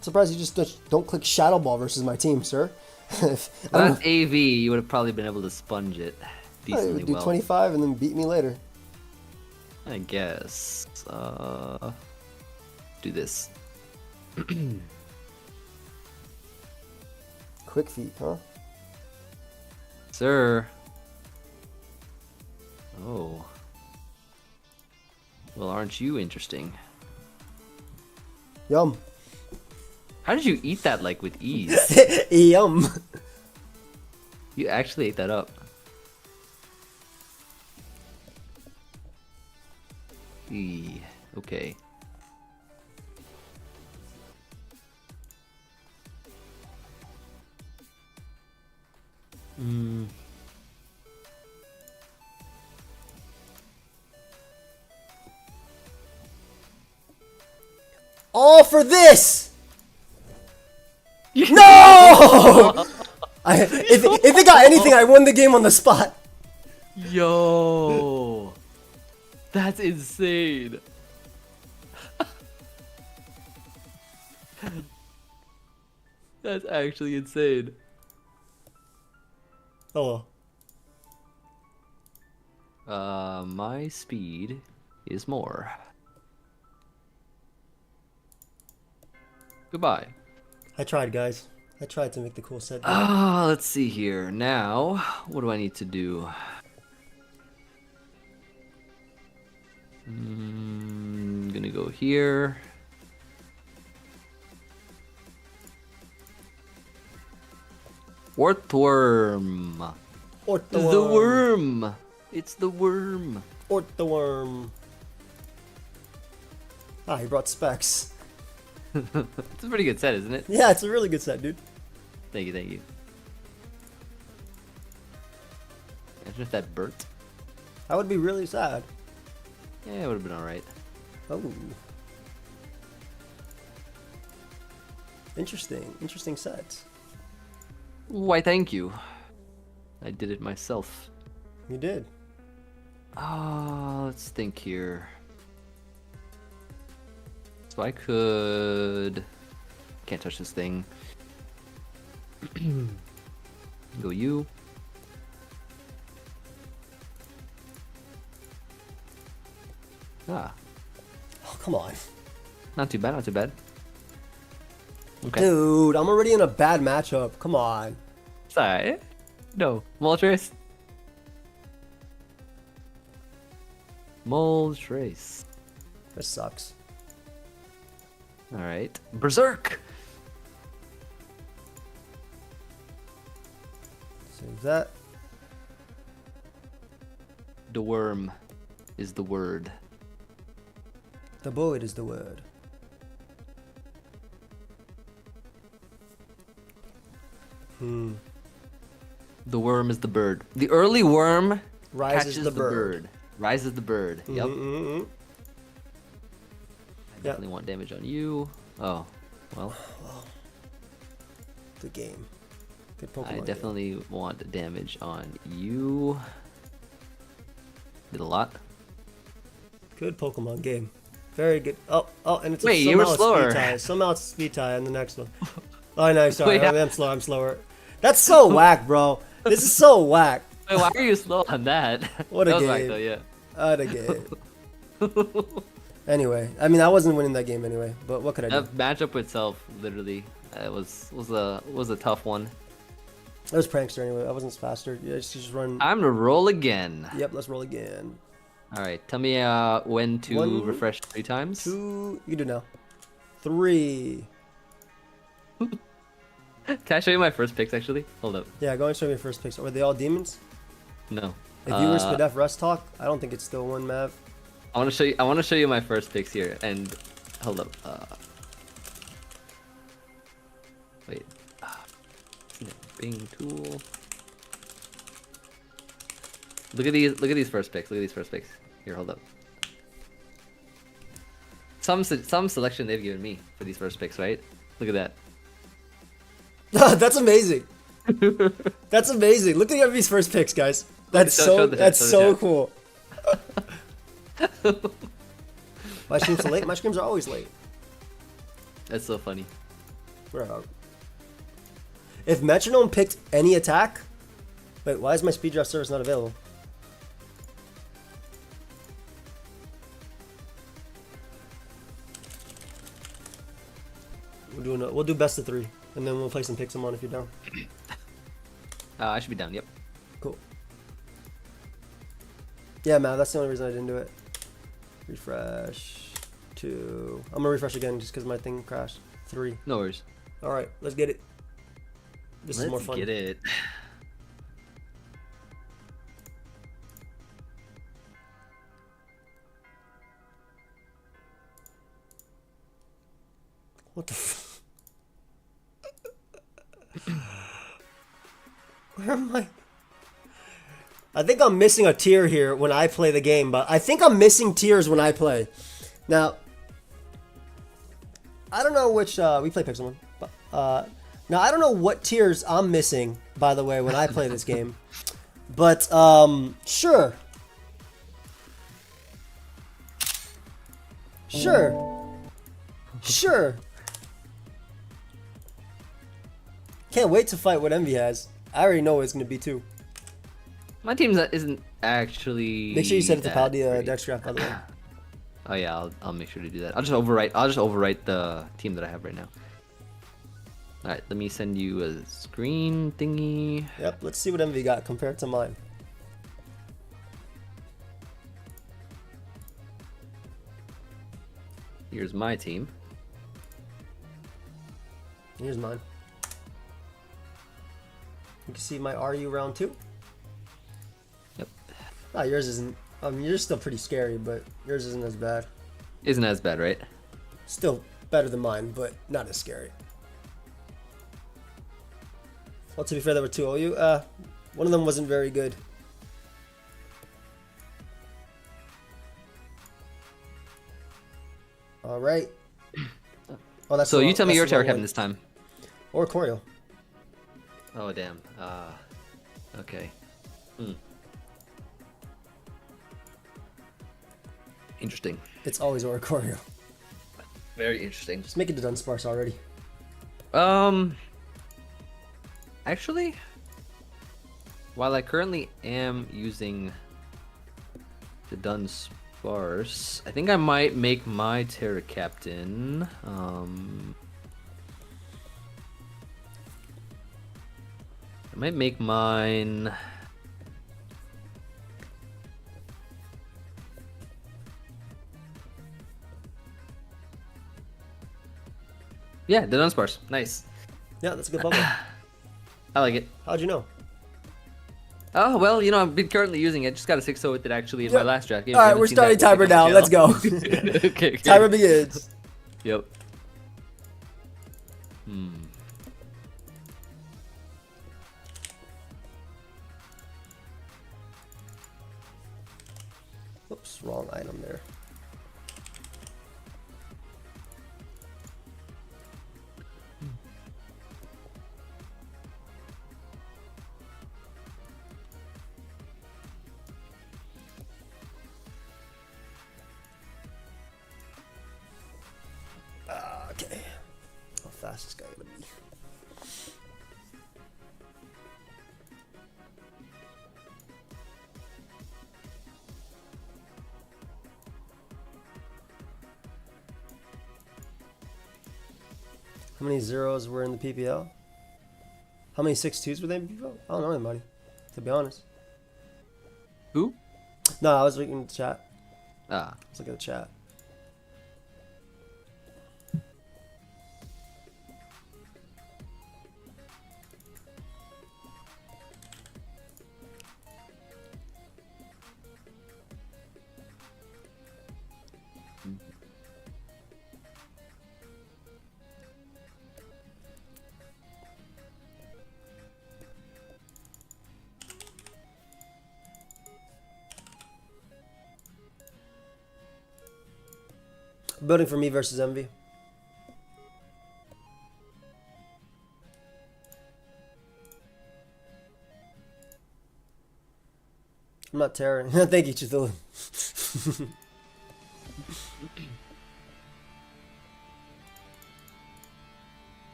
Surprised you just don't click Shadow Ball versus my team, sir. That's AV. You would have probably been able to sponge it decently would do well. 25 and then beat me later. I guess. Do this. Quick feet, huh? Sir. Oh. Well, aren't you interesting? Yum. How did you eat that like with ease? Yum. You actually ate that up. Okay. All for this! No! If it got anything, I won the game on the spot. Yo, that's insane. That's actually insane. Oh. My speed is more. Goodbye. I tried, guys. I tried to make the cool set. Let's see here. Now, what do I need to do? Gonna go here. Orthworm. The worm. It's the worm. Orthworm. Ah, he brought specs. It's a pretty good set, isn't it? Yeah, it's a really good set, dude. Thank you, thank you. Imagine if that burnt. I would be really sad. Yeah, it would have been alright. Oh. Interesting sets. Why, thank you. I did it myself. You did. Let's think here. So I could... Can't touch this thing. Go you. Ah. Oh, come on. Not too bad, not too bad. Okay. Dude, I'm already in a bad matchup. Come on. Sorry. No. Moltres. Moltres. This sucks. Alright. Berserk! Save that. The worm is the word. The void is the word. The worm is the bird. The early worm Rises catches the bird. Rises the bird. Yep. Mm-hmm. I definitely want damage on you. Oh, well. The game. Good Pokemon I game. definitely want damage on you. Did a lot. Good Pokemon game. Very good. Oh, and it's Wait, you were somehow slower. a speed tie. Somehow it's speed tie on the next one. Oh no, sorry. Wait, I'm slow. I'm slower. That's so whack, bro. This is so whack. Wait, why are you slow on that? What a That was game. whack though, yeah. What a game. Anyway, I mean, I wasn't winning that game anyway, but what could I do? That matchup itself, literally, was a tough one. It was prankster anyway. I wasn't faster. Yeah, just run. Time to roll again. Yep, let's roll again. All right, tell me when to 1, refresh 3 times. 2. You can do now. 3. Can I show you my first picks actually? Hold up. Yeah, go and show me your first picks. Were they all demons? No. If you were Spadef Rust Talk, I don't think it's still one map. I want to show you. I want to show you my first picks here. And hold up. Wait. Bing tool. Look at these. Look at these first picks. Look at these first picks. Here, hold up. Some selection they've given me for these first picks, right? Look at that. That's amazing. That's amazing. Look at these first picks, guys. That's Show so cool. My streams are late. My streams are always late. That's so funny. Bro. If Metronome picked any attack, wait, why is my speed draft service not available? We'll do best of 3, and then we'll play some Pixelmon if you're down. I should be down. Yep. Cool. Yeah, man, that's the only reason I didn't do it. Refresh. 2. I'm gonna refresh again just because my thing crashed. 3. No worries. All right, let's get it. This is more fun. Let's get it. What the Where am I? I think I'm missing a tier here when I play the game, but I think I'm missing tiers when I play. Now, I don't know which, we play Pixelmon, but, now I don't know what tiers I'm missing, by the way, when I play this game. But, sure. Sure. Sure. Can't wait to fight what Envy has. I already know what it's going to be, too. My team isn't actually. Make sure you set it to Paldia Dexcraft, by the way. Oh yeah, I'll make sure to do that. I'll just overwrite the team that I have right now. All right, let me send you a screen thingy. Yep, let's see what Envy got compared to mine. Here's my team. Here's mine. You can see my RU round 2. Yep. Ah, yours isn't. I mean, yours still pretty scary, but yours isn't as bad. Isn't as bad, right? Still better than mine, but not as scary. Well, to be fair, there were 2 OU. One of them wasn't very good. All right. Oh, that's so the you wrong- tell me that's your the tower wrong captain one. this time. Or Corio. Oh damn. Okay. Interesting. It's always Oricorio. Very interesting. Just make it to Dunsparce already. Actually, while I currently am using the Dunsparce, I think I might make my Terra Captain. I might make mine. Yeah, the Dunsparce. Nice. Yeah, that's a good bubble. I like it. How'd you know? Oh, well, you know, I've been currently using it. Just got a 6-0 with it actually in my last draft game. All right, we're starting timer now. Let's go. Okay. Timer begins. Yep. Oops, wrong item there. fast this guy gonna be. How many zeros were in the PPL? How many 6-2s were there in the PPL? I don't know anybody, to be honest. Who? No, I was looking at the chat. Ah. Let's look at the chat. Building for me versus Envy. I'm not tearing. Thank you, Chithul.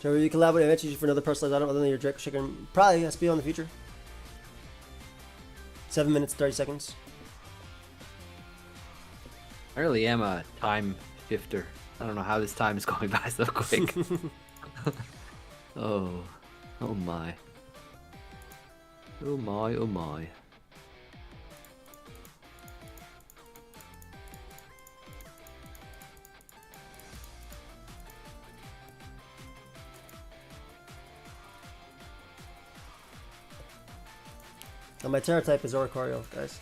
Trevor, you collaborate eventually for another personalized item other than your Drake chicken. Probably SP in the future. 7 minutes, 30 seconds. I really am a time shifter. I don't know how this time is going by so quick. Oh. Oh my. Oh my, oh my. And my Terra type is Oricorio, guys.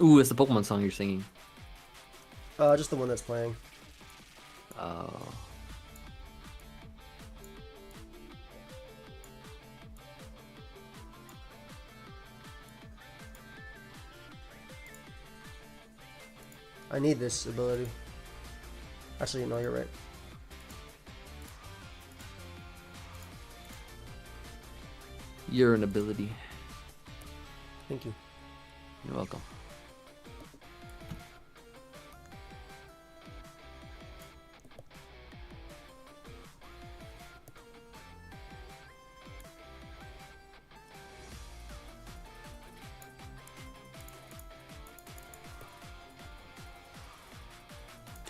Ooh, it's the Pokemon song you're singing. Just the one that's playing. Oh. I need this ability. Actually, no, you're right. You're an ability. Thank you. You're welcome.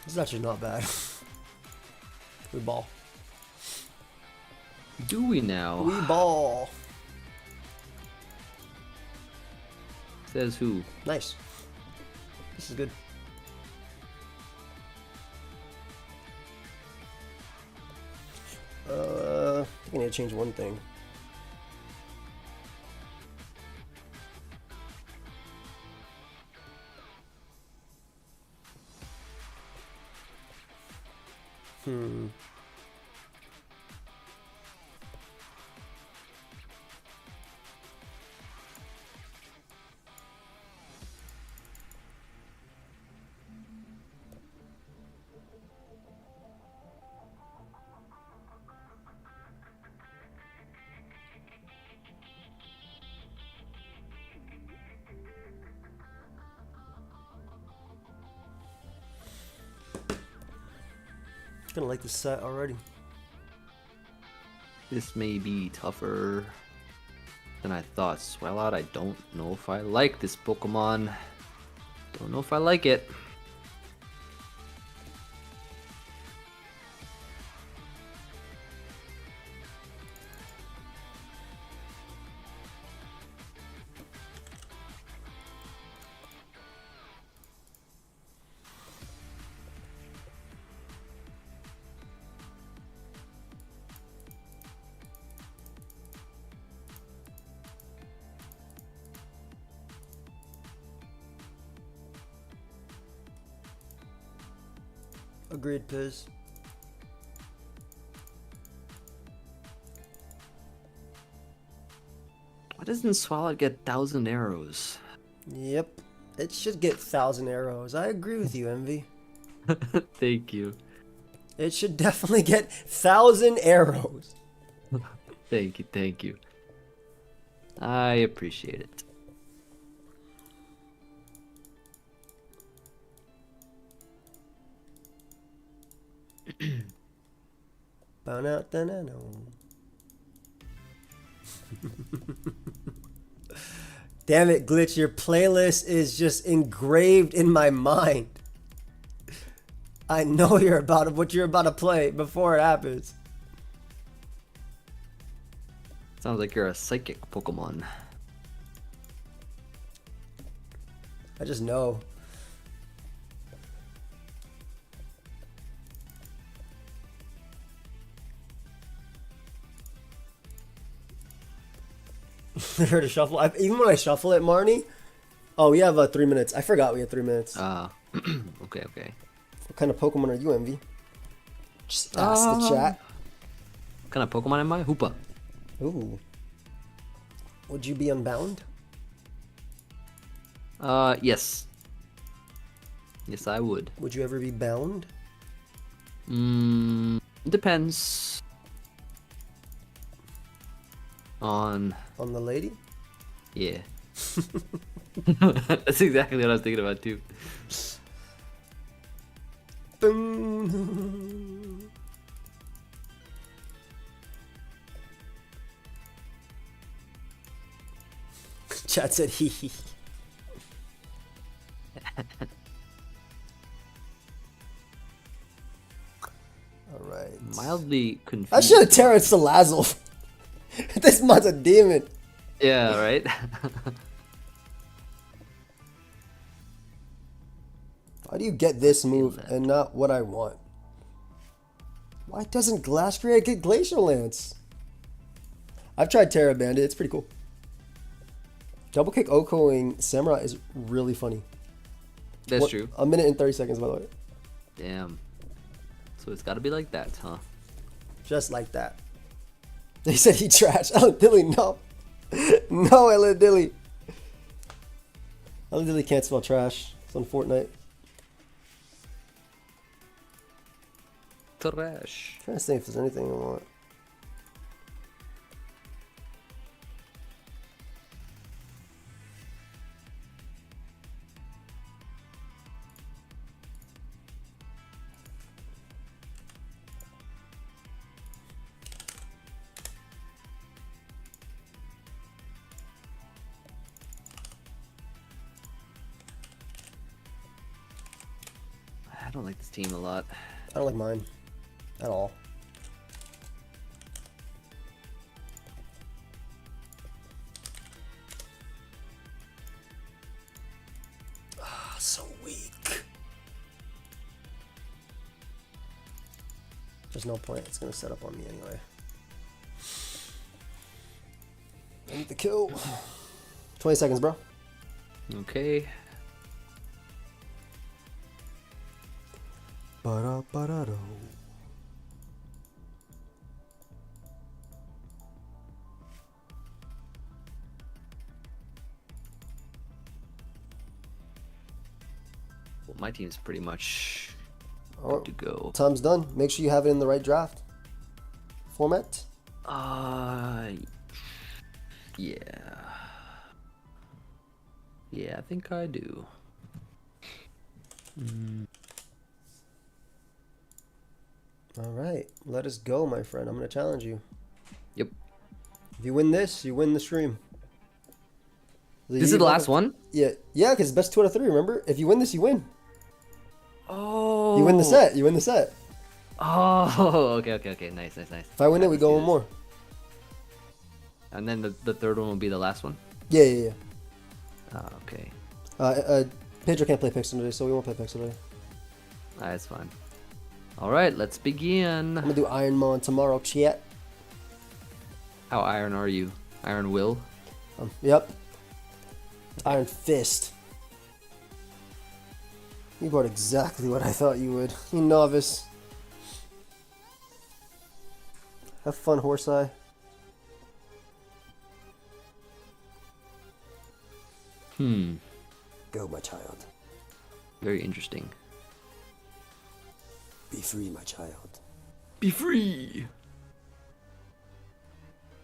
This is actually not bad. We ball. Do we now? We ball. Says who? Nice. This is good. I think I need to change one thing. I like this set already. This may be tougher than I thought. Swell out. I don't know if I like this Pokemon. Don't know if I like it. Agreed, Piz. Why doesn't Swallow get 1,000 arrows? Yep. It should get 1,000 arrows. I agree with you, Envy. Thank you. It should definitely get 1,000 arrows. Thank you, thank you. I appreciate it. Damn it, Glitch, your playlist is just engraved in my mind. I know what you're about to play before it happens. Sounds like you're a psychic Pokemon. I just know. Her to shuffle. Even when I shuffle it, Marnie. Oh, we have 3 minutes. I forgot we had 3 minutes. Okay. What kind of Pokemon are you, Envy? Just ask the chat. What kind of Pokemon am I? Hoopa. Ooh. Would you be unbound? Yes. Yes, I would. Would you ever be bound? Depends. On the lady? Yeah. That's exactly what I was thinking about too. Boom. Chat said hee hee. Alright. Mildly confused. I should have Terran Salazzle. This man's a demon. Yeah, right? Why do you get this move and not what I want? Why doesn't Glastrier get Glacial Lance? I've tried Terra Bandit. It's pretty cool. Double kick Okoing Samurai is really funny. That's true. 1 minute and 30 seconds, by the way. Damn. So it's gotta be like that, huh? Just like that. They said he trash. Ellen Dilly, no. No, Ellen Dilly. Ellen Dilly can't spell trash. It's on Fortnite. Trash. I'm trying to think if there's anything I want. I don't like this team a lot. I don't like mine. At all. Ah, so weak. There's no point. It's gonna set up on me anyway. I need the kill. 20 seconds, bro. Okay. Ba-da-ba-da-do. Well, my team's pretty much Oh, good to go. time's done. Make sure you have it in the right draft format. Yeah. Yeah, I think I do. All right, let us go, my friend. I'm gonna challenge you. Yep. If you win this, you win the stream. This is the last one? Yeah, because best 2 out of 3. Remember, if you win this, you win. Oh. You win the set. You win the set. Oh, okay. Nice. If I win it, we go one more. And then the third one will be the last one? Yeah. Okay. Pedro can't play Pixel today, so we won't play Pixel today. That's fine. All right, let's begin. I'm gonna do Ironmon tomorrow, chat. How iron are you? Iron Will? Yep. Iron Fist. You bought exactly what I thought you would. You novice. Have fun, Horseye. Go, my child. Very interesting. Be free, my child. Be free!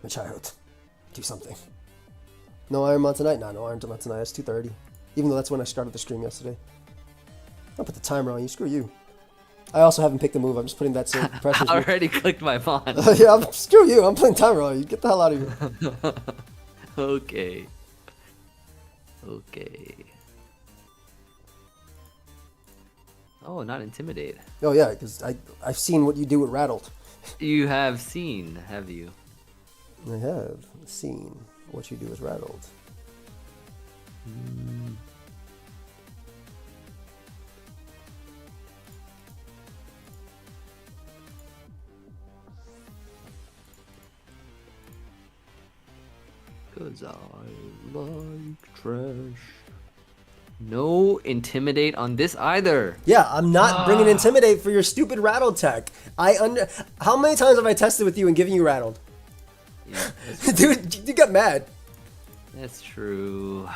My child. Do something. No Ironmon tonight? Nah, no Ironmon tonight. It's 2:30. Even though that's when I started the stream yesterday. I'll put the timer on you. Screw you. I also haven't picked a move. I'm just putting that same pressure. I already clicked my pawn. Yeah, screw you. I'm putting timer on you. Get the hell out of here. Okay. Okay. Oh, not intimidate. Oh yeah, because I've seen what you do with Rattled. You have seen, have you? I have seen what you do with Rattled. Cause I like trash. No intimidate on this either. Yeah, I'm not bringing Intimidate for your stupid Rattled tech. How many times have I tested with you and given you Rattled? Yeah, Dude, you got mad. that's true.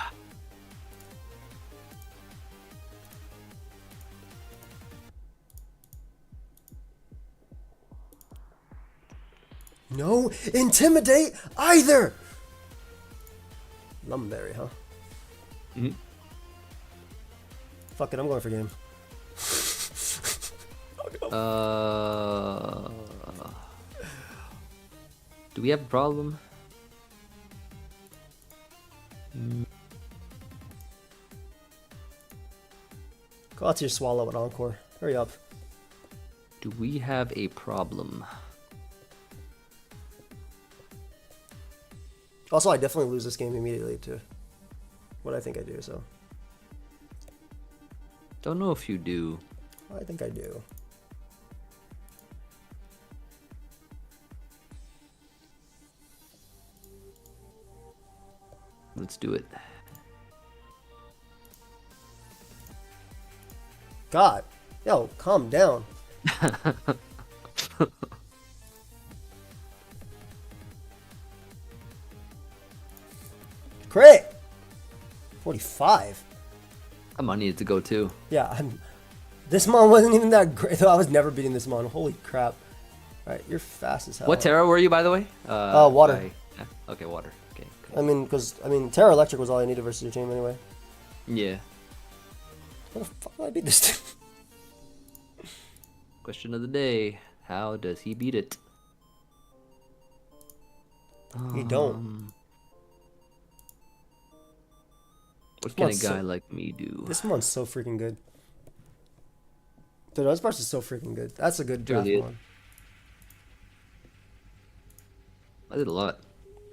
No Intimidate either. Lumberry, huh? Mhm. Fuck it, I'm going for game. Do we have a problem? Go out to your swallow at Encore. Hurry up. Do we have a problem? Also, I definitely lose this game immediately to what I think I do, so. Don't know if you do. I think I do. Let's do it. God. Yo, calm down. Crit! 45. I might need it to go too. Yeah, this mon wasn't even that great. I was never beating this mon. Holy crap. Alright, you're fast as hell. What Terra were you, by the way? Water. Yeah. Okay, water. Okay. I mean, Terra Electric was all I needed versus your team anyway. Yeah. How the fuck did I beat this team? Question of the day. How does he beat it? He don't. What can a guy like me do? This mon's so freaking good. Dude, Dunsparce is so freaking good. That's a good draft Really? mon. I did a lot.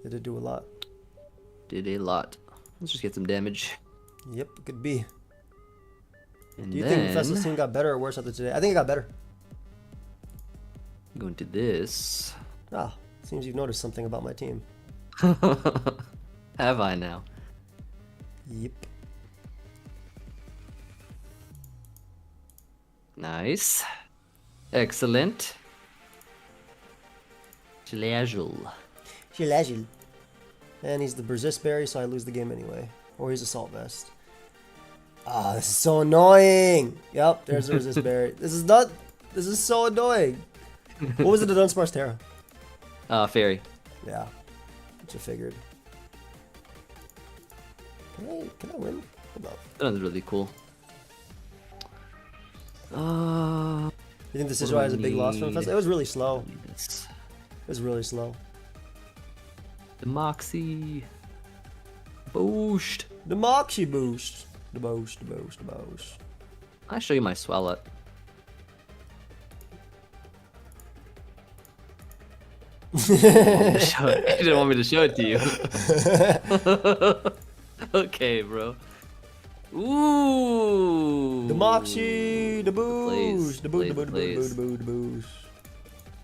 It did do a lot. Did a lot. Let's just get some damage. Yep, it could be. And Do you then, think Festiv's team got better or worse after today? I think it got better. go into this. Ah, seems you've noticed something about my team. Have I now? Yep. Nice. Excellent. Chilagul. Shilagil. And he's the Persist Berry, so I lose the game anyway. Or he's Assault Vest. Ah, this is so annoying. Yep, there's the Resist Berry. This is so annoying. What was it, the Dunsparce Terra? Fairy. Yeah, which I figured. Can I win? Hold up. That was really cool. You think this is why it's a big loss for Festival? It was really slow. Yes. It was really slow. The Moxie. Boost. The Moxie boost. The boost, the boost, the boost. I'll show you my Swalot. You didn't want me to show it to you. Okay, bro. Ooh. The Moxie, the boost, the boost, the Plays, boost, the plays. boost, the boost, the boost.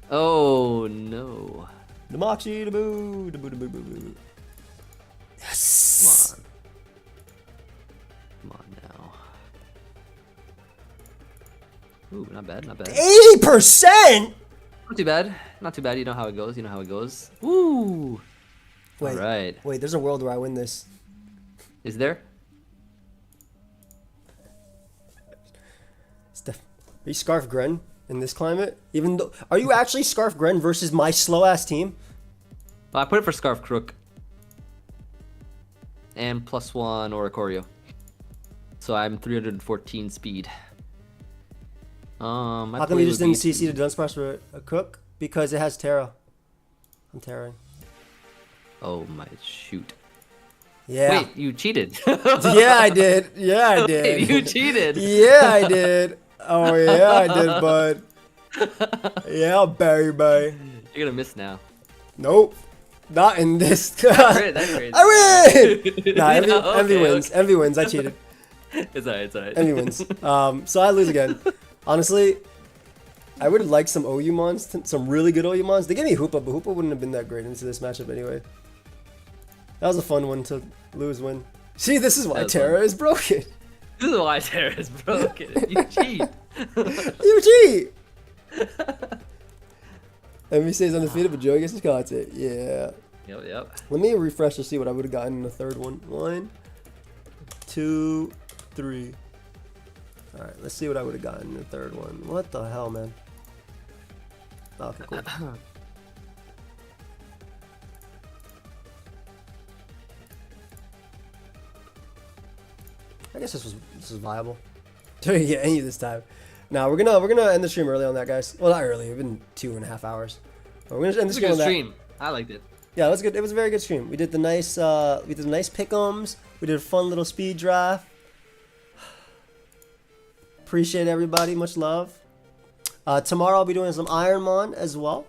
Oh no. The Moxie, the boo, the boo, the boo, boo, boo. Yes. Come on. Come on now. Ooh, not bad, not bad. 80%. Not too bad. Not too bad. You know how it goes. You know how it goes. Ooh. Wait, All right. wait. There's a world where I win this. Is there? Steph, are you Scarf Gren in this climate? Even though, are you actually Scarf Gren versus my slow ass team? Well, I put it for Scarf Crook. And +1 Oricorio. So I'm 314 speed. How come you just didn't CC the Dunsparce for a Crook? Because it has Terra. I'm Terraing. Oh my shoot. Yeah. Wait, you cheated. Yeah, I did. Yeah, I did. Wait, you cheated. Yeah, I did. Oh, yeah, I did, bud. Yeah, baby. You're gonna miss now. Nope. Not in this. That's crazy. I win! Nah, Envy, Yeah, Envy okay, wins. okay. Envy wins. I cheated. It's alright, it's alright. Envy wins. So I lose again. Honestly, I would like some OU mons, some really good OU mons. They gave me Hoopa, but Hoopa wouldn't have been that great into this matchup anyway. That was a fun one to lose win. See, this is why Terra is broken. This is why Terra is broken. You cheat. You cheat! Envy stays undefeated, but Joey gets his content. Yeah. Yep. Let me refresh to see what I would have gotten in the third one. 1, 2, 3. Alright, let's see what I would have gotten in the third one. What the hell, man? Okay, cool. I guess this was viable. Didn't get any this time. Now we're gonna end the stream early on that, guys. Well, not early. It's been 2.5 hours. But we're gonna end the stream on that. Stream. I liked it. Yeah, it was good. It was a very good stream. We did the nice Pickems. We did a fun little speed draft. Appreciate everybody. Much love. Tomorrow I'll be doing some Ironmon as well,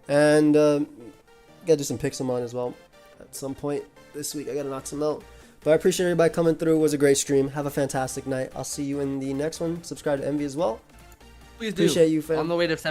and gotta do some Pixelmon as well. At some point this week, I gotta knock some out. But I appreciate everybody coming through. It was a great stream. Have a fantastic night. I'll see you in the next one. Subscribe to Envy as well. Please do. Appreciate you, fam. On the way to 70.